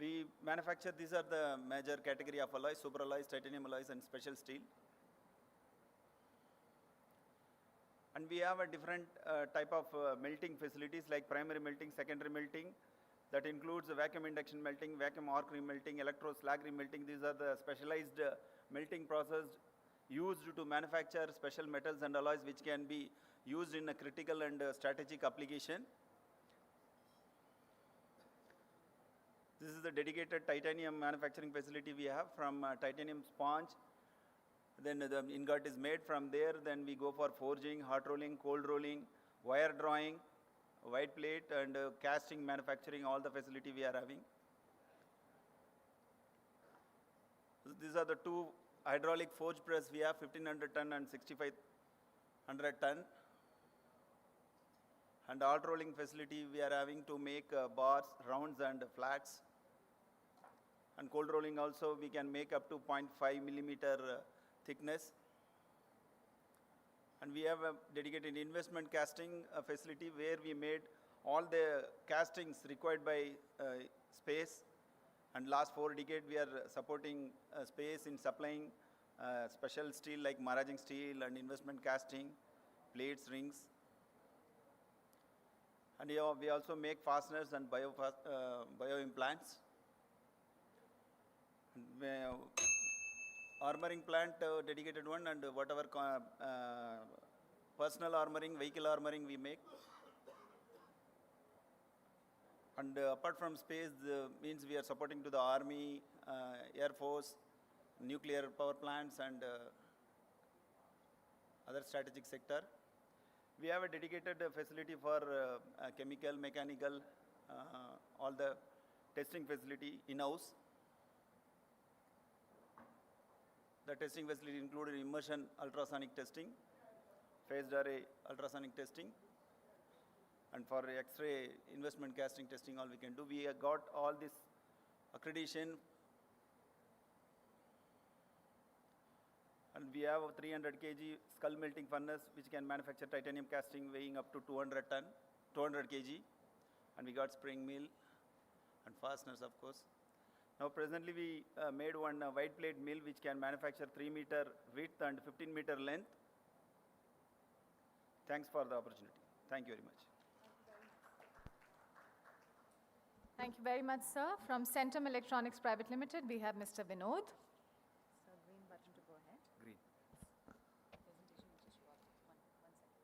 [SPEAKER 11] We manufacture, these are the major category of alloys, super alloys, titanium alloys and special steel. And we have a different type of melting facilities like primary melting, secondary melting. That includes vacuum induction melting, vacuum arc remelting, electro slag remelting. These are the specialized melting process used to manufacture special metals and alloys which can be used in a critical and strategic application. This is the dedicated titanium manufacturing facility we have from titanium sponge. Then the ingot is made from there. Then we go for forging, hot rolling, cold rolling, wire drawing, white plate and casting manufacturing, all the facility we are having. These are the two hydraulic forge press we have, 1500 ton and 6500 ton. And hot rolling facility we are having to make bars, rounds and flats. And cold rolling also we can make up to 0.5 millimeter thickness. And we have a dedicated investment casting facility where we made all the castings required by space. And last 4 decades we are supporting space in supplying special steel like maraging steel and investment casting, plates, rings. And we also make fasteners and bio implants. armoring plant, dedicated one, and whatever personal armoring, vehicle armoring we make. And apart from space, means we are supporting to the Army, Air Force, nuclear power plants, and other strategic sector. We have a dedicated facility for chemical, mechanical, all the testing facility in-house. The testing facility included immersion ultrasonic testing, phased array ultrasonic testing, and for X-ray investment casting testing, all we can do. We have got all this accreditation, and we have a 300 kg skull melting furnace which can manufacture titanium casting weighing up to 200 kg, and we got spring mill and fasteners, of course. Now presently we made one wide plate mill which can manufacture 3 meter width and 15 meter length. Thanks for the opportunity. Thank you very much.
[SPEAKER 1] Thank you very much, sir. From Centum Electronics Private Limited, we have Mr. Vinod. So, green button to go ahead.
[SPEAKER 2] Green.
[SPEAKER 1] Presentation will just show up. One second.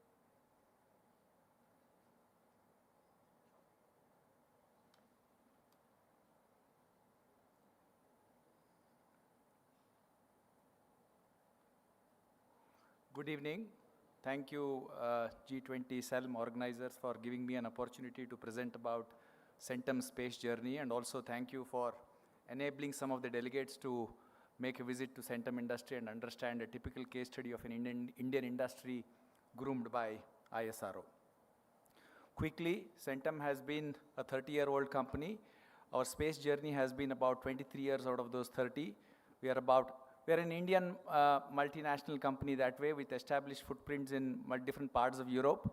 [SPEAKER 12] Good evening. Thank you, G20 SELM organizers, for giving me an opportunity to present about Centum space journey, and also thank you for enabling some of the delegates to make a visit to Centum industry and understand a typical case study of an Indian industry groomed by ISRO. Quickly, Centum has been a 30-year-old company. Our space journey has been about 23 years out of those 30. We are an Indian multinational company that way, with established footprints in different parts of Europe,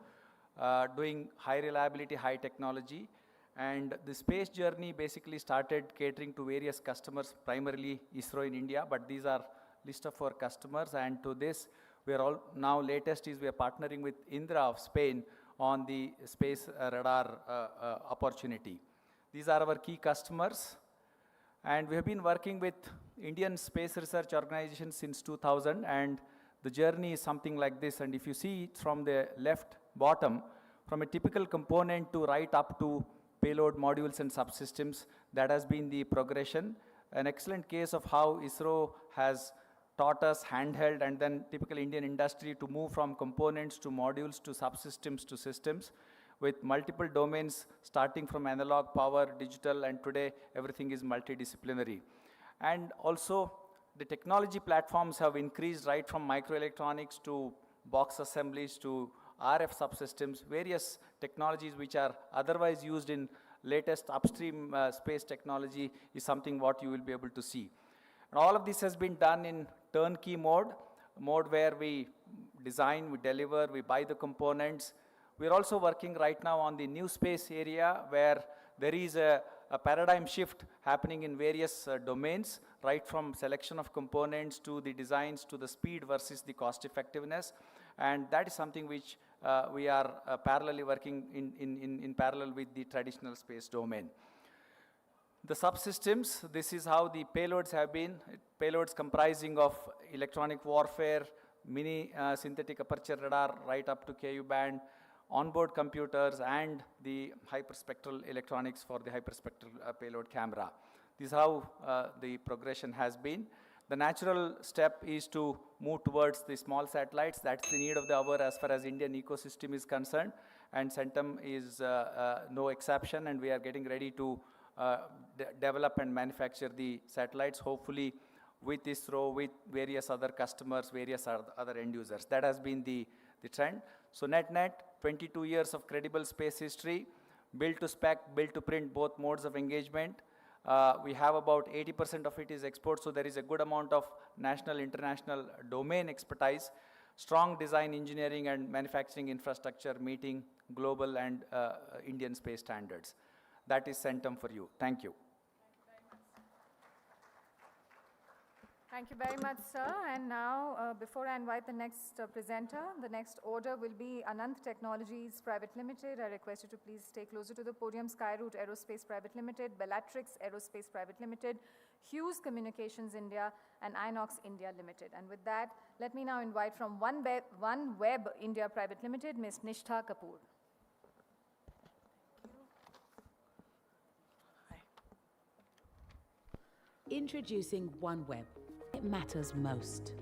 [SPEAKER 12] doing high reliability, high technology. And the space journey basically started catering to various customers, primarily ISRO in India, but these are list of our customers. And to this, we are all now latest is we are partnering with Indra of Spain on the space radar opportunity. These are our key customers. And we have been working with Indian Space Research Organization since 2000, and the journey is something like this. And if you see it from the left bottom, from a typical component to right up to payload modules and subsystems, that has been the progression. An excellent case of how ISRO has taught us handheld and then typical Indian industry to move from components to modules to subsystems to systems, with multiple domains starting from analog, power, digital, and today everything is multidisciplinary. And also the technology platforms have increased right from microelectronics to box assemblies to RF subsystems, various technologies which are otherwise used in latest upstream space technology is something what you will be able to see. And all of this has been done in turnkey mode where we design, we deliver, we buy the components. We're also working right now on the new space area where there is a paradigm shift happening in various domains, right from selection of components to the designs to the speed versus the cost effectiveness. And that is something which we are parallelly working in parallel with the traditional space domain. The subsystems, this is how the payloads have been. Payloads comprising of electronic warfare, mini synthetic aperture radar right up to Ku band, onboard computers, and the hyperspectral electronics for the hyperspectral payload camera. This is how the progression has been. The natural step is to move towards the small satellites. That's the need of the hour as far as Indian ecosystem is concerned, and Centum is no exception, and we are getting ready to develop and manufacture the satellites, hopefully with ISRO, with various other customers, various other end users. That has been the trend. So net, 22 years of credible space history, build to spec, build to print, both modes of engagement. We have about 80% of it is export, so there is a good amount of national, international domain expertise, strong design, engineering, and manufacturing infrastructure meeting global and Indian space standards. That is Centum for you. Thank you.
[SPEAKER 1] Thank you very much, sir. And now, before I invite the next presenter, the next order will be Anant Technologies Private Limited. I request you to please stay closer to the podium. Skyroot Aerospace Private Limited, Bellatrix Aerospace Private Limited, Hughes Communications India, and Inox India Limited. And with that, let me now invite from OneWeb India Private Limited, Ms. Nishtha Kapoor.
[SPEAKER 13] Introducing OneWeb. It matters most.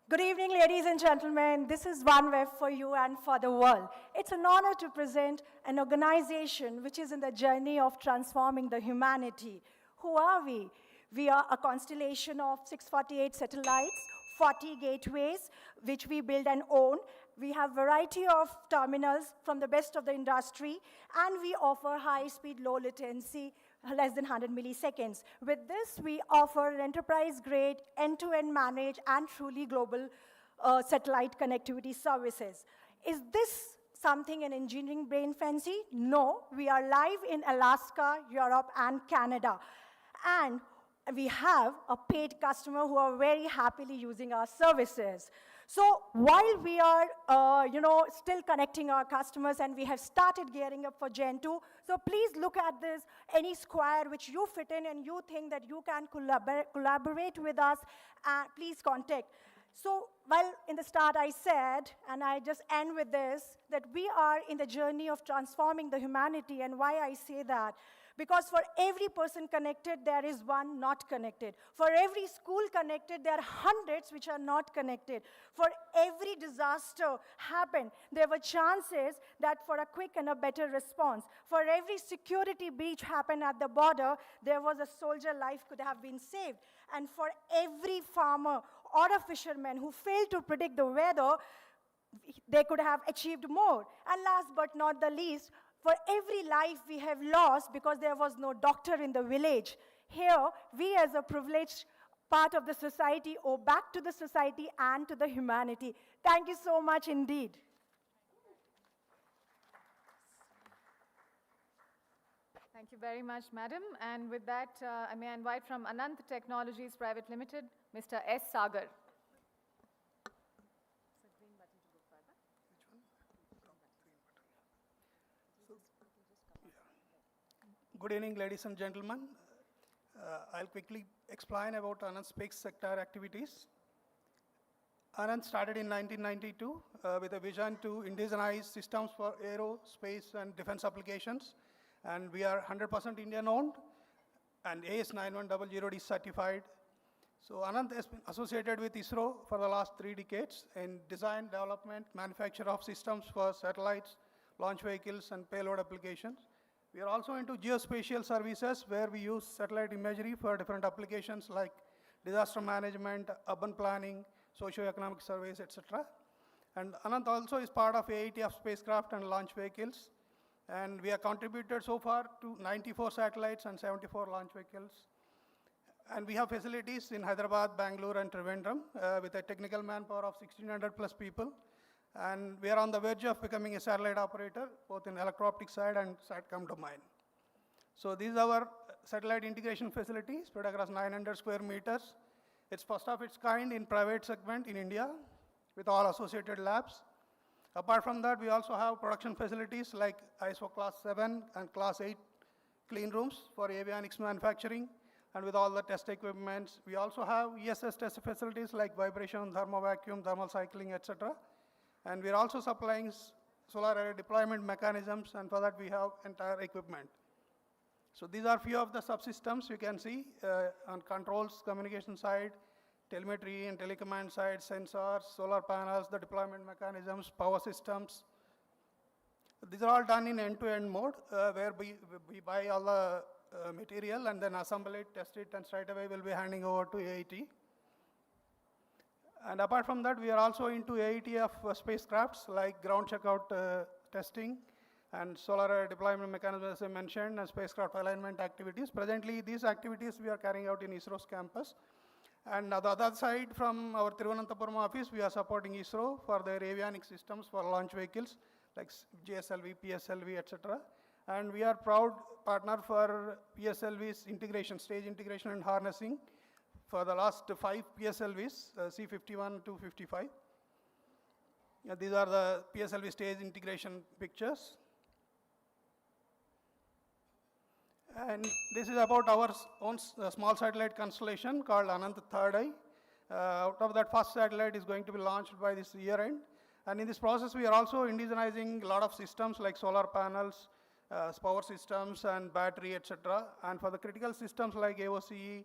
[SPEAKER 14] Good evening, ladies and gentlemen. This is OneWeb for you and for the world. It's an honor to present an organization which is in the journey of transforming the humanity. Who are we? We are a constellation of 648 satellites, 40 gateways, which we build and own. We have variety of terminals from the best of the industry, and we offer high-speed, low-latency, less than 100 milliseconds. With this, we offer an enterprise-grade, end-to-end managed, and truly global satellite connectivity services. Is this something an engineering brain fancy? No, we are live in Alaska, Europe, and Canada. And we have a paid customer who are very happily using our services. So while we are, still connecting our customers and we have started gearing up for Gen 2, so please look at this, any square which you fit in and you think that you can collaborate with us, please contact. So while in the start I said, and I just end with this, that we are in the journey of transforming the humanity, and why I say that? Because for every person connected, there is one not connected. For every school connected, there are hundreds which are not connected. For every disaster happened, there were chances that for a quick and a better response. For every security breach happened at the border, there was a soldier life could have been saved. And for every farmer or a fisherman who failed to predict the weather, they could have achieved more. And last but not the least, for every life we have lost because there was no doctor in the village, here we as a privileged part of the society owe back to the society and to the humanity. Thank you so much indeed.
[SPEAKER 1] Thank you very much, madam. And with that, I may invite from Anant Technologies Private Limited, Mr. S. Sagar.
[SPEAKER 23] Good evening, ladies and gentlemen. I'll quickly explain about Anand's space sector activities. Anand started in 1992 with a vision to indigenize systems for aero, space, and defense applications. And we are 100% Indian-owned and AS9100D certified. So Anand has been associated with ISRO for the last 3 decades in design, development, manufacture of systems for satellites, launch vehicles, and payload applications. We are also into geospatial services where we use satellite imagery for different applications like disaster management, urban planning, socio-economic surveys, etc. And Anand also is part of AIT of spacecraft and launch vehicles. And we have contributed so far to 94 satellites and 74 launch vehicles. And we have facilities in Hyderabad, Bengaluru, and Trivandrum with a technical manpower of 1,600 plus people. And we are on the verge of becoming a satellite operator, both in electro-optic side and SATCOM domain. So these are our satellite integration facilities spread across 900 square meters. It's first of its kind in private segment in India with all associated labs. Apart from that, we also have production facilities like ISO Class 7 and Class 8 clean rooms for avionics manufacturing and with all the test equipments. We also have ESS test facilities like vibration, thermo-vacuum, thermal cycling, etc. And we're also supplying solar array deployment mechanisms, and for that we have entire equipment. So these are few of the subsystems you can see on controls, communication side, telemetry and telecommand side, sensors, solar panels, the deployment mechanisms, power systems. These are all done in end-to-end mode where we buy all the material and then assemble it, test it, and straight away we'll be handing over to AIT. And apart from that, we are also into AIT of spacecrafts like ground checkout testing and solar deployment mechanism, as I mentioned, and spacecraft alignment activities. Presently, these activities we are carrying out in ISRO's campus. And on the other side, from our Thiruvananthapuram office, we are supporting ISRO for their avionics systems for launch vehicles like GSLV, PSLV, etc. And we are proud partner for PSLV's integration, stage integration and harnessing for the last 5 PSLVs, C51 to 55. These are the PSLV stage integration pictures. And this is about our own small satellite constellation called Anant Third Eye. Out of that, first satellite is going to be launched by this year end. And in this process, we are also indigenizing a lot of systems like solar panels, power systems, and battery, etc. And for the critical systems like AOCE,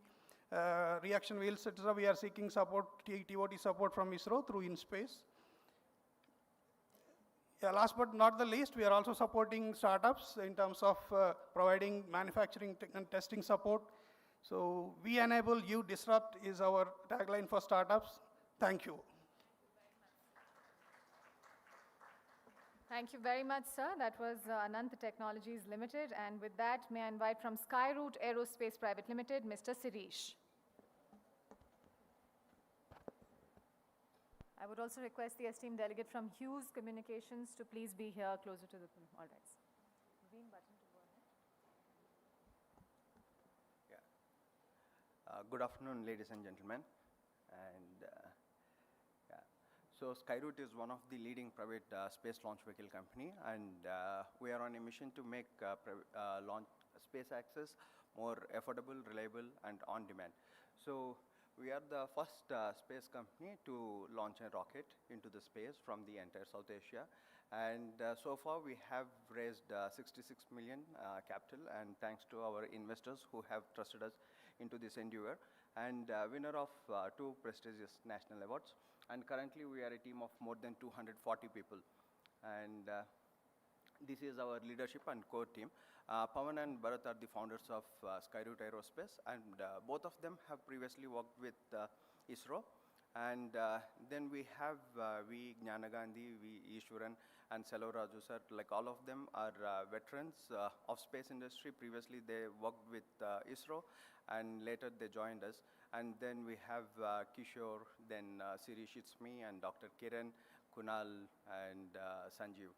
[SPEAKER 23] reaction wheels, etc., we are seeking support, TOT support from ISRO through InSpace. Yeah, last but not the least, we are also supporting startups in terms of providing manufacturing and testing support. So we enable, you disrupt is our tagline for startups. Thank you.
[SPEAKER 1] Thank you very much, sir. That was Anant Technologies Limited. And with that, may I invite from Skyroot Aerospace Private Limited, Mr. Sirish. I would also request the esteemed delegate from Hughes Communications to please be here closer to the podium. All right. Green button to go ahead.
[SPEAKER 15] Good afternoon, ladies and gentlemen. And so Skyroot is one of the leading private space launch vehicle company, and we are on a mission to make launch space access more affordable, reliable, and on demand. So we are the first space company to launch a rocket into the space from the entire South Asia. And so far we have raised 66 million capital, and thanks to our investors who have trusted us into this endeavor, and winner of 2 prestigious national awards. And currently we are a team of more than 240 people. And this is our leadership and core team. Pawan and Bharat are the founders of Skyroot Aerospace, and both of them have previously worked with ISRO. And then we have Gnana Gandhi, Ishwaran, and Selo Raju sir. Like all of them are veterans of space industry. Previously they worked with ISRO, and later they joined us. And then we have Kishore, then Sirish, it's me, and Dr. Kiran, Kunal, and Sanjeev.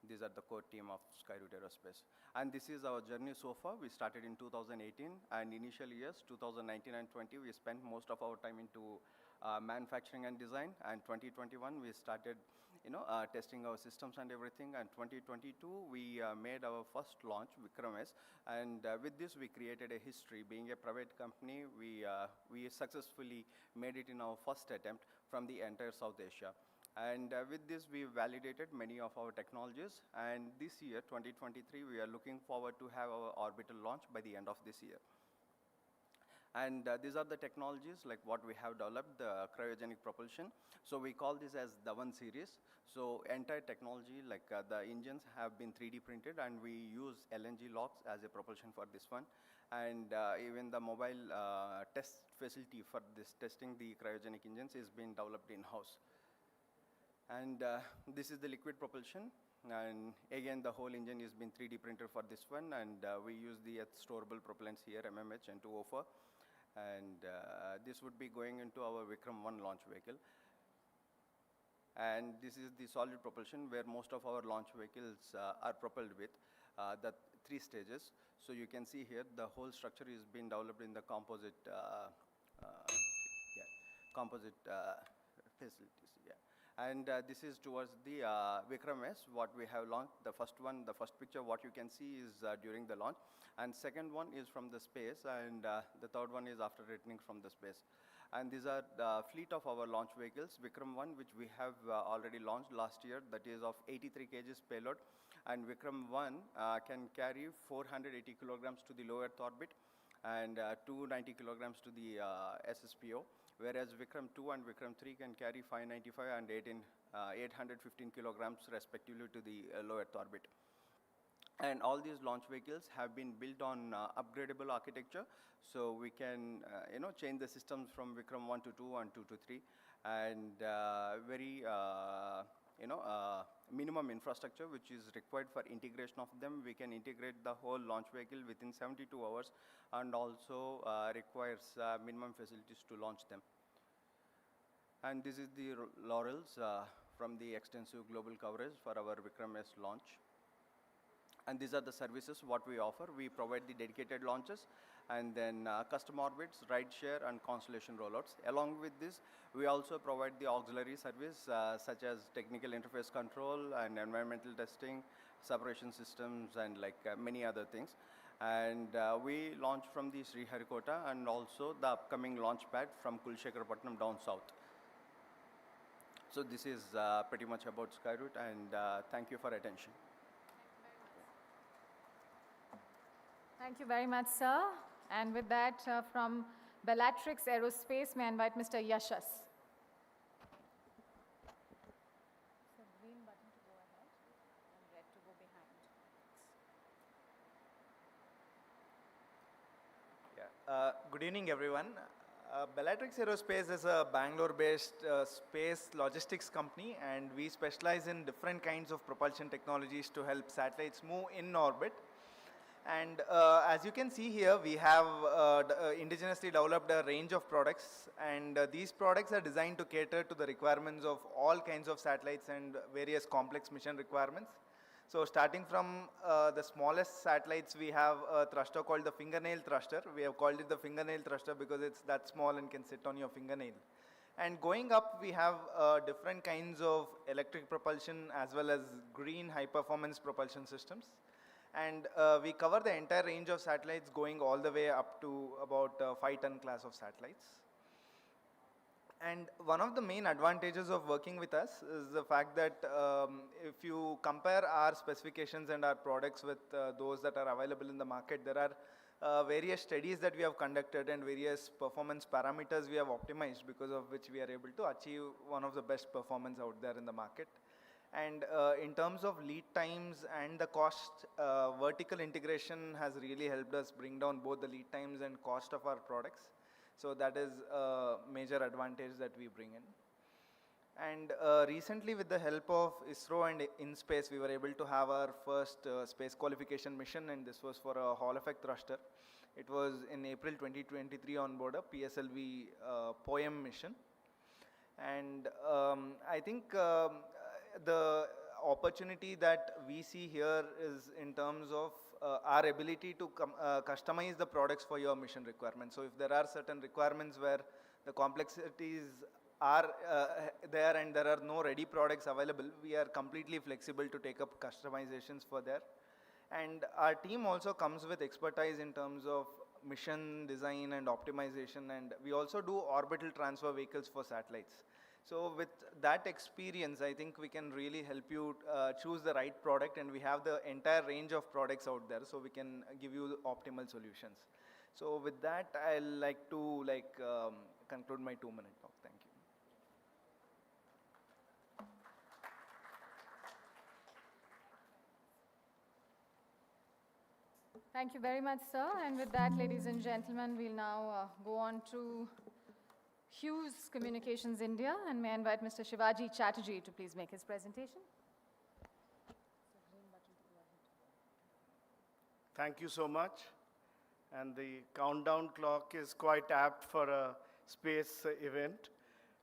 [SPEAKER 15] These are the core team of Skyroot Aerospace. And this is our journey so far. We started in 2018, and initial years, 2019 and 20, we spent most of our time into manufacturing and design. And 2021, we started, testing our systems and everything. And 2022, we made our first launch, Vikram S. And with this, we created a history. Being a private company, we successfully made it in our first attempt from the entire South Asia. And with this, we validated many of our technologies. And this year, 2023, we are looking forward to have our orbital launch by the end of this year. And these are the technologies like what we have developed, the cryogenic propulsion. So we call this as the 1 series. So entire technology, like the engines have been 3D printed, and we use LNG locks as a propulsion for this one. And even the mobile test facility for this testing the cryogenic engines is being developed in-house. And this is the liquid propulsion, and again the whole engine has been 3D printed for this one, and we use the storable propellants here, MMH and 204, and this would be going into our Vikram 1 launch vehicle. And this is the solid propulsion where most of our launch vehicles are propelled with, the 3 stages. So you can see here the whole structure is being developed in the composite facilities. And this is towards the Vikram S, what we have launched. The first one, the first picture, what you can see is during the launch. And second one is from the space, and the third one is after returning from the space. And these are the fleet of our launch vehicles. Vikram 1, which we have already launched last year, that is of 83 kgs payload. And Vikram 1 can carry 480 kilograms to the low Earth orbit, and 290 kilograms to the SSPO. Whereas Vikram 2 and Vikram 3 can carry 595 and 815 kilograms respectively to the low Earth orbit. And all these launch vehicles have been built on upgradable architecture, so we can change the systems from Vikram 1 to 2 and 2 to 3, and very minimum infrastructure which is required for integration of them. We can integrate the whole launch vehicle within 72 hours, and also requires minimum facilities to launch them. And this is the laurels from the extensive global coverage for our Vikram S launch. And these are the services what we offer. We provide the dedicated launches, and then custom orbits, ride share, and constellation rollouts. Along with this, we also provide the auxiliary service such as technical interface control and environmental testing, separation systems, and like many other things. And we launched from the Sriharikota and also the upcoming launch pad from Kulshekarapatnam down south. So this is pretty much about Skyroot, and thank you for attention.
[SPEAKER 1] Thank you very much, sir. And with that, from Bellatrix Aerospace, may I invite Mr. Yashas. So green button to go ahead and red to go behind.
[SPEAKER 16] Good evening, everyone. Bellatrix Aerospace is a Bangalore-based space logistics company, and we specialize in different kinds of propulsion technologies to help satellites move in orbit. And as you can see here, we have indigenously developed a range of products, and these products are designed to cater to the requirements of all kinds of satellites and various complex mission requirements. So starting from the smallest satellites, we have a thruster called the fingernail thruster. We have called it the fingernail thruster because it's that small and can sit on your fingernail. And going up, we have different kinds of electric propulsion as well as green high-performance propulsion systems. And we cover the entire range of satellites going all the way up to about 5-ton class of satellites. And one of the main advantages of working with us is the fact that if you compare our specifications and our products with those that are available in the market, there are various studies that we have conducted and various performance parameters we have optimized, because of which we are able to achieve one of the best performance out there in the market. And in terms of lead times and the cost, vertical integration has really helped us bring down both the lead times and cost of our products. So that is a major advantage that we bring in. And recently, with the help of ISRO and InSpace, we were able to have our first space qualification mission, and this was for a Hall effect thruster. It was in April 2023 on board a PSLV POEM mission. And I think the opportunity that we see here is in terms of our ability to customize the products for your mission requirements. So if there are certain requirements where the complexities are there and there are no ready products available, we are completely flexible to take up customizations for there. And our team also comes with expertise in terms of mission design and optimization, and we also do orbital transfer vehicles for satellites. So with that experience, I think we can really help you choose the right product, and we have the entire range of products out there, so we can give you optimal solutions. So with that, I'd like to conclude my 2-minute talk. Thank you.
[SPEAKER 1] Thank you very much, sir. And with that, ladies and gentlemen, we'll now go on to Hughes Communications India, and may I invite Mr. Shivaji Chatterjee to please make his presentation.
[SPEAKER 17] Thank you so much. And the countdown clock is quite apt for a space event.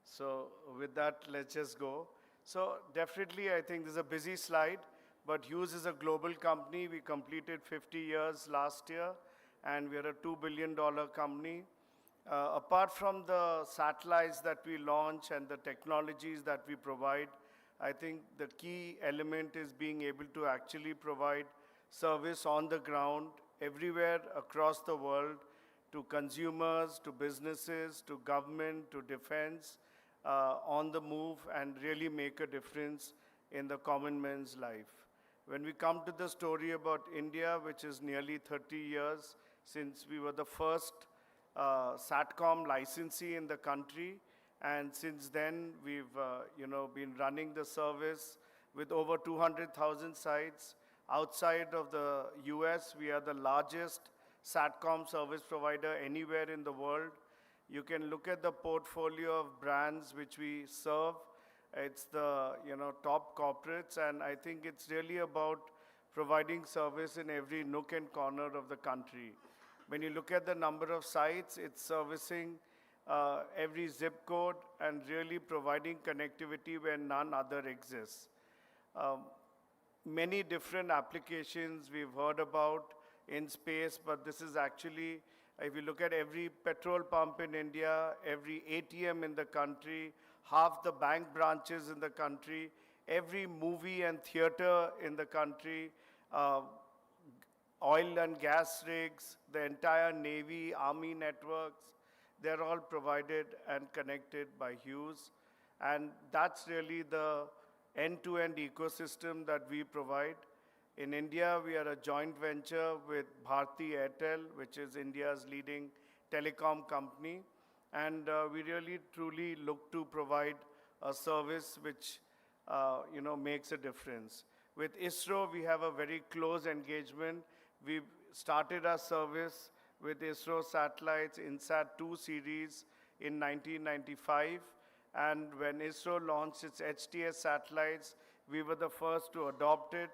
[SPEAKER 17] So with that, let's just go. So definitely, I think this is a busy slide, but Hughes is a global company. We completed 50 years last year, and we are a $2 billion company. Apart from the satellites that we launch and the technologies that we provide, I think the key element is being able to actually provide service on the ground everywhere across the world to consumers, to businesses, to government, to defense, on the move, and really make a difference in the common man's life. When we come to the story about India, which is nearly 30 years since we were the first SATCOM licensee in the country, and since then we've been running the service with over 200,000 sites. Outside of the US, we are the largest SATCOM service provider anywhere in the world. You can look at the portfolio of brands which we serve. It's the top corporates, and I think it's really about providing service in every nook and corner of the country. When you look at the number of sites, it's servicing every zip code and really providing connectivity where none other exists. Many different applications we've heard about in space, but this is actually, if you look at every petrol pump in India, every ATM in the country, half the bank branches in the country, every movie and theater in the country, oil and gas rigs, the entire Navy, Army networks, they're all provided and connected by Hughes. And that's really the end-to-end ecosystem that we provide. In India, we are a joint venture with Bharti Airtel, which is India's leading telecom company. And we really, truly look to provide a service which makes a difference. With ISRO, we have a very close engagement. We started our service with ISRO satellites INSAT-2 series in 1995. And when ISRO launched its HTS satellites, we were the first to adopt it,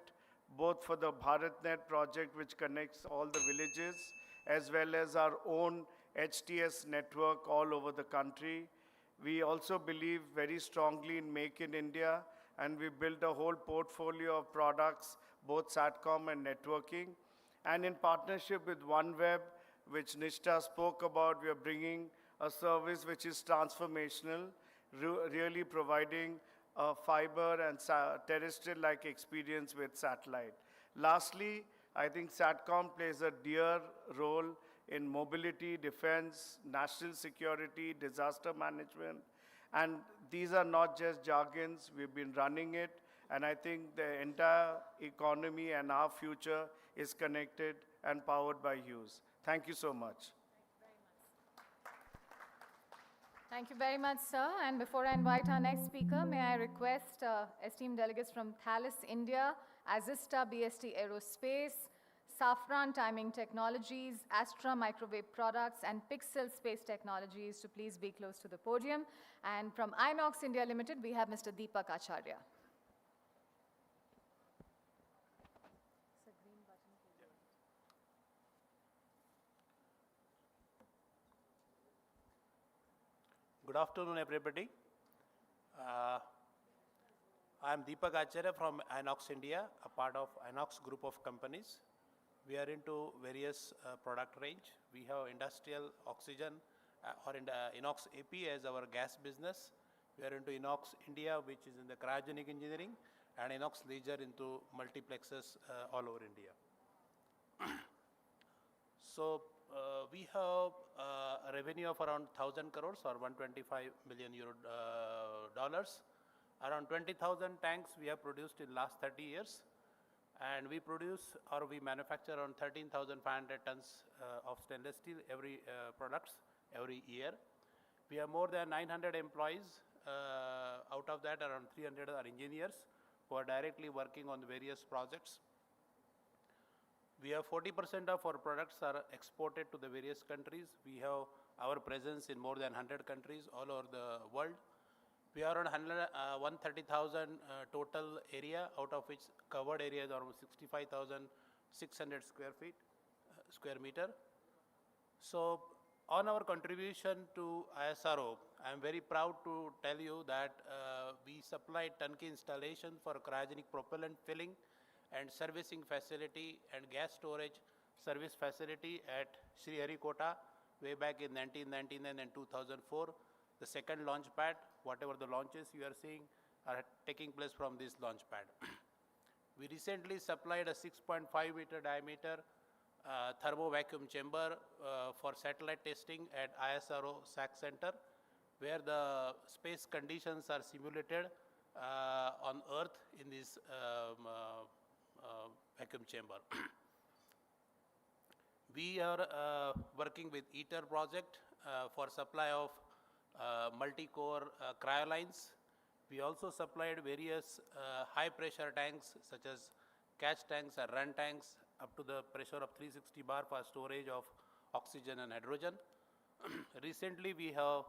[SPEAKER 17] both for the BharatNet project, which connects all the villages, as well as our own HTS network all over the country. We also believe very strongly in Make in India, and we built a whole portfolio of products, both SATCOM and networking. And in partnership with OneWeb, which Nishta spoke about, we are bringing a service which is transformational, really providing a fiber and terrestrial-like experience with satellite. Lastly, I think SATCOM plays a dear role in mobility, defense, national security, disaster management. And these are not just jargons, we've been running it, and I think the entire economy and our future is connected and powered by Hughes. Thank you so much.
[SPEAKER 1] Thank you very much, sir. And before I invite our next speaker, may I request esteemed delegates from Thales India, Azista BST Aerospace, Safran Timing Technologies, Astra Microwave Products, and Pixel Space Technologies to please be close to the podium. And from Inox India Limited, we have Mr. Deepak Acharya.
[SPEAKER 18] Good afternoon, everybody. I am Deepak Acharya from Inox India, a part of Inox group of companies. We are into various product range. We have industrial oxygen or Inox AP as our gas business. We are into Inox India, which is in the cryogenic engineering, and Inox Leisure into multiplexes all over India. So we have a revenue of around 1,000 crores or 125 million euro dollars. Around 20,000 tanks we have produced in last 30 years. And we produce or we manufacture around 13,500 tons of stainless steel products every year. We have more than 900 employees. Out of that, around 300 are engineers who are directly working on various projects. We have 40% of our products are exported to the various countries. We have our presence in more than 100 countries all over the world. We are on 130,000 total area, out of which covered area is around 65,600 square meter. So on our contribution to ISRO, I am very proud to tell you that we supply turnkey installation for cryogenic propellant filling and servicing facility and gas storage service facility at Sriharikota way back in 1999 and 2004. The second launch pad, whatever the launches you are seeing, are taking place from this launch pad. We recently supplied a 6.5 meter diameter thermo vacuum chamber for satellite testing at ISRO SAC Center, where the space conditions are simulated on Earth in this vacuum chamber. We are working with ITER project for supply of multi-core cryolines. We also supplied various high pressure tanks such as catch tanks or run tanks up to the pressure of 360 bar for storage of oxygen and hydrogen. Recently we have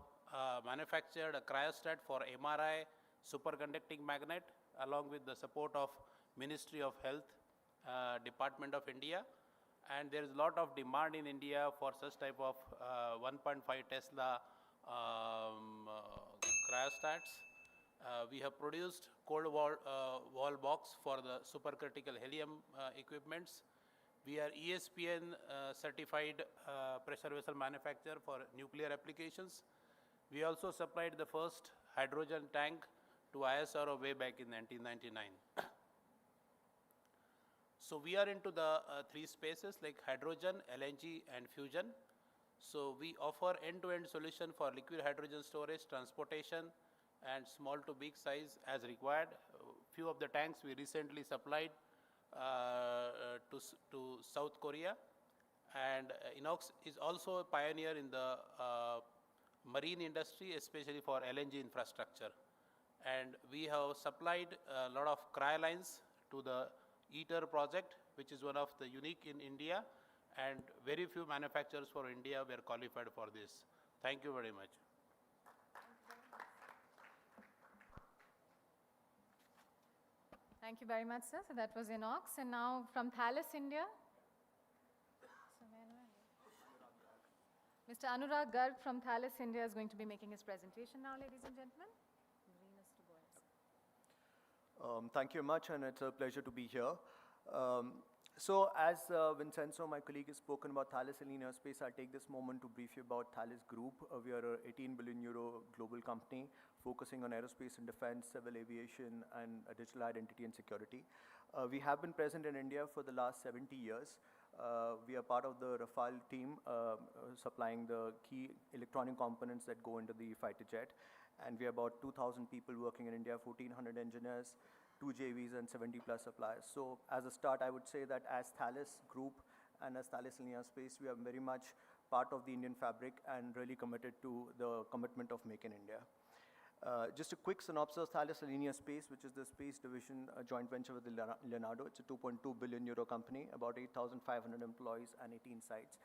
[SPEAKER 18] manufactured a cryostat for MRI superconducting magnet along with the support of Ministry of Health, Department of India. And there is a lot of demand in India for such type of 1.5 Tesla cryostats. We have produced cold wall box for the supercritical helium equipments. We are ESPN certified pressure vessel manufacturer for nuclear applications. We also supplied the first hydrogen tank to ISRO way back in 1999. So we are into the three spaces like hydrogen, LNG, and fusion. So we offer end-to-end solution for liquid hydrogen storage, transportation, and small to big size as required. Few of the tanks we recently supplied to South Korea. And Inox is also a pioneer in the marine industry, especially for LNG infrastructure. And we have supplied a lot of cryolines to the ITER project, which is one of the unique in India, and very few manufacturers for India were qualified for this. Thank you very much.
[SPEAKER 1] Thank you very much, sir. So that was Inox. And now from Thales India, Mr. Anurag Garg from Thales India is going to be making his presentation now, ladies and gentlemen.
[SPEAKER 19] Thank you much, and it's a pleasure to be here. So as Vincenzo, my colleague, has spoken about Thales Alenia Aerospace, I'll take this moment to brief you about Thales Group. We are an 18 billion euro global company focusing on aerospace and defense, civil aviation, and digital identity and security. We have been present in India for the last 70 years. We are part of the Rafale team, supplying the key electronic components that go into the fighter jet. And we are about 2,000 people working in India, 1,400 engineers, 2 JVs, and 70 plus suppliers. So as a start, I would say that as Thales Group and as Thales Alenia Space, we are very much part of the Indian fabric and really committed to the commitment of Make in India. Just a quick synopsis of Thales Alenia Space, which is the space division, a joint venture with Leonardo. It's a 2.2 billion euro company, about 8,500 employees and 18 sites.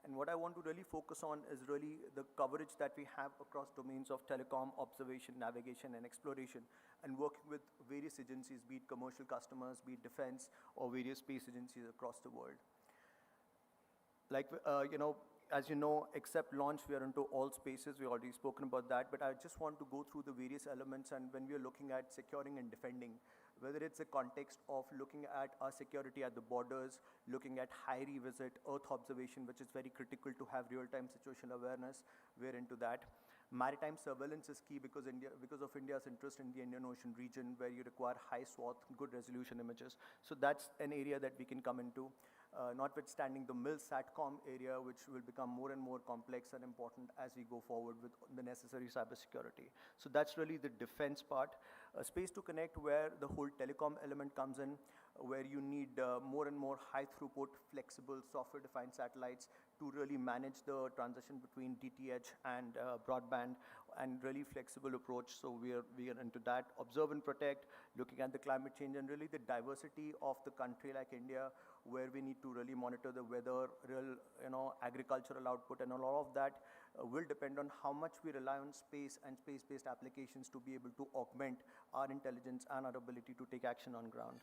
[SPEAKER 19] And what I want to really focus on is really the coverage that we have across domains of telecom, observation, navigation, and exploration, and working with various agencies, be it commercial customers, be it defense, or various space agencies across the world. Like, as you know, except launch, we are into all spaces. We've already spoken about that, but I just want to go through the various elements, and when we are looking at securing and defending, whether it's a context of looking at our security at the borders, looking at high revisit, earth observation, which is very critical to have real-time situational awareness, we're into that. Maritime surveillance is key because of India's interest in the Indian Ocean region, where you require high swath, good resolution images. So that's an area that we can come into. Notwithstanding the MIL-SATCOM area, which will become more and more complex and important as we go forward with the necessary cybersecurity. So that's really the defense part. Space to connect, where the whole telecom element comes in, where you need more and more high throughput, flexible, software-defined satellites to really manage the transition between DTH and broadband, and really flexible approach. So we are into that. Observe and protect, looking at the climate change and really the diversity of the country like India, where we need to really monitor the weather, real agricultural output, and a lot of that will depend on how much we rely on space and space-based applications to be able to augment our intelligence and our ability to take action on ground.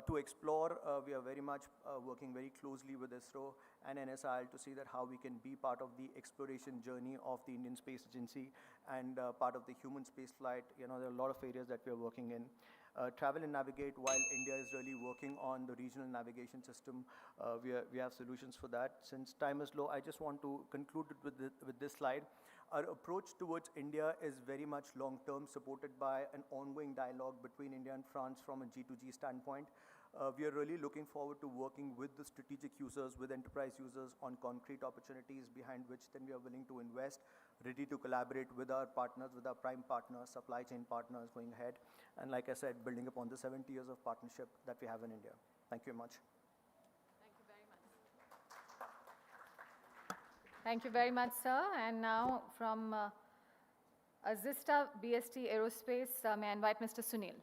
[SPEAKER 19] To explore, we are very much working very closely with ISRO and NSIL to see that how we can be part of the exploration journey of the Indian Space Agency and part of the human space flight. There are a lot of areas that we are working in. Travel and navigate, while India is really working on the regional navigation system, we have solutions for that. Since time is low, I just want to conclude with this slide. Our approach towards India is very much long-term, supported by an ongoing dialogue between India and France from a G2G standpoint. We are really looking forward to working with the strategic users, with enterprise users on concrete opportunities behind which then we are willing to invest, ready to collaborate with our partners, with our prime partners, supply chain partners going ahead. And like I said, building upon the 70 years of partnership that we have in India. Thank you very much.
[SPEAKER 1] Thank you very much, sir. And now from Azista BST Aerospace, may I invite Mr. Sunil.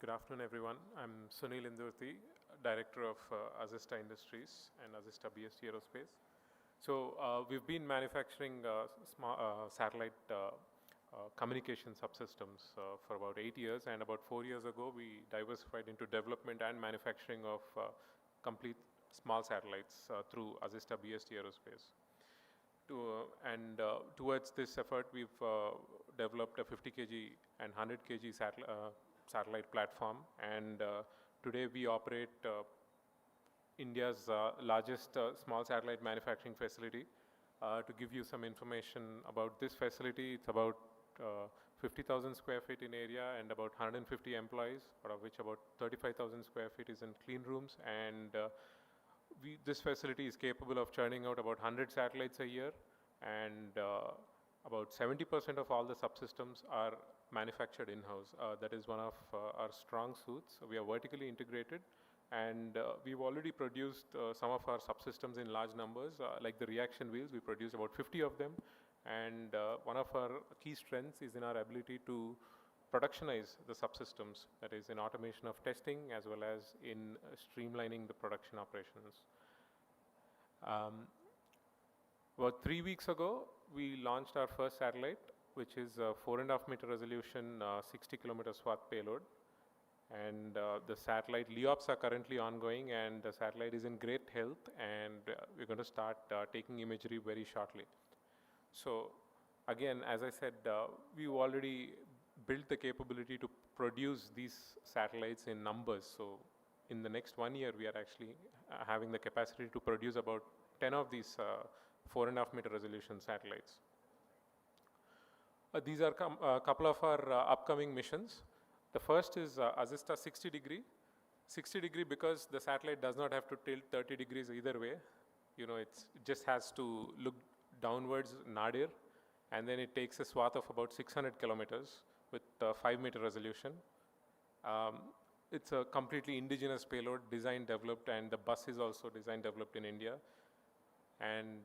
[SPEAKER 20] Good afternoon, everyone. I'm Sunil Indurthi, Director of Azista Industries and Azista BST Aerospace. So we've been manufacturing satellite communication subsystems for about 8 years, and about 4 years ago we diversified into development and manufacturing of complete small satellites through Azista BST Aerospace. Towards this effort, we've developed a 50 kg and 100 kg satellite platform, and today we operate India's largest small satellite manufacturing facility. To give you some information about this facility, it's about 50,000 square feet in area and about 150 employees, out of which about 35,000 square feet is in clean rooms. And this facility is capable of churning out about 100 satellites a year, and about 70% of all the subsystems are manufactured in-house. That is one of our strong suits. We are vertically integrated, and we've already produced some of our subsystems in large numbers, like the reaction wheels. We produce about 50 of them, and one of our key strengths is in our ability to productionize the subsystems, that is in automation of testing as well as in streamlining the production operations. About 3 weeks ago, we launched our first satellite, which is a 4.5 meter resolution, 60 kilometer swath payload. And the satellite LEOPS are currently ongoing, and the satellite is in great health, and we're going to start taking imagery very shortly. So again, as I said, we've already built the capability to produce these satellites in numbers. So in the next 1 year, we are actually having the capacity to produce about 10 of these 4.5 meter resolution satellites. These are a couple of our upcoming missions. The first is Azista 60 degree. 60 degree because the satellite does not have to tilt 30 degrees either way. You know, it just has to look downwards nadir, and then it takes a swath of about 600 kilometers with 5 meter resolution. It's a completely indigenous payload, designed, developed, and the bus is also designed, developed in India. And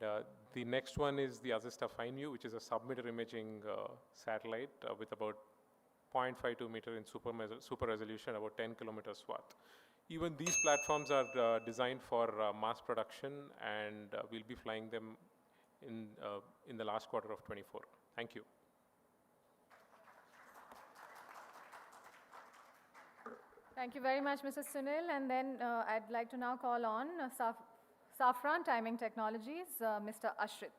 [SPEAKER 20] the next one is the Azista FineView, which is a sub-meter imaging satellite with about 0.52 meter in super resolution, about 10 kilometer swath. Even these platforms are designed for mass production, and we'll be flying them in the last quarter of 24. Thank you.
[SPEAKER 1] Thank you very much, Mr. Sunil. And then I'd like to now call on Safran Timing Technologies, Mr. Ashrit.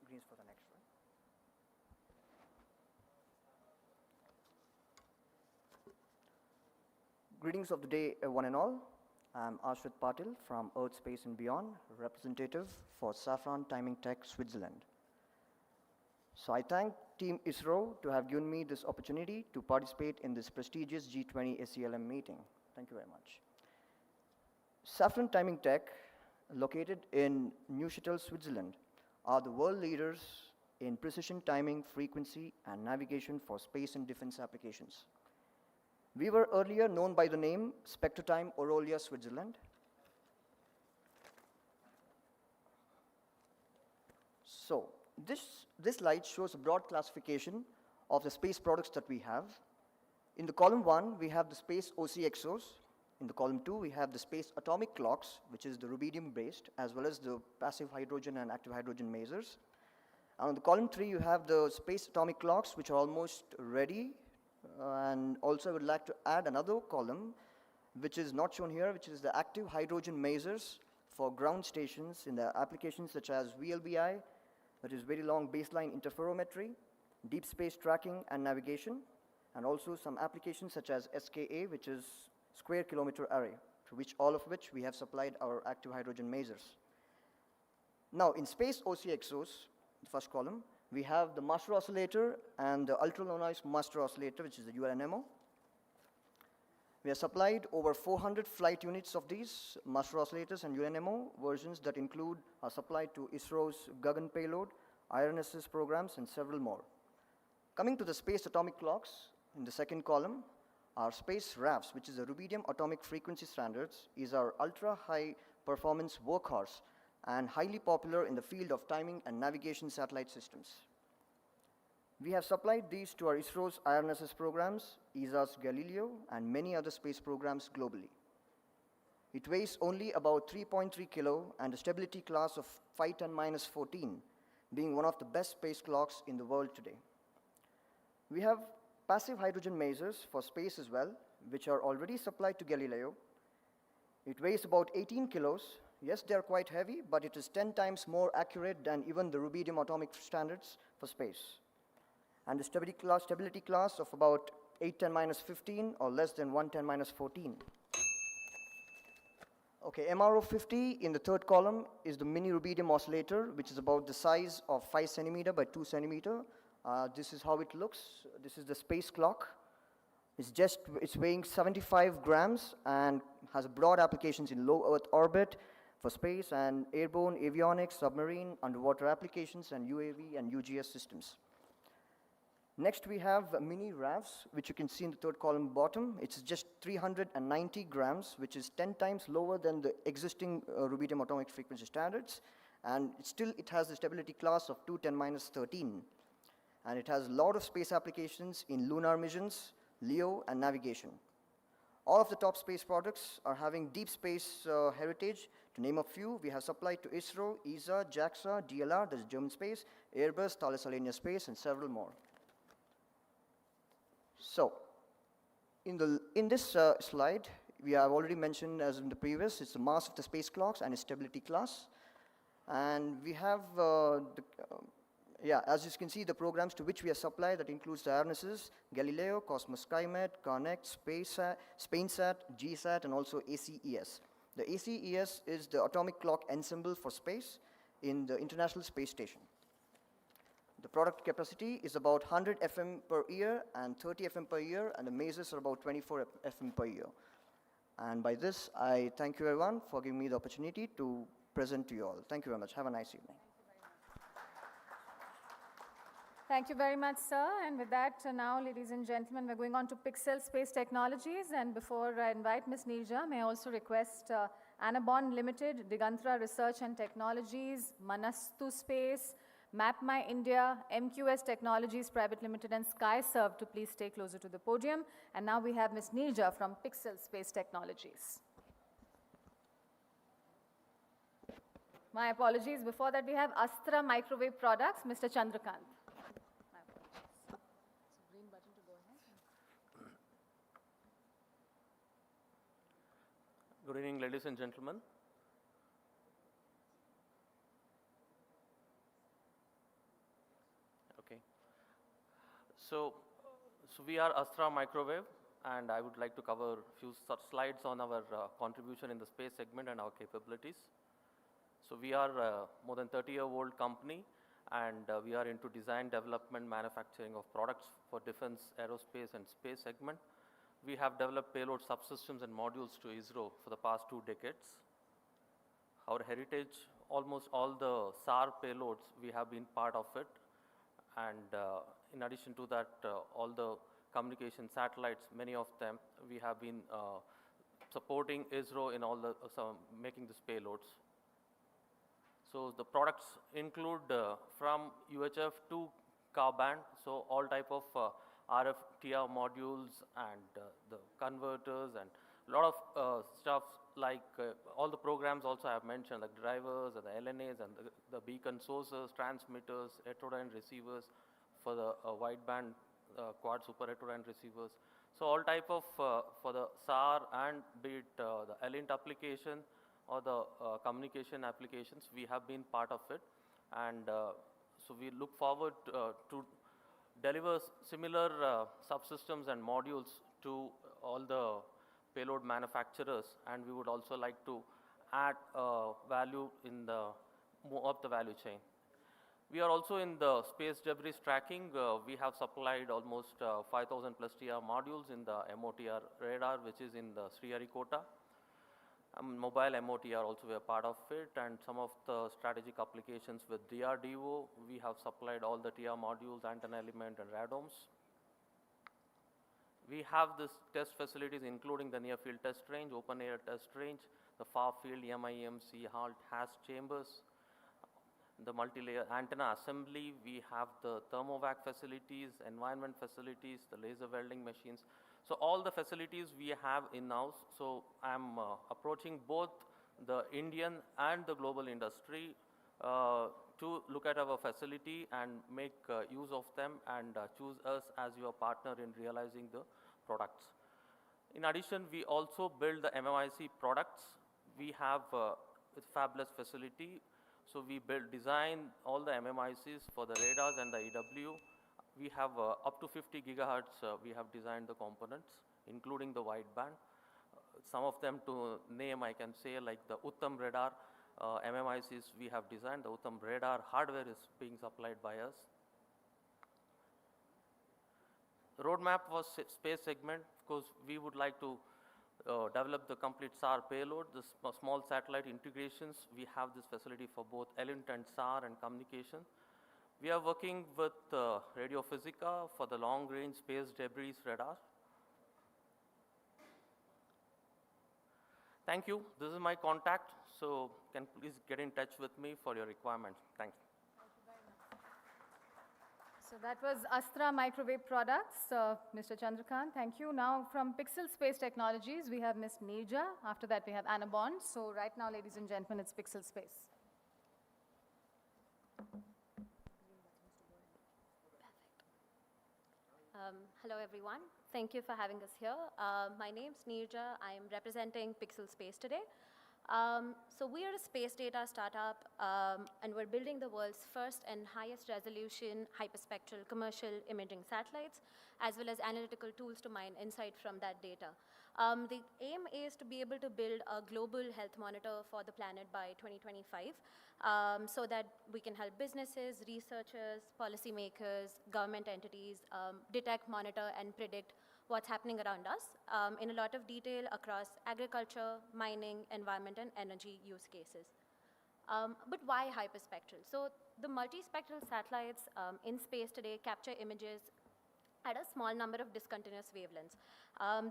[SPEAKER 4] Greens for the next one. Greetings of the day, one and all. I'm Ashrit Patil from Earth, Space and Beyond, representative for Safran Timing Tech, Switzerland. So I thank Team ISRO to have given me this opportunity to participate in this prestigious G20 SELM meeting. Thank you very much. Safran Timing Tech, located in Neuchâtel, Switzerland, are the world leaders in precision timing, frequency, and navigation for space and defense applications. We were earlier known by the name Spectrotime Orolia, Switzerland. So, this slide shows a broad classification of the space products that we have. In the column 1, we have the space OCXOs. In the column 2, we have the space atomic clocks, which is the rubidium-based, as well as the passive hydrogen and active hydrogen masers. And on the column 3, you have the space atomic clocks, which are almost ready. And also, I would like to add another column, which is not shown here, which is the active hydrogen masers for ground stations in the applications such as VLBI, that is very long baseline interferometry, deep space tracking and navigation, and also some applications such as SKA, which is square kilometer array, to all of which we have supplied our active hydrogen masers. Now, in space OCXOs, the first column, we have the master oscillator and the ultra-low noise master oscillator, which is the ULNMO. We have supplied over 400 flight units of these master oscillators and ULNMO versions that are supplied to ISRO's Gagan payload, IRNSS programs, and several more. Coming to the space atomic clocks, in the second column, our space RAFs, which is the Rubidium Atomic Frequency Standards, is our ultra-high performance workhorse and highly popular in the field of timing and navigation satellite systems. We have supplied these to our ISRO's IRNSS programs, ESA's Galileo, and many other space programs globally. It weighs only about 3.3 kilo and a stability class of 510-14, being one of the best space clocks in the world today. We have passive hydrogen masers for space as well, which are already supplied to Galileo. It weighs about 18 kilos. Yes, they are quite heavy, but it is 10 times more accurate than even the rubidium atomic standards for space. And the stability class of about 810-15 or less than 110-14. Okay, MRO 50 in the third column is the mini rubidium oscillator, which is about the size of 5 centimeter by 2 centimeter. This is how it looks. This is the space clock. It's weighing 75 grams and has broad applications in low Earth orbit for space and airborne, avionics, submarine, underwater applications, and UAV and UGS systems. Next, we have mini RAVs, which you can see in the third column bottom. It's just 390 grams, which is 10 times lower than the existing rubidium atomic frequency standards. And it has the stability class of 210-13. And it has a lot of space applications in lunar missions, LEO, and navigation. All of the top space products are having deep space heritage. To name a few, we have supplied to ISRO, ESA, JAXA, DLR, that's German space, Airbus, Thales Alenia Space, and several more. So, in this slide, we have already mentioned, as in the previous, it's the mass of the space clocks and its stability class. And we have, as you can see, the programs to which we are supplied, that includes the harnesses, Galileo, Cosmos SkyMed, Connect, SpainSat, GSAT, and also ACES. The ACES is the atomic clock ensemble for space in the International Space Station. The product capacity is about 100 FM per year and 30 FM per year, and the mazes are about 24 FM per year. And by this, I thank you everyone for giving me the opportunity to present to you all. Thank you very much. Have a nice evening.
[SPEAKER 1] Thank you very much, sir. And with that, now, ladies and gentlemen, we're going on to Pixel Space Technologies. And before I invite Ms. Neerja, may I also request Anabon Limited, Digantra Research and Technologies, Manastu Space, MapMy India, MQS Technologies Private Limited, and SkyServe to please stay closer to the podium. And now we have Ms. Neerja from Pixel Space Technologies. My apologies. Before that, we have Astra Microwave Products, Mr. Chandrakant. My apologies. So green button to go ahead.
[SPEAKER 5] Good evening, ladies and gentlemen. Okay. So we are Astra Microwave, and I would like to cover a few such slides on our contribution in the space segment and our capabilities. So we are a more than 30-year-old company, and we are into design, development, manufacturing of products for defense, aerospace, and space segment. We have developed payload subsystems and modules to ISRO for the past 2 decades. Our heritage, almost all the SAR payloads, we have been part of it. And in addition to that, all the communication satellites, many of them, we have been supporting ISRO in all the making these payloads. So the products include from UHF to Ka-band, so all type of RF TR modules and the converters and a lot of stuff like all the programs also I have mentioned, like drivers and the LNAs and the beacon sources, transmitters, heterodyne receivers for the wideband quad super heterodyne receivers. So all type of for the SAR and be it the ELINT application or the communication applications, we have been part of it. And so we look forward to deliver similar subsystems and modules to all the payload manufacturers, and we would also like to add value in the more of the value chain. We are also in the space debris tracking. We have supplied almost 5,000 plus TR modules in the MOTR radar, which is in the Sriharikota. Mobile MOTR also we are part of it, and some of the strategic applications with DRDO, we have supplied all the TR modules, antenna element, and radomes. We have this test facilities including the near field test range, open air test range, the far field MIMC, HALT, HAS chambers, the multi-layer antenna assembly. We have the thermovac facilities, environment facilities, the laser welding machines. So all the facilities we have in-house. So I'm approaching both the Indian and the global industry to look at our facility and make use of them and choose us as your partner in realizing the products. In addition, we also build the MMIC products. We have a fabless facility. So we design all the MMICs for the radars and the EW. We have up to 50 gigahertz, we have designed the components, including the wideband. some of them to name, I can say like the Uttam radar, MMICs we have designed. The Uttam radar hardware is being supplied by us. Roadmap was space segment. Of course, we would like to develop the complete SAR payload, the small satellite integrations. We have this facility for both ELINT and SAR and communication. We are working with Radiophysica for the long-range space debris radar. Thank you. This is my contact, so can please get in touch with me for your requirements. Thanks.
[SPEAKER 1] So that was Astra Microwave Products, Mr. Chandrakant. Thank you. Now from Pixel Space Technologies, we have Ms. Neerja. After that, we have Anna Bond. So right now, ladies and gentlemen, it's Pixel Space.
[SPEAKER 3] Hello, everyone. Thank you for having us here. My name's Neerja. I'm representing Pixel Space today. So we are a space data startup, and we're building the world's first and highest resolution hyperspectral commercial imaging satellites, as well as analytical tools to mine insight from that data. The aim is to be able to build a global health monitor for the planet by 2025, so that we can help businesses, researchers, policymakers, government entities detect, monitor, and predict what's happening around us in a lot of detail across agriculture, mining, environment, and energy use cases. But why hyperspectral? So the multispectral satellites in space today capture images at a small number of discontinuous wavelengths.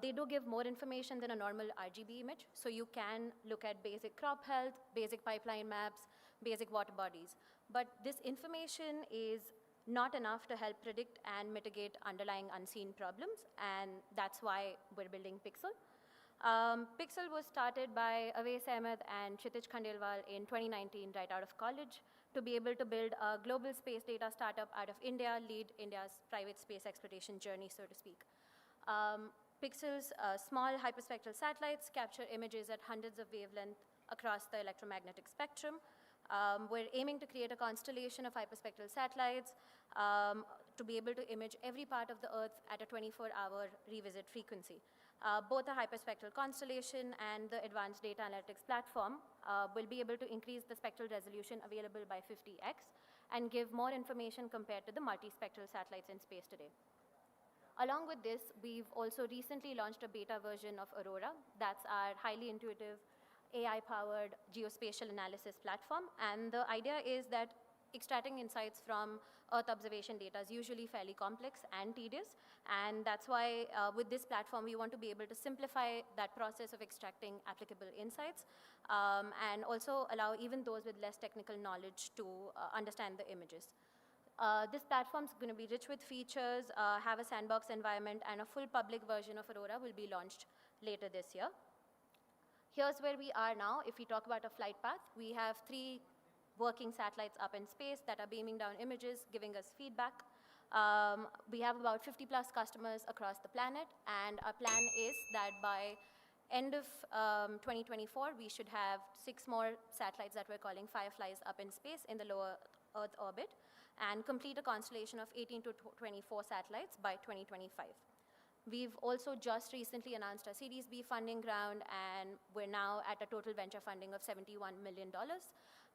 [SPEAKER 3] They do give more information than a normal RGB image, so you can look at basic crop health, basic pipeline maps, basic water bodies. But this information is not enough to help predict and mitigate underlying unseen problems, and that's why we're building Pixel. Pixel was started by Awais Ahmed and Kshitij Khandelwal in 2019, right out of college, to be able to build a global space data startup out of India, lead India's private space exploration journey, so to speak. Pixel's small hyperspectral satellites capture images at hundreds of wavelengths across the electromagnetic spectrum. We're aiming to create a constellation of hyperspectral satellites to be able to image every part of the Earth at a 24-hour revisit frequency. Both the hyperspectral constellation and the advanced data analytics platform will be able to increase the spectral resolution available by 50x and give more information compared to the multispectral satellites in space today. Along with this, we've also recently launched a beta version of Aurora. That's our highly intuitive AI-powered geospatial analysis platform. And the idea is that extracting insights from Earth observation data is usually fairly complex and tedious. And that's why with this platform, we want to be able to simplify that process of extracting applicable insights and also allow even those with less technical knowledge to understand the images. This platform is going to be rich with features, have a sandbox environment, and a full public version of Aurora will be launched later this year. Here's where we are now. If we talk about a flight path, we have 3 working satellites up in space that are beaming down images, giving us feedback. We have about 50+ customers across the planet, and our plan is that by end of 2024, we should have 6 more satellites that we're calling Fireflies up in space in the lower Earth orbit, and complete a constellation of 18 to 24 satellites by 2025. We've also just recently announced a Series B funding round, and we're now at a total venture funding of $71 million,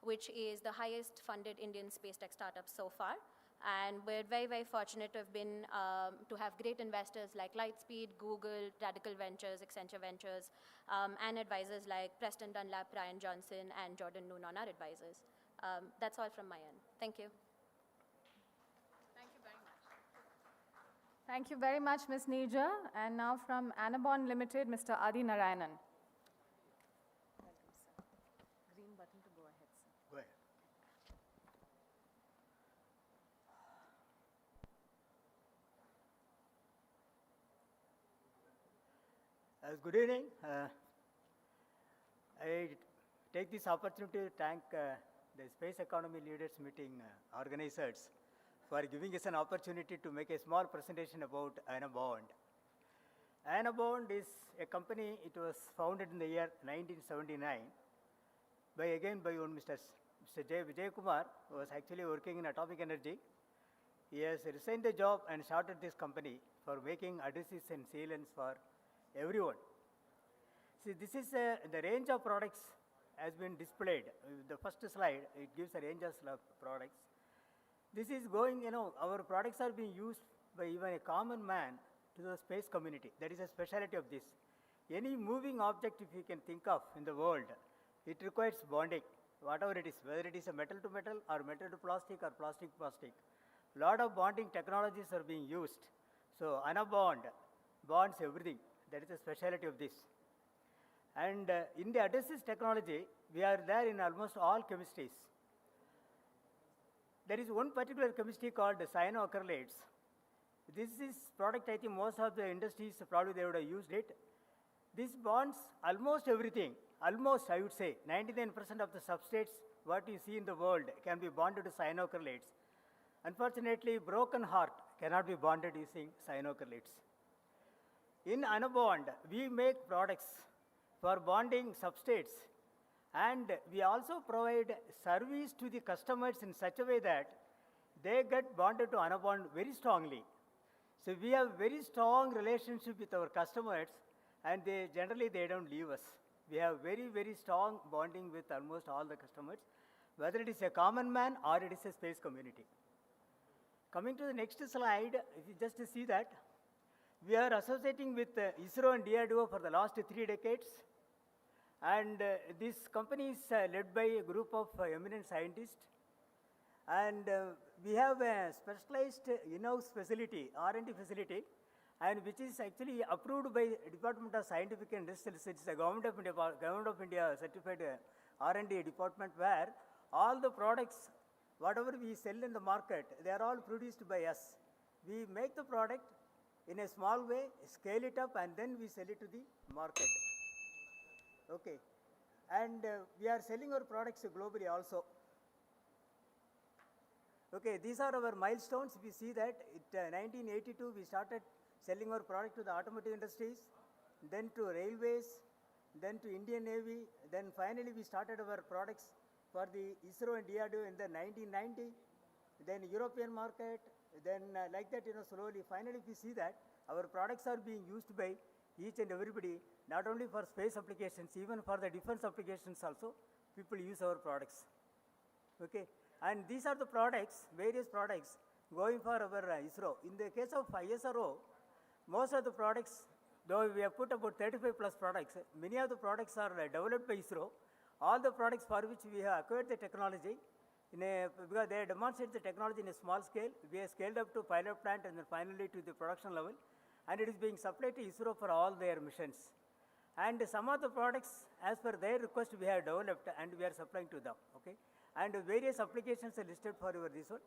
[SPEAKER 3] which is the highest funded Indian space tech startup so far. And we're very, very fortunate to have been, to have great investors like Lightspeed, Google, Radical Ventures, Accenture Ventures, and advisors like Preston Dunlap, Ryan Johnson, and Jordan Noon on our advisors. That's all from my end. Thank you.
[SPEAKER 1] Thank you very much, Ms. Neerja. And now from Anabon Limited, Mr. Adi Narayanan. Welcome, sir. Green button to go ahead, sir.
[SPEAKER 7] Go ahead.
[SPEAKER 6] Good evening. I take this opportunity to thank the Space Economy Leaders Meeting organizers for giving us an opportunity to make a small presentation about Anabond. Anabond is a company, it was founded in the year 1979 by one Mr. J. Vijay Kumar, who was actually working in atomic energy. He has resigned the job and started this company for making adhesives and sealants for everyone. See, this is the range of products has been displayed. The first slide, it gives a range of products. This is going, our products are being used by even a common man to the space community. That is a specialty of this. Any moving object, if you can think of in the world, it requires bonding, whatever it is, whether it is a metal to metal or metal to plastic or plastic to plastic. Lot of bonding technologies are being used. So Anabond bonds everything. That is the specialty of this. And in the adhesives technology, we are there in almost all chemistries. There is one particular chemistry called cyanoacrylates. This is product, I think most of the industries probably they would have used it. This bonds almost everything, almost I would say, 99% of the substrates what you see in the world can be bonded to cyanoacrylates. Unfortunately, broken heart cannot be bonded using cyanoacrylates. In Anabond, we make products for bonding substrates, and we also provide service to the customers in such a way that they get bonded to Anabond very strongly. So we have very strong relationship with our customers, and they generally don't leave us. We have very, very strong bonding with almost all the customers, whether it is a common man or it is a space community. Coming to the next slide, if you just see that, we are associating with ISRO and DRDO for the last 3 decades. And this company is led by a group of eminent scientists. And we have a specialized in-house facility, R&D facility, and which is actually approved by Department of Scientific and Research. It's the Government of India certified R&D department, where all the products, whatever we sell in the market, they are all produced by us. We make the product in a small way, scale it up, and then we sell it to the market. Okay. And we are selling our products globally also. Okay, these are our milestones. We see that in 1982 we started selling our product to the automotive industries, then to railways, then to Indian Navy, then finally we started our products for the ISRO and DRDO in the 1990, then European market, then like that, slowly, finally we see that our products are being used by each and everybody, not only for space applications, even for the defense applications also, people use our products. Okay, and these are the products, various products going for our ISRO. In the case of ISRO, most of the products, though we have put about 35 plus products, many of the products are developed by ISRO. All the products for which we have acquired the technology, because they demonstrate the technology in a small scale, we have scaled up to pilot plant and then finally to the production level, and it is being supplied to ISRO for all their missions. And some of the products, as per their request, we have developed and we are supplying to them. Okay, and various applications are listed for this one.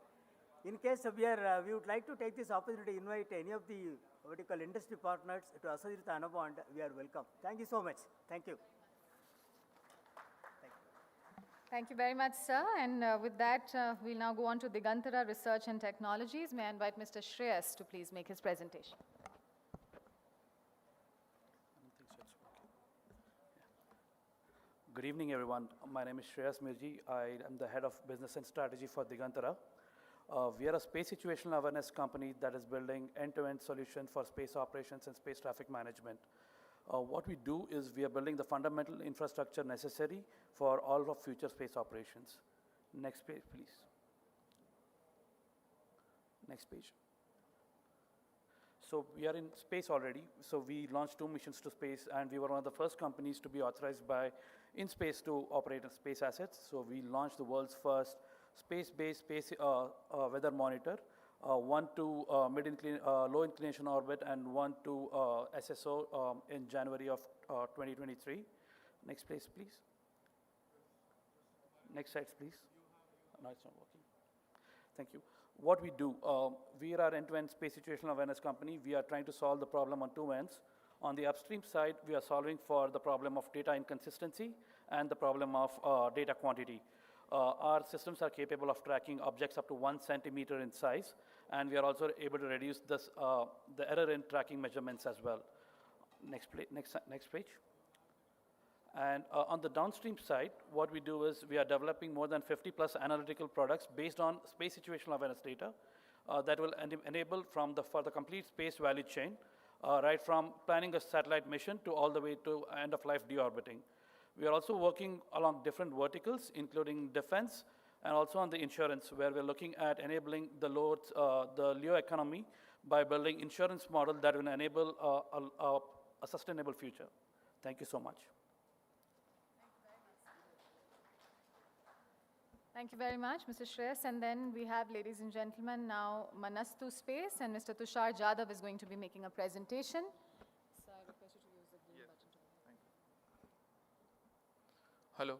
[SPEAKER 6] In case we would like to take this opportunity to invite any of the vertical industry partners to associate with Anabond, we are welcome. Thank you so much. Thank you.
[SPEAKER 1] Thank you very much, sir. And with that, we'll now go on to Digantara Research and Technologies. May I invite Mr. Shreyas to please make his presentation.
[SPEAKER 8] Good evening, everyone. My name is Shreyas Mirji. I am the head of business and strategy for Digantara. We are a space situational awareness company that is building end-to-end solutions for space operations and space traffic management. What we do is we are building the fundamental infrastructure necessary for all of future space operations. Next page, please. Next page. So we are in space already. So we launched 2 missions to space, and we were one of the first companies to be authorized by InSpace to operate space assets. So we launched the world's first space-based weather monitor, one to low inclination orbit and one to SSO in January of 2023. Next place, please. Next slide, please. No, it's not working. Thank you. What we do, we are an end-to-end space situational awareness company. We are trying to solve the problem on 2 ends. On the upstream side, we are solving for the problem of data inconsistency and the problem of data quantity. Our systems are capable of tracking objects up to 1 centimeter in size, and we are also able to reduce this, the error in tracking measurements as well. Next page. And on the downstream side, what we do is we are developing more than 50 plus analytical products based on space situational awareness data that will enable for the complete space value chain. right from planning a satellite mission to all the way to end-of-life deorbiting. We are also working along different verticals, including defense, and also on the insurance, where we're looking at enabling the LEO economy by building insurance model that will enable a sustainable future. Thank you so much.
[SPEAKER 1] Thank you very much, Mr. Shreyas. And then we have, ladies and gentlemen, now Manastu Space, and Mr. Tushar Jadhav is going to be making a presentation. So I request you to use the green button.
[SPEAKER 9] Hello,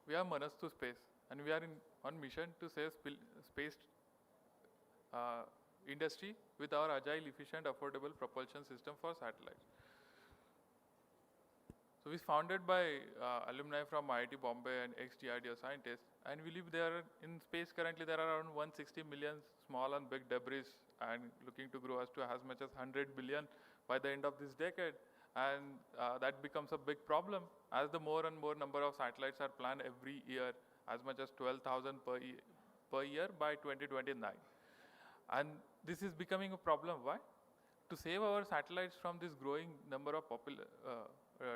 [SPEAKER 9] we are Manastu Space, and we are on mission to save space industry with our agile, efficient, affordable propulsion system for satellites. So, we founded by alumni from IIT Bombay and ex-DRDO scientists, and we live there in space. Currently, there are around 160 million small and big debris, and looking to grow as much as 100 billion by the end of this decade. And that becomes a big problem as the more and more number of satellites are planned every year, as much as 12,000 per year by 2029. And this is becoming a problem. Why? To save our satellites from this growing number of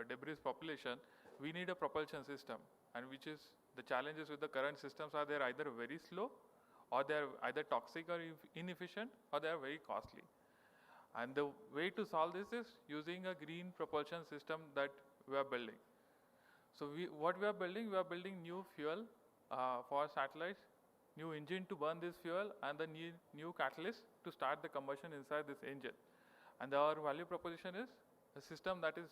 [SPEAKER 9] debris population, we need a propulsion system, and which is the challenges with the current systems are they're either very slow, or they're either toxic or inefficient, or they are very costly. And the way to solve this is using a green propulsion system that we are building. So what we are building new fuel for satellites, new engine to burn this fuel, and the new catalyst to start the combustion inside this engine. And our value proposition is a system that is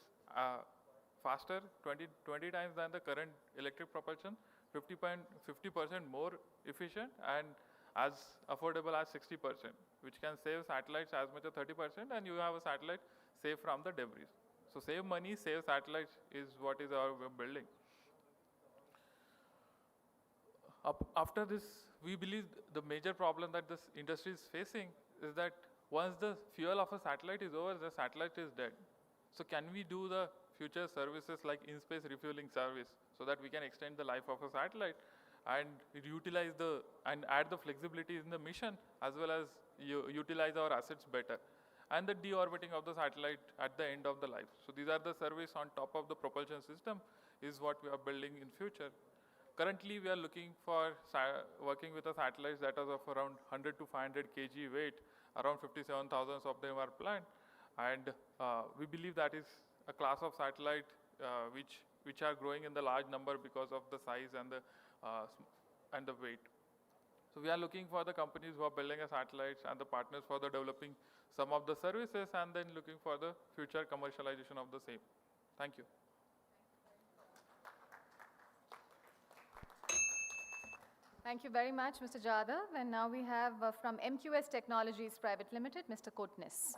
[SPEAKER 9] faster, 20 times than the current electric propulsion, 50% more efficient, and as affordable as 60%, which can save satellites as much as 30%, and you have a satellite safe from the debris. So save money, save satellites is what is our building. After this, we believe the major problem that this industry is facing is that once the fuel of a satellite is over, the satellite is dead. So can we do the future services like in-space refueling service so that we can extend the life of a satellite and utilize and add the flexibility in the mission as well as utilize our assets better, and the deorbiting of the satellite at the end of the life. So these are the service on top of the propulsion system is what we are building in future. Currently, we are looking for working with a satellites that is of around 100 to 500 kg weight. Around 57,000 of them are planned, and we believe that is a class of satellite which are growing in the large number because of the size and the weight. So we are looking for the companies who are building a satellites and the partners for the developing some of the services, and then looking for the future commercialization of the same. Thank you.
[SPEAKER 1] Thank you very much, Mr. Jadhav. And now we have from MQS Technologies Private Limited, Mr. Kotnis.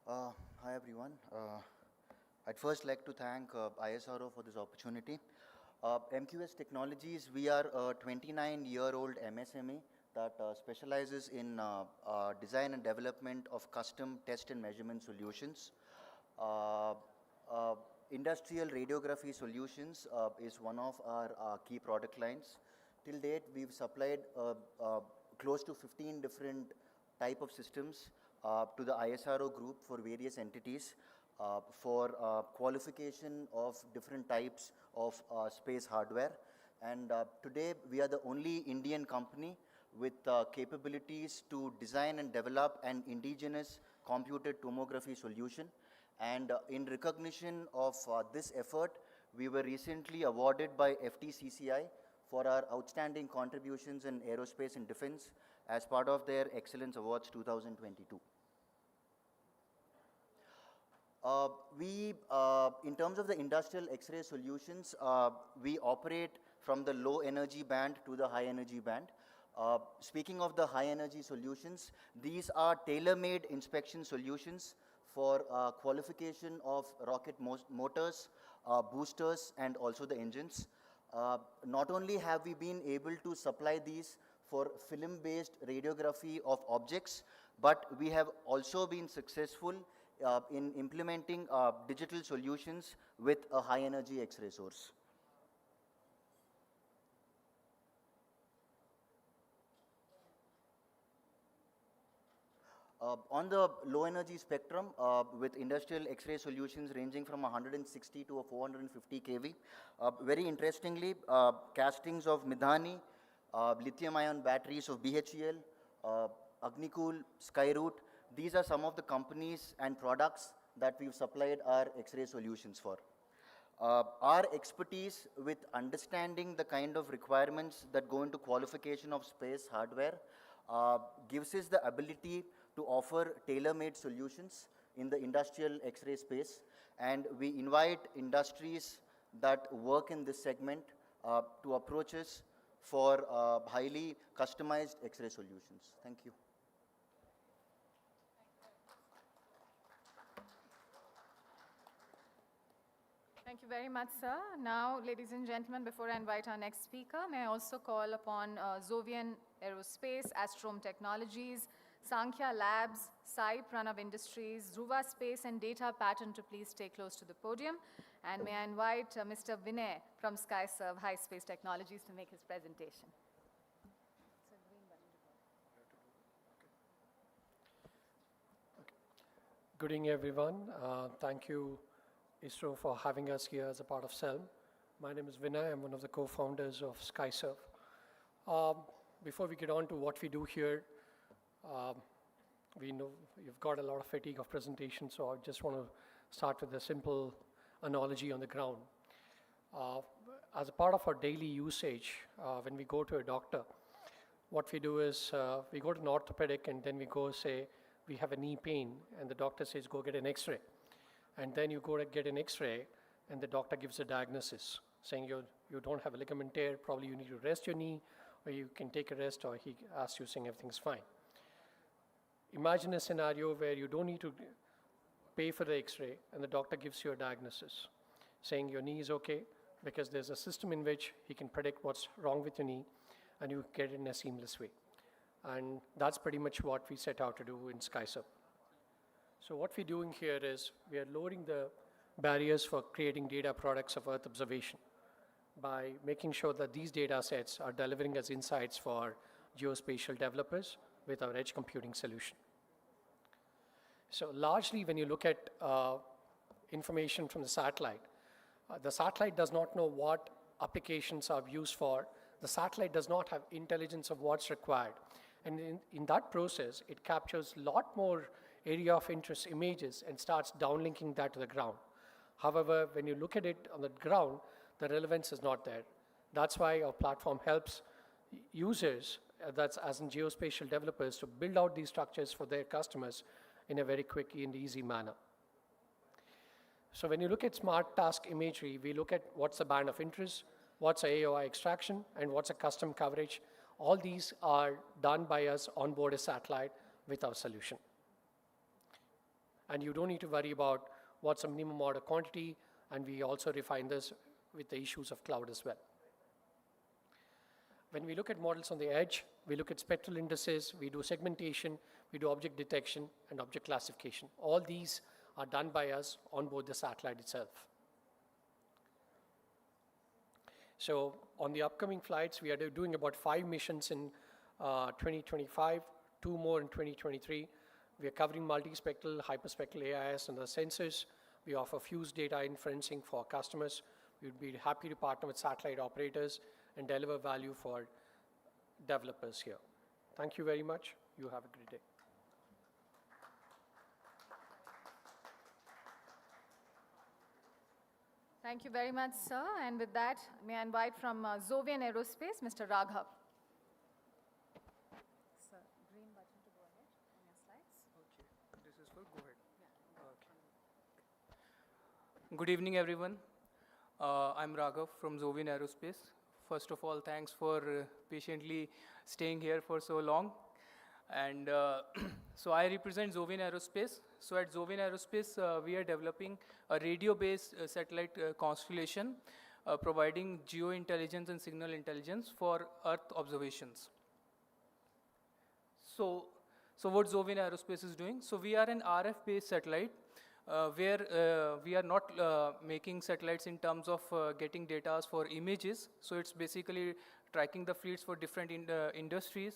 [SPEAKER 21] Hi everyone. I'd first like to thank ISRO for this opportunity. MQS Technologies, we are a 29-year-old MSME that specializes in design and development of custom test and measurement solutions. Industrial radiography solutions is one of our key product lines. Till date, we've supplied close to 15 different type of systems to the ISRO group for various entities for qualification of different types of space hardware. And today, we are the only Indian company with capabilities to design and develop an indigenous computed tomography solution. And in recognition of this effort, we were recently awarded by FTCCI for our outstanding contributions in aerospace and defense as part of their Excellence Awards 2022. In terms of the industrial X-ray solutions, we operate from the low energy band to the high energy band. Speaking of the high energy solutions, these are tailor-made inspection solutions for qualification of rocket motors, boosters, and also the engines. Not only have we been able to supply these for film-based radiography of objects, but we have also been successful in implementing digital solutions with a high energy X-ray source. On the low energy spectrum, with industrial X-ray solutions ranging from 160 to 450 kV, very interestingly, castings of Midhani, lithium-ion batteries of BHEL, Agnicool, Skyroot, these are some of the companies and products that we've supplied our X-ray solutions for. Our expertise with understanding the kind of requirements that go into qualification of space hardware gives us the ability to offer tailor-made solutions in the industrial X-ray space, and we invite industries that work in this segment to approach us for highly customized X-ray solutions. Thank you.
[SPEAKER 1] Thank you very much, sir. Now, ladies and gentlemen, before I invite our next speaker, may I also call upon Zovian Aerospace, Astrome Technologies, Sankhya Labs, Sai Pranav Industries, Dhruva Space and Data Pattern to please stay close to the podium. And may I invite Mr. Vinay from SkyServe High Space Technologies to make his presentation.
[SPEAKER 10] Good evening, everyone. Thank you, ISRO, for having us here as a part of SELM. My name is Vinay. I'm one of the co-founders of SkyServe. Before we get on to what we do here, we know you've got a lot of fatigue of presentation, so I just want to start with a simple analogy on the ground. As a part of our daily usage, when we go to a doctor, what we do is we go to an orthopedic and then we go say, we have a knee pain, and the doctor says, go get an X-ray. And then you go to get an X-ray, and the doctor gives a diagnosis, saying you don't have a ligament tear, probably you need to rest your knee, or you can take a rest, or he asks you saying everything's fine. Imagine a scenario where you don't need to pay for the X-ray, and the doctor gives you a diagnosis, saying your knee is okay, because there's a system in which he can predict what's wrong with your knee, and you get it in a seamless way. And that's pretty much what we set out to do in SkyServe. So what we're doing here is we are lowering the barriers for creating data products of Earth observation by making sure that these data sets are delivering as insights for geospatial developers with our edge computing solution. So largely when you look at information from the satellite does not know what applications are used for. The satellite does not have intelligence of what's required. And in that process, it captures a lot more area of interest images and starts downlinking that to the ground. However, when you look at it on the ground, the relevance is not there. That's why our platform helps users, that's as in geospatial developers, to build out these structures for their customers in a very quick and easy manner. So when you look at smart task imagery, we look at what's the band of interest, what's a AOI extraction, and what's a custom coverage. All these are done by us on board a satellite with our solution. And you don't need to worry about what's a minimum order quantity, and we also refine this with the issues of cloud as well. When we look at models on the edge, we look at spectral indices, we do segmentation, we do object detection, and object classification. All these are done by us on board the satellite itself. So on the upcoming flights, we are doing about 5 missions in 2025, 2 more in 2023. We are covering multispectral, hyperspectral AIS and the sensors. We offer fused data inferencing for customers. We would be happy to partner with satellite operators and deliver value for developers here. Thank you very much. You have a great day.
[SPEAKER 1] Thank you very much, sir. And with that, may I invite from Zovian Aerospace, Mr. Raghav. Sir, green button to go ahead on your slides.
[SPEAKER 11] Okay, this is for go ahead. Okay. Good evening, everyone. I'm Raghav from Zovian Aerospace. First of all, thanks for patiently staying here for so long. And so I represent Zovian Aerospace. So at Zovian Aerospace, we are developing a radio-based satellite constellation providing geo-intelligence and signal intelligence for Earth observations. So what Zovian Aerospace is doing? So we are an RF-based satellite where we are not making satellites in terms of getting data for images. So it's basically tracking the fleets for different industries.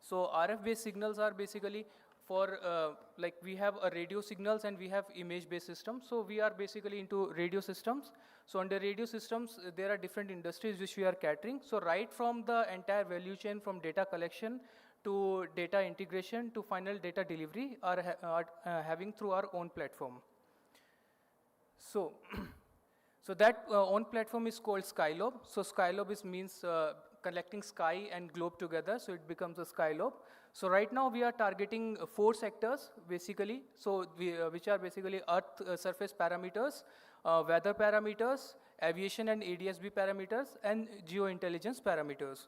[SPEAKER 11] So RF-based signals are basically for like we have a radio signals and we have image-based systems. So we are basically into radio systems. So under radio systems, there are different industries which we are catering. So right from the entire value chain, from data collection to data integration to final data delivery are having through our own platform. So, so that own platform is called Skylobe. So Skylobe means collecting sky and globe together, so it becomes a Skylobe. So right now we are targeting 4 sectors basically, so which are basically Earth surface parameters, weather parameters, aviation and ADS-B parameters, and geointelligence parameters.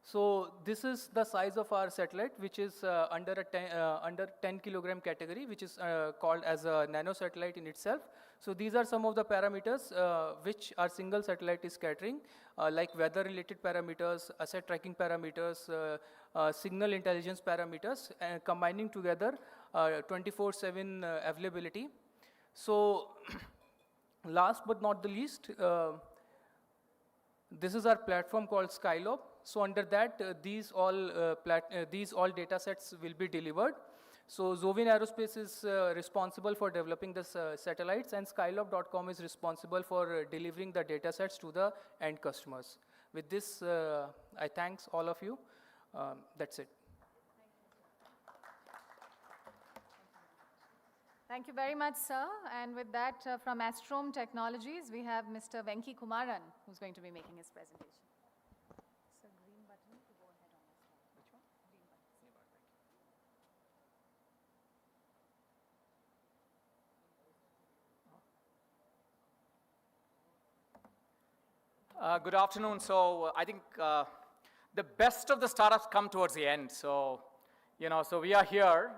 [SPEAKER 11] So this is the size of our satellite, which is under 10 kilogram category, which is called as a nano satellite in itself. So these are some of the parameters which our single satellite is catering, like weather-related parameters, asset tracking parameters, signal intelligence parameters, combining together 24/7 availability. So last but not the least, this is our platform called Skylobe. So under that, these all data sets will be delivered. So Zovin Aerospace is responsible for developing the satellites, and Skylobe.com is responsible for delivering the data sets to the end customers. With this, I thanks all of you. That's it.
[SPEAKER 1] Thank you very much, sir. And with that, from Astrome Technologies, we have Mr. Venki Kumaran, who's going to be making his presentation. Sir, green button to go ahead on this one. Which one? Green button.
[SPEAKER 2] Good afternoon. So I think the best of the startups come towards the end. So, so we are here.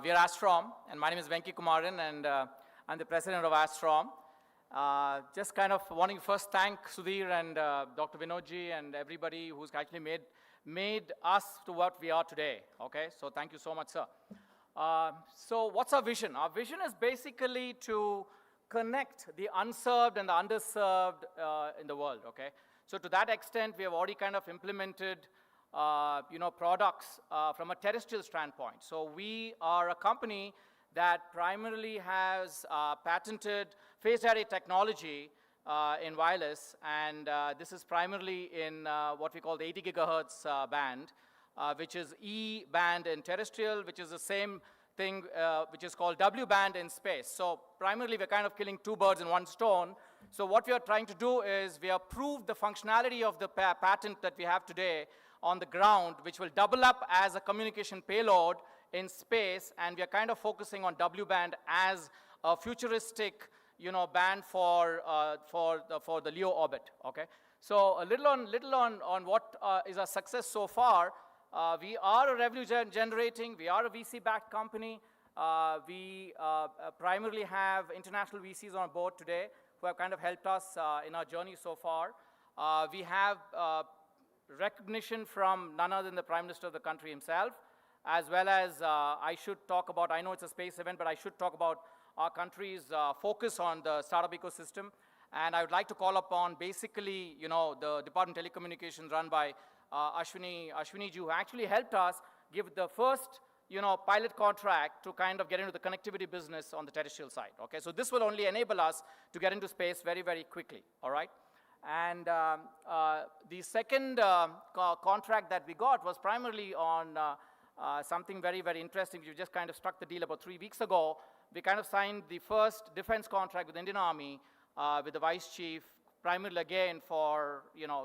[SPEAKER 2] We are Astrome, and my name is Venki Kumaran, and I'm the president of Astrome. Just kind of wanting to first thank Sudhir and Dr. Vinodji and everybody who's actually made us to what we are today. Okay, so thank you so much, sir. So what's our vision? Our vision is basically to connect the unserved and the underserved in the world, okay? So to that extent, we have already kind of implemented, products from a terrestrial standpoint. So we are a company that primarily has patented phased array technology in wireless, and this is primarily in what we call the 80 gigahertz band, which is E band in terrestrial, which is the same thing which is called W band in space. So primarily we're kind of killing 2 birds in 1 stone. So what we are trying to do is we have proved the functionality of the patent that we have today on the ground, which will double up as a communication payload in space, and we are kind of focusing on W band as a futuristic, band for the LEO orbit. Okay, so a little on what is our success so far. We are a revenue generating. We are a VC-backed company. We primarily have international VCs on board today who have kind of helped us in our journey so far. We have recognition from none other than the Prime Minister of the country himself, as well as I should talk about, I know it's a space event, but I should talk about our country's focus on the startup ecosystem. And I would like to call upon basically, the Department of Telecommunications run by Ashwini ji, who actually helped us give the first, pilot contract to kind of get into the connectivity business on the terrestrial side. Okay, so this will only enable us to get into space very, very quickly. All right. And the second contract that we got was primarily on something very, very interesting. We just kind of struck the deal about 3 weeks ago. We kind of signed the first defense contract with the Indian Army, with the vice chief, primarily again for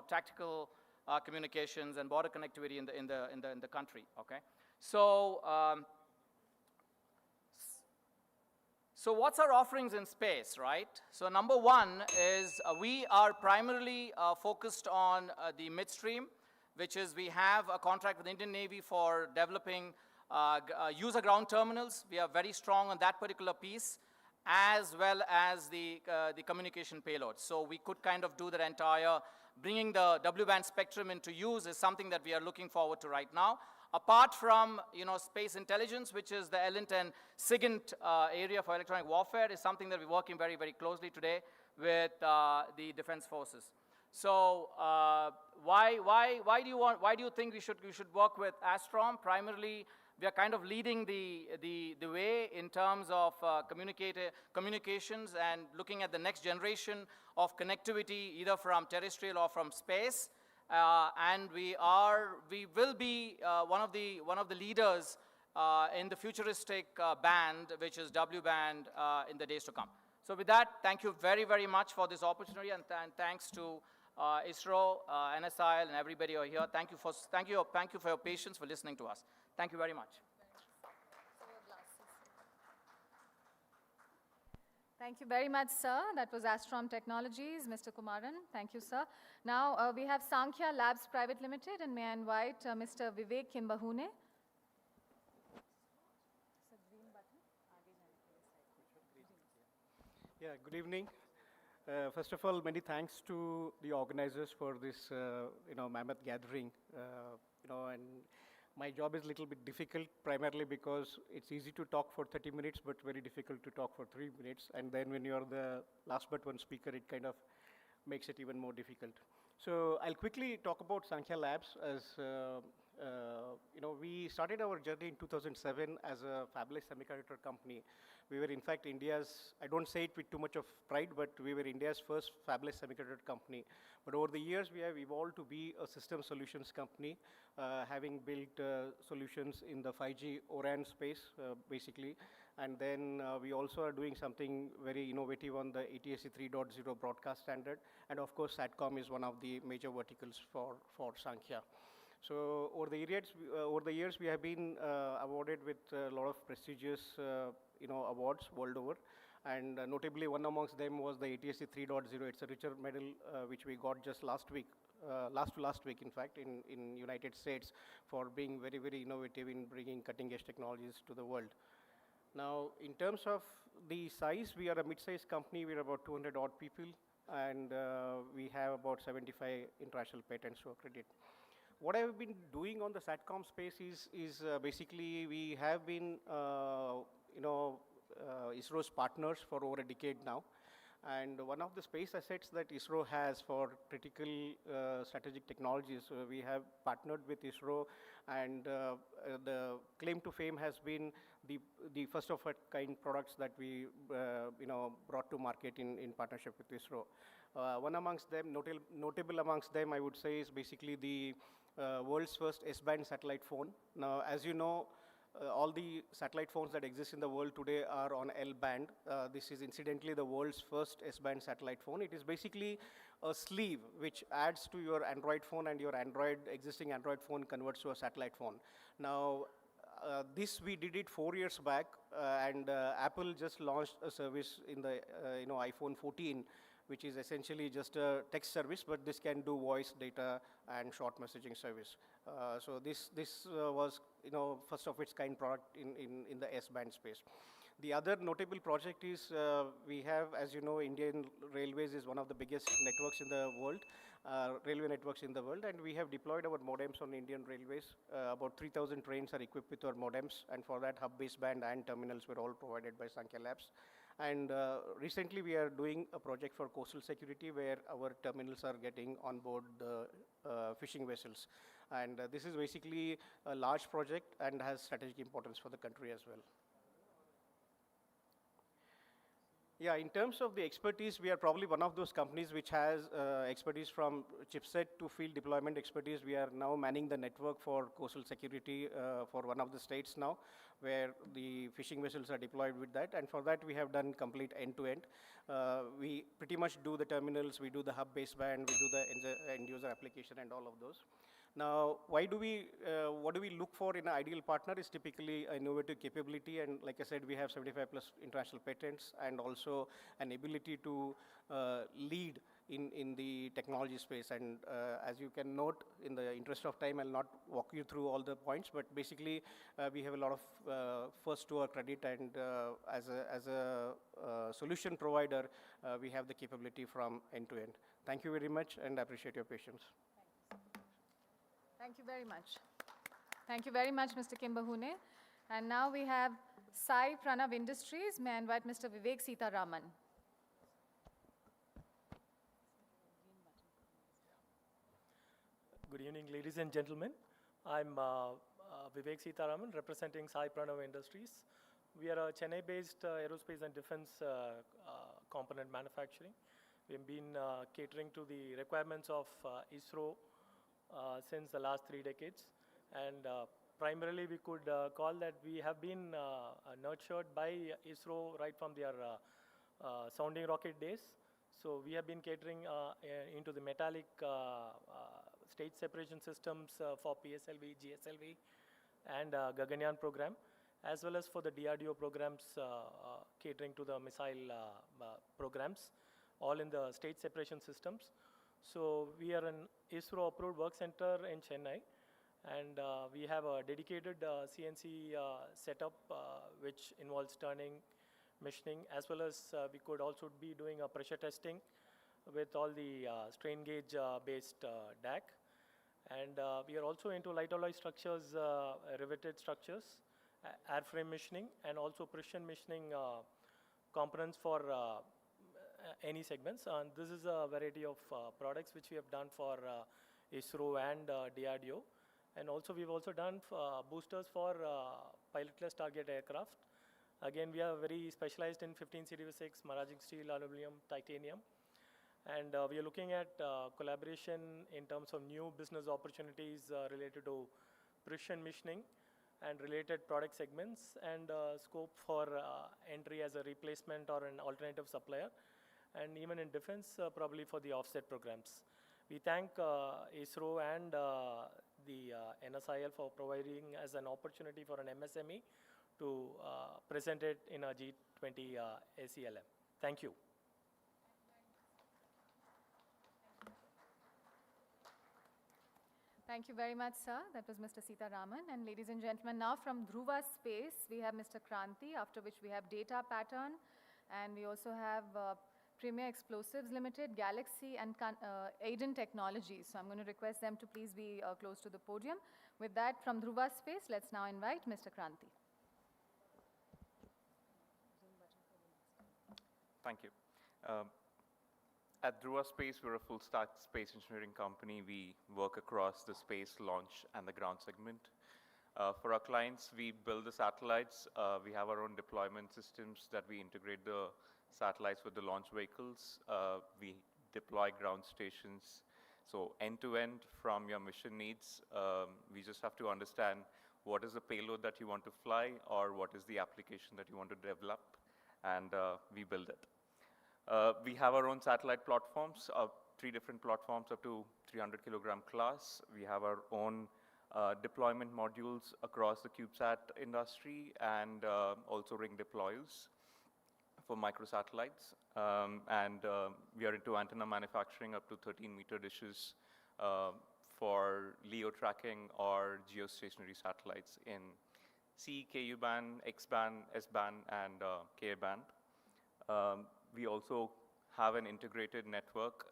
[SPEAKER 2] tactical communications and border connectivity in the country. Okay, so so what's our offerings in space, right? So number one is we are primarily focused on the midstream, which is we have a contract with the Indian Navy for developing user ground terminals. We are very strong on that particular piece, as well as the communication payload. So we could kind of do that entire, bringing the W-band spectrum into use is something that we are looking forward to right now. Apart from, space intelligence, which is the ELINT and SIGINT area for electronic warfare, is something that we're working very, very closely today with the defense forces. So why do you think we should work with Astrome? Primarily, we are kind of leading the way in terms of communications and looking at the next generation of connectivity, either from terrestrial or from space. And we will be one of the leaders in the futuristic band, which is W band, in the days to come. So with that, thank you very, very much for this opportunity, and thanks to ISRO, NSIL, and everybody who are here. Thank you for your patience, for listening to us. Thank you very much.
[SPEAKER 1] Thank you very much, sir. That was Astrom Technologies, Mr. Kumaran. Thank you, sir. Now we have Sankhya Labs Private Limited, and may I invite Mr. Vivek Kimbahune.
[SPEAKER 12] Yeah, good evening. First of all, many thanks to the organizers for this, mammoth gathering. And my job is a little bit difficult, primarily because it's easy to talk for 30 minutes, but very difficult to talk for 3 minutes. And then when you're the last but one speaker, it kind of makes it even more difficult. So I'll quickly talk about Sankhya Labs. As we started our journey in 2007 as a fabless semiconductor company. We were in fact India's, I don't say it with too much of pride, but we were India's first fabless semiconductor company. But over the years, we have evolved to be a system solutions company, having built solutions in the 5G O-RAN space, basically. And then we also are doing something very innovative on the ATSC 3.0 broadcast standard. And of course, SATCOM is one of the major verticals for Sankhya. So over the years, we have been awarded with a lot of prestigious awards world over. And notably, one amongst them was the ATSC 3.0. It's a Richer medal, which we got just last week, last week, in fact, in United States, for being very, very innovative in bringing cutting-edge technologies to the world. Now, in terms of the size, we are a mid-sized company. We're about 200 odd people, and we have about 75 international patents to accredit. What I've been doing on the SATCOM space is basically we have been, ISRO's partners for over a decade now. And one of the space assets that ISRO has for critical strategic technologies, we have partnered with ISRO, and the claim to fame has been the first of a kind products that we brought to market in partnership with ISRO. One amongst them, notable amongst them, I would say, is basically the world's first S-band satellite phone. Now, as you know, all the satellite phones that exist in the world today are on L-band. This is incidentally the world's first S-band satellite phone. It is basically a sleeve which adds to your Android phone, and your existing Android phone converts to a satellite phone. Now, this we did it 4 years back, and Apple just launched a service in the iPhone 14, which is essentially just a text service, but this can do voice, data, and short messaging service. So this was first of its kind product in the S-band space. The other notable project is we have, as you know, Indian Railways is one of the biggest networks in the world, railway networks in the world, and we have deployed our modems on Indian Railways. About 3,000 trains are equipped with our modems, and for that, hub baseband and terminals were all provided by Sankhya Labs. And recently, we are doing a project for coastal security where our terminals are getting on board the fishing vessels. And this is basically a large project and has strategic importance for the country as well. Yeah, in terms of the expertise, we are probably one of those companies which has expertise from chipset to field deployment expertise. We are now manning the network for coastal security for one of the states now, where the fishing vessels are deployed with that. And for that, we have done complete end-to-end. We pretty much do the terminals, we do the hub baseband, we do the end-user application and all of those. Now, what do we look for in an ideal partner is typically an innovative capability, and like I said, we have 75 plus international patents, and also an ability to lead in the technology space. And as you can note, in the interest of time, I'll not walk you through all the points, but basically, we have a lot of first to our credit, and as a solution provider, we have the capability from end to end. Thank you very much, and I appreciate your patience.
[SPEAKER 1] Thank you very much. Thank you very much, Mr. Kimbahune. And now we have Sai Pranav Industries. May I invite Mr. Vivek Sitaraman.
[SPEAKER 13] Good evening, ladies and gentlemen. I'm Vivek Sitaraman, representing Sai Pranav Industries. We are a Chennai-based aerospace and defense component manufacturing. We've been catering to the requirements of ISRO since the last 3 decades. And primarily, we could call that we have been nurtured by ISRO right from their sounding rocket days. So we have been catering into the metallic stage separation systems for PSLV, GSLV, and Gaganyaan program, as well as for the DRDO programs catering to the missile programs, all in the stage separation systems. So we are an ISRO approved work center in Chennai, and we have a dedicated CNC setup which involves turning, machining, as well as we could also be doing a pressure testing with all the strain gauge based DAC. And we are also into light alloy structures, riveted structures, airframe machining, and also precision machining components for any segments. And this is a variety of products which we have done for ISRO and DRDO. And also we've also done boosters for pilotless target aircraft. Again, we are very specialized in 15 Series 6, maraging steel, aluminum, titanium. And we are looking at collaboration in terms of new business opportunities related to precision machining and related product segments, and scope for entry as a replacement or an alternative supplier, and even in defense, probably for the offset programs. We thank ISRO and the NSIL for providing us an opportunity for an MSME to present it in a G20 SELM. Thank you.
[SPEAKER 1] Thank you very much, sir. That was Mr. Sitaraman. And ladies and gentlemen, now from Dhruva Space, we have Mr. Kranti, after which we have Data Pattern, and we also have Premier Explosives Limited, Galaxy, and Aiden Technologies. So I'm going to request them to please be close to the podium. With that, from Dhruva Space, let's now invite Mr. Kranti.
[SPEAKER 14] Thank you. At Dhruva Space, we're a full-stack space engineering company. We work across the space, launch, and the ground segment. For our clients, we build the satellites. We have our own deployment systems that we integrate the satellites with the launch vehicles. We deploy ground stations. So end-to-end from your mission needs, we just have to understand what is the payload that you want to fly or what is the application that you want to develop, and we build it. We have our own satellite platforms, 3 different platforms up to 300 kilogram class. We have our own deployment modules across the CubeSat industry, and also ring deployers for microsatellites. We are into antenna manufacturing up to 13-meter dishes for LEO tracking or geostationary satellites in C, Ku band, X band, S band, and Ka band. We also have an integrated network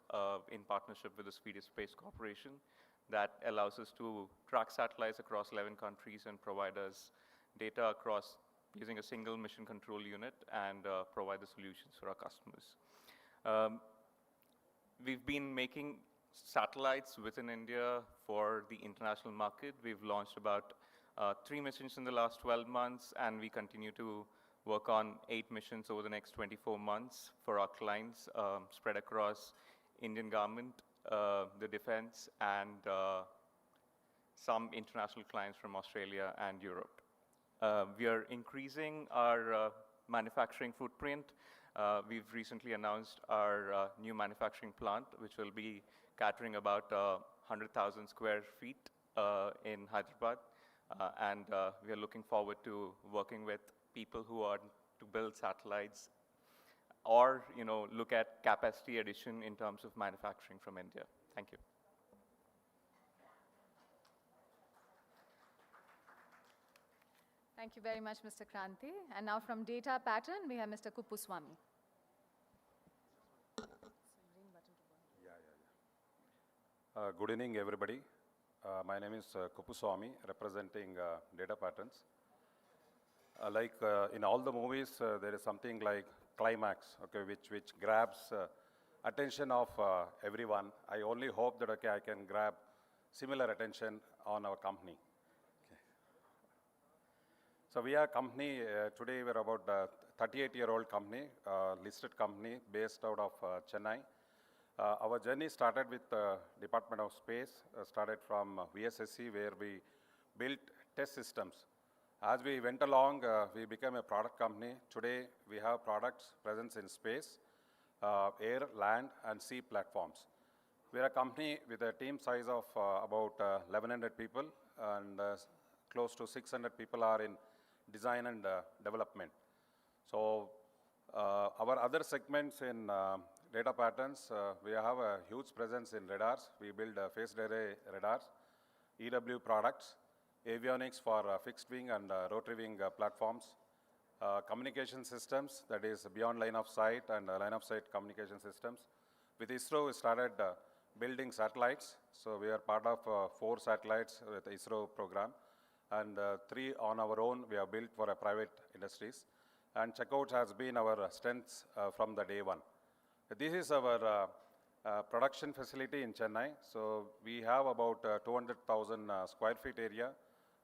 [SPEAKER 14] in partnership with the Swedish Space Corporation that allows us to track satellites across 11 countries and provide us data across using a single mission control unit and provide the solutions for our customers. We've been making satellites within India for the international market. We've launched about 3 missions in the last 12 months, and we continue to work on 8 missions over the next 24 months for our clients, spread across Indian government, the defense, and some international clients from Australia and Europe. We are increasing our manufacturing footprint. We've recently announced our new manufacturing plant, which will be catering about 100,000 square feet in Hyderabad. And we are looking forward to working with people who are to build satellites or look at capacity addition in terms of manufacturing from India. Thank you.
[SPEAKER 1] Thank you very much, Mr. Kranti. And now from Data Pattern, we have Mr. Kuppuswamy.
[SPEAKER 22] Good evening, everybody. My name is Kuppuswamy, representing Data Patterns. In all the movies, there is something like climax, okay, which grabs attention of everyone. I only hope that I can grab similar attention on our company. Okay. So we are a company, today we're about a 38-year-old company, listed company based out of Chennai. Our journey started with Department of Space, started from VSSC where we built test systems. As we went along, we became a product company. Today we have products presence in space, air, land and sea platforms. We are a company with a team size of about 1,100 people and close to 600 people are in design and development. So our other segments in data patterns, we have a huge presence in radars. We build phased array radars, EW products, avionics for fixed wing and rotary wing platforms, communication systems, that is beyond line of sight and line of sight communication systems. With ISRO, we started building satellites. So we are part of 4 satellites with the ISRO program and 3 on our own we have built for private industries. And checkout has been our strength from the day one. This is our production facility in Chennai. So we have about 200,000 square feet area,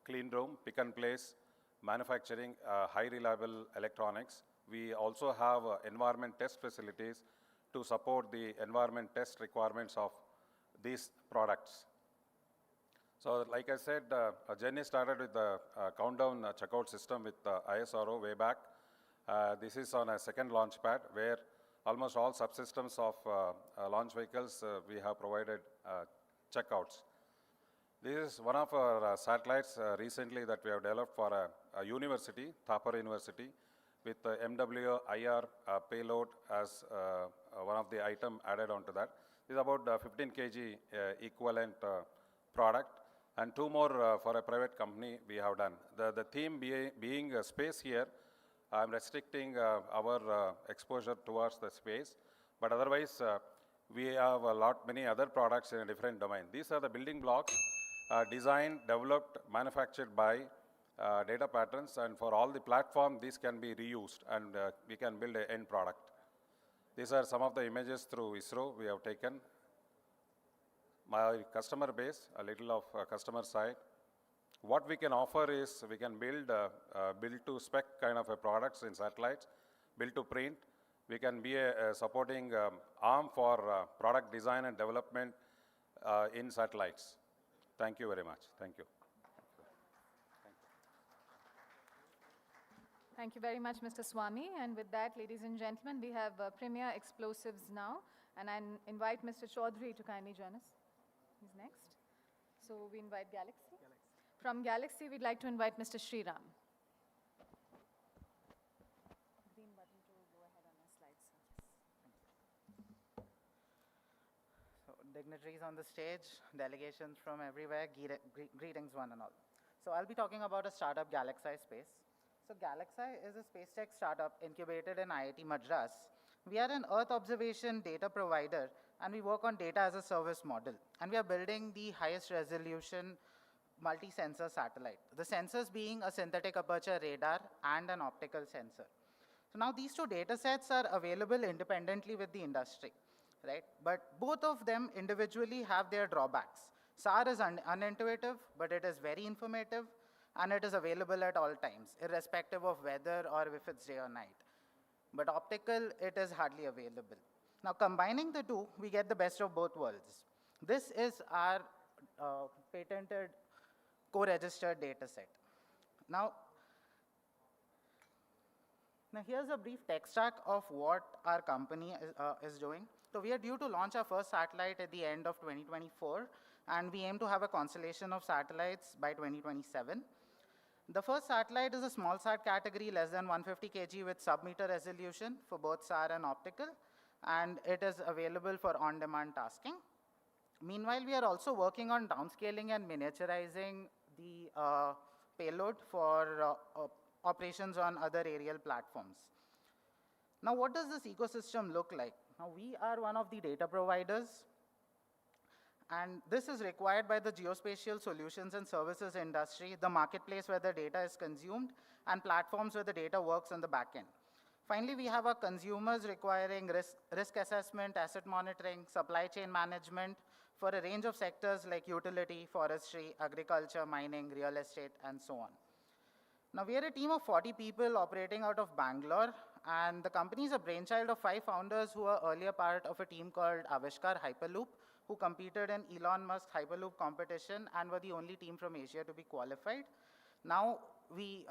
[SPEAKER 22] clean room, pick and place, manufacturing, high reliable electronics. We also have environment test facilities to support the environment test requirements of these products. So like I said, our journey started with the countdown checkout system with ISRO way back. This is on a second launch pad where almost all subsystems of launch vehicles we have provided checkouts. This is one of our satellites recently that we have developed for a university, Thapar University, with the MWIR payload as one of the item added onto that. This is about 15 kg equivalent product and 2 more for a private company we have done. The theme being space here, I'm restricting our exposure towards the space, but otherwise we have many other products in a different domain. These are the building blocks designed, developed, manufactured by data patterns, and for all the platform these can be reused and we can build an end product. These are some of the images through ISRO we have taken. My customer base, a little of customer side. What we can offer is we can build to spec kind of a products in satellites, build to print. We can be a supporting arm for product design and development in satellites. Thank you very much. Thank you.
[SPEAKER 1] Thank you very much, Mr. Swami. And with that, ladies and gentlemen, we have Premier Explosives now. And I invite Mr. Chaudhary to kindly join us. He's next. So we invite Galaxy. From Galaxy, we'd like to invite Mr. Sriram. Green button to go ahead on the slides.
[SPEAKER 15] So, dignitaries on the stage, delegations from everywhere, greetings one and all. So I'll be talking about a startup, Galaxy Space. So Galaxy is a space tech startup incubated in IIT Madras. We are an Earth observation data provider and we work on data as a service model. And we are building the highest resolution multi-sensor satellite. The sensors being a synthetic aperture radar and an optical sensor. So now these 2 data sets are available independently with the industry, right? But both of them individually have their drawbacks. SAR is unintuitive, but it is very informative, and it is available at all times, irrespective of weather or if it's day or night. But optical, it is hardly available. Now, combining the 2, we get the best of both worlds. This is our patented co-registered data set. Now here's a brief tech stack of what our company is doing. So we are due to launch our first satellite at the end of 2024, and we aim to have a constellation of satellites by 2027. The first satellite is a small sat category, less than 150 kg with sub-meter resolution for both SAR and optical, and it is available for on-demand tasking. Meanwhile, we are also working on downscaling and miniaturizing the payload for operations on other aerial platforms. Now, what does this ecosystem look like? Now, we are one of the data providers, and this is required by the geospatial solutions and services industry, the marketplace where the data is consumed, and platforms where the data works on the back end. Finally, we have our consumers requiring risk assessment, asset monitoring, supply chain management for a range of sectors like utility, forestry, agriculture, mining, real estate, and so on. Now, we are a team of 40 people operating out of Bangalore, and the company is a brainchild of 5 founders who were earlier part of a team called Avishkar Hyperloop, who competed in Elon Musk's Hyperloop competition and were the only team from Asia to be qualified. Now, we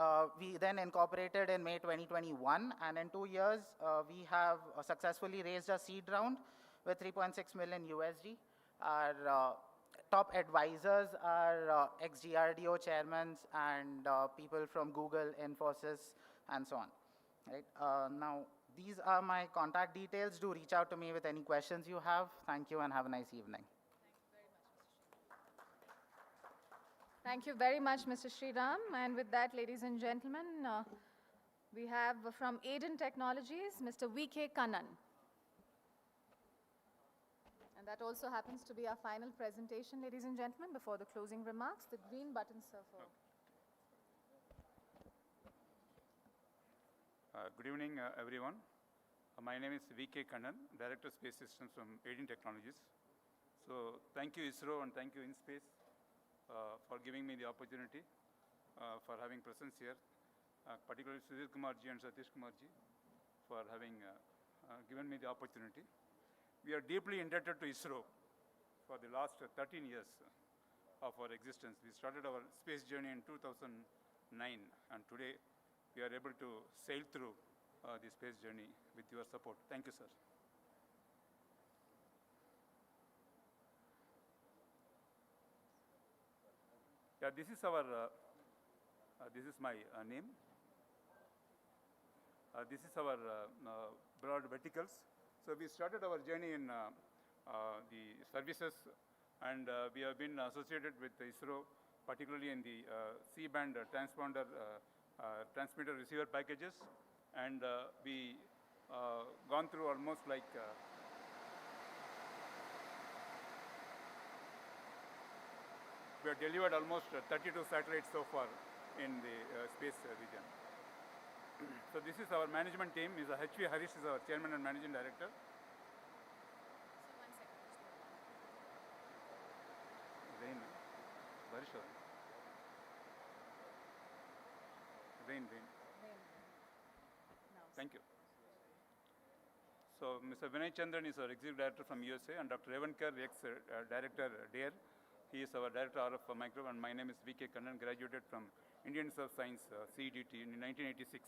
[SPEAKER 15] then incorporated in May 2021, and in 2 years, we have successfully raised a seed round with 3.6 million USD. Our top advisors are ex-DRDO chairmen and people from Google, Infosys, and so on. Right? Now, these are my contact details. Do reach out to me with any questions you have. Thank you and have a nice evening.
[SPEAKER 1] Thank you very much, Mr. Sriram. And with that, ladies and gentlemen, we have from Aiden Technologies, Mr. V.K. Kannan. And that also happens to be our final presentation, ladies and gentlemen, before the closing remarks. The green buttons are for...
[SPEAKER 16] Good evening, everyone. My name is V.K. Kannan, Director of Space Systems from Aiden Technologies. So thank you, ISRO, and thank you, InSpace, for giving me the opportunity for having presence here, particularly Sudhir Kumarji and Satish Kumarji for having given me the opportunity. We are deeply indebted to ISRO for the last 13 years of our existence. We started our space journey in 2009, and today we are able to sail through the space journey with your support. Thank you, sir. Yeah, this is our, this is my name. This is our broad verticals. So we started our journey in the services, and we have been associated with ISRO, particularly in the C-band transponder, transmitter receiver packages, and we gone through almost like we have delivered almost 32 satellites so far in the space region. So this is our management team. H.V. Harish is our chairman and managing director. Rain. Rain. Thank you. So Mr. Vinay Chandran is our executive director from USA, and Dr. Revankar, ex-director DARE. He is our director of Micro, and my name is V.K. Kannan, graduated from Indian Institute of Science, CEDT, in 1986.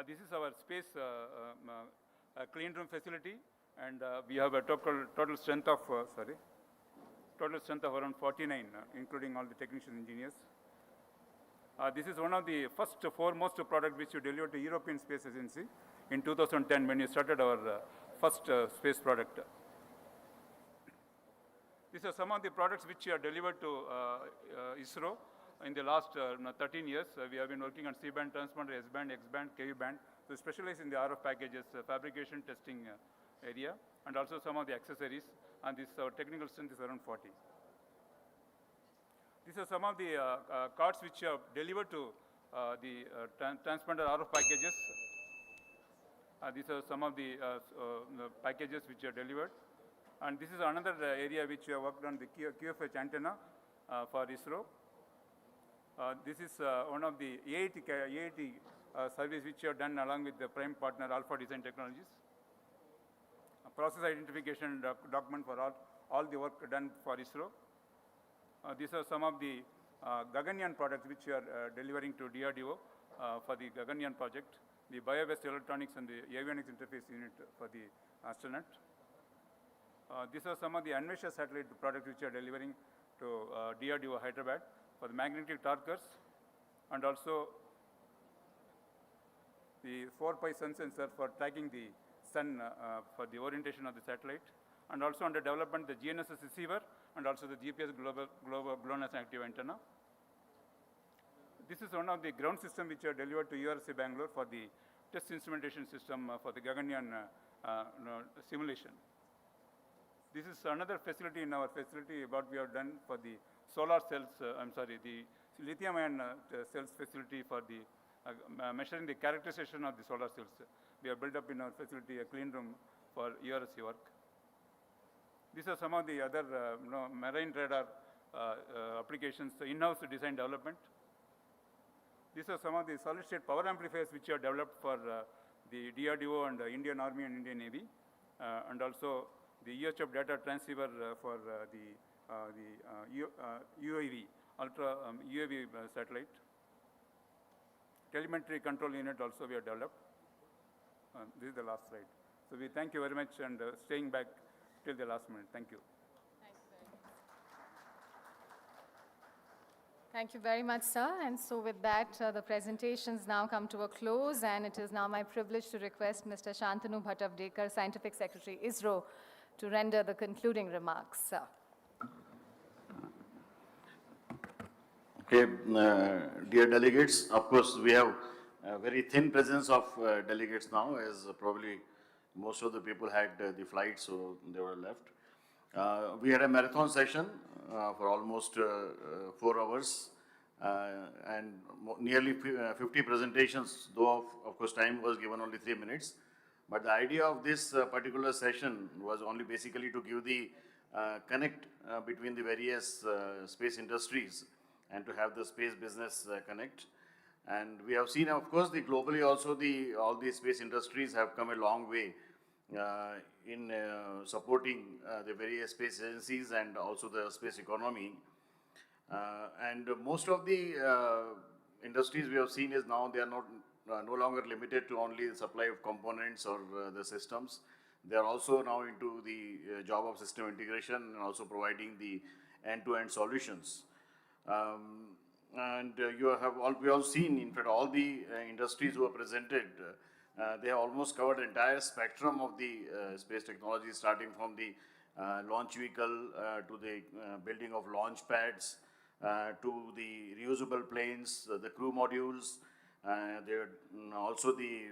[SPEAKER 16] This is our space clean room facility, and we have a total strength of around 49, including all the technician engineers. This is one of the first foremost product which we delivered to European Space Agency in 2010 when we started our first space product. These are some of the products which are delivered to ISRO in the last 13 years. We have been working on C-band transponder, S-band, X-band, KV-band. So specialize in the RF packages, fabrication, testing area, and also some of the accessories. And this our technical strength is around 40. These are some of the cards which are delivered to the transponder RF packages. These are some of the packages which are delivered. And this is another area which we have worked on, the QFH antenna for ISRO. This is one of the AIT service which we have done along with the prime partner Alpha Design Technologies. Process identification document for all the work done for ISRO. These are some of the Gaganyaan products which we are delivering to DRDO for the Gaganyaan project, the bio-based electronics and the avionics interface unit for the astronaut. These are some of the Anvesha satellite products which are delivering to DRDO Hyderabad for the magnetic torquers, and also the 4-pi sun sensor for tracking the sun for the orientation of the satellite, and also under development the GNSS receiver and also the GPS GLONASS active antenna. This is one of the ground system which are delivered to URC Bangalore for the test instrumentation system for the Gaganyaan simulation. This is another facility in our facility what we have done for the solar cells, the lithium-ion cells facility for the measuring the characterization of the solar cells. We have built up in our facility a clean room for URC work. These are some of the other marine radar applications, in-house design development These are some of the solid-state power amplifiers which are developed for the DRDO and the Indian Army and Indian Navy, and also the UHF data transceiver for the UAV, ultra UAV satellite. Telemetry control unit also we have developed. This is the last slide. So we thank you very much and staying back till the last minute. Thank you.
[SPEAKER 1] Thank you very much, sir. And so with that, the presentations now come to a close, and it is now my privilege to request Mr. Shantanu Bhattavdekar, Scientific Secretary, ISRO, to render the concluding remarks, sir.
[SPEAKER 17] Okay, dear delegates, of course, we have a very thin presence of delegates now, as probably most of the people had the flight, so they were left. We had a marathon session for almost 4 hours and nearly 50 presentations, though of course time was given only 3 minutes. But the idea of this particular session was only basically to give the connect between the various space industries and to have the space business connect. And we have seen, of course, globally also all the space industries have come a long way in supporting the various space agencies and also the space economy. And most of the industries we have seen is now they are no longer limited to only the supply of components or the systems. They are also now into the job of system integration and also providing the end-to-end solutions. And we have seen, in fact, all the industries who are presented, they have almost covered the entire spectrum of the space technology, starting from the launch vehicle to the building of launch pads, to the reusable planes, the crew modules, also the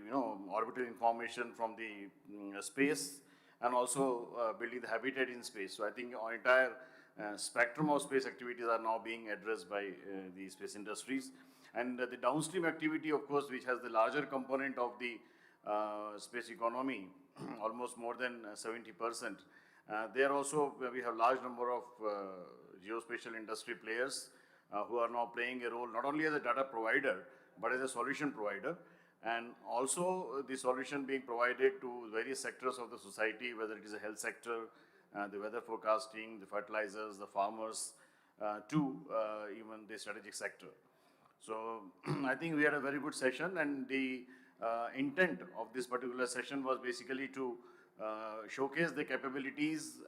[SPEAKER 17] orbital information from the space, and also building the habitat in space. So I think our entire spectrum of space activities are now being addressed by the space industries. And the downstream activity, of course, which has the larger component of the space economy, almost more than 70%. There also we have large number of geospatial industry players who are now playing a role not only as a data provider, but as a solution provider. And also the solution being provided to various sectors of the society, whether it is the health sector, the weather forecasting, the fertilizers, the farmers, to even the strategic sector. So I think we had a very good session, and the intent of this particular session was basically to showcase the capabilities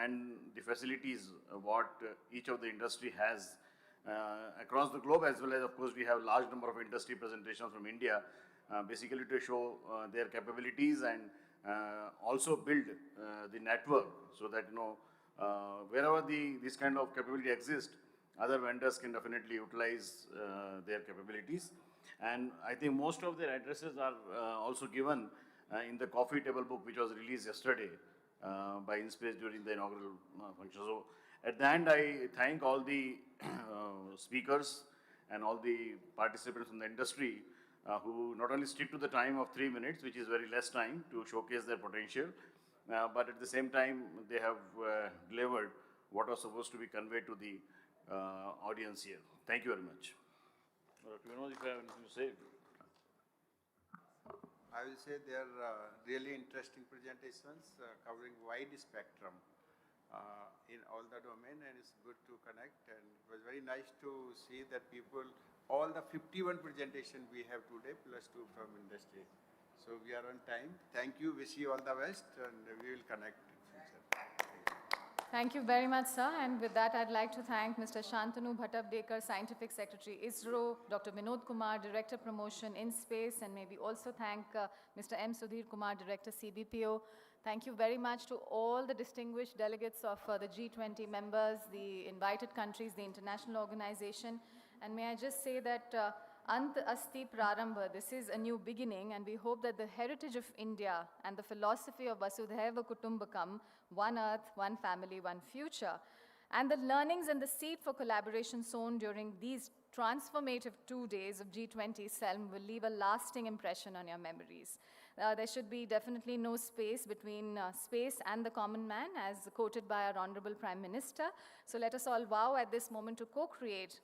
[SPEAKER 17] and the facilities what each of the industry has across the globe, as well as, of course, we have large number of industry presentations from India, basically to show their capabilities and also build the network so that, wherever this kind of capability exists, other vendors can definitely utilize their capabilities. And I think most of their addresses are also given in the coffee table book, which was released yesterday by InSpace during the inaugural function. So at the end, I thank all the speakers and all the participants in the industry who not only stick to the time of 3 minutes, which is very less time to showcase their potential, but at the same time, they have delivered what was supposed to be conveyed to the audience here. Thank you very much. Dr. Vinod, if you have anything to say.
[SPEAKER 18] I will say they are really interesting presentations covering wide spectrum in all the domain, and it's good to connect. And it was very nice to see that all the 51 presentation we have today, plus 2 from industry. So we are on time. Thank you. Wish you all the best, and we will connect in future.
[SPEAKER 1] Thank you very much, sir. And with that, I'd like to thank Mr. Shantanu Bhattavdekar, Scientific Secretary, ISRO, Dr. Vinod Kumar, Director Promotion, InSpace, and maybe also thank Mr. M. Sudhir Kumar, Director, CBPO. Thank you very much to all the distinguished delegates of the G20 members, the invited countries, the international organization. And may I just say that Ant Asti Prarambha, this is a new beginning, and we hope that the heritage of India and the philosophy of Vasudhaiva Kutumbakam, one earth, one family, one future, and the learnings and the seed for collaboration sown during these transformative 2 days of G20 SELM will leave a lasting impression on your memories. There should be definitely no space between space and the common man, as quoted by our Honorable Prime Minister. So let us all vow at this moment to co-create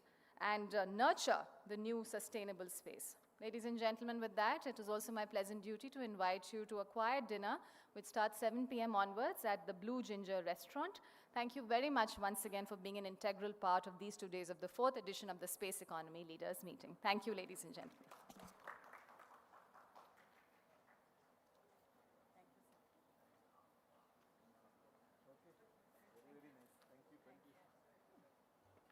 [SPEAKER 1] and nurture the new sustainable space. Ladies and gentlemen, with that, it is also my pleasant duty to invite you to a quiet dinner which starts 7 p.m. onwards at the Blue Ginger restaurant. Thank you very much once again for being an integral part of these 2 days of the 4th edition of the Space Economy Leaders Meeting. Thank you, ladies and gentlemen.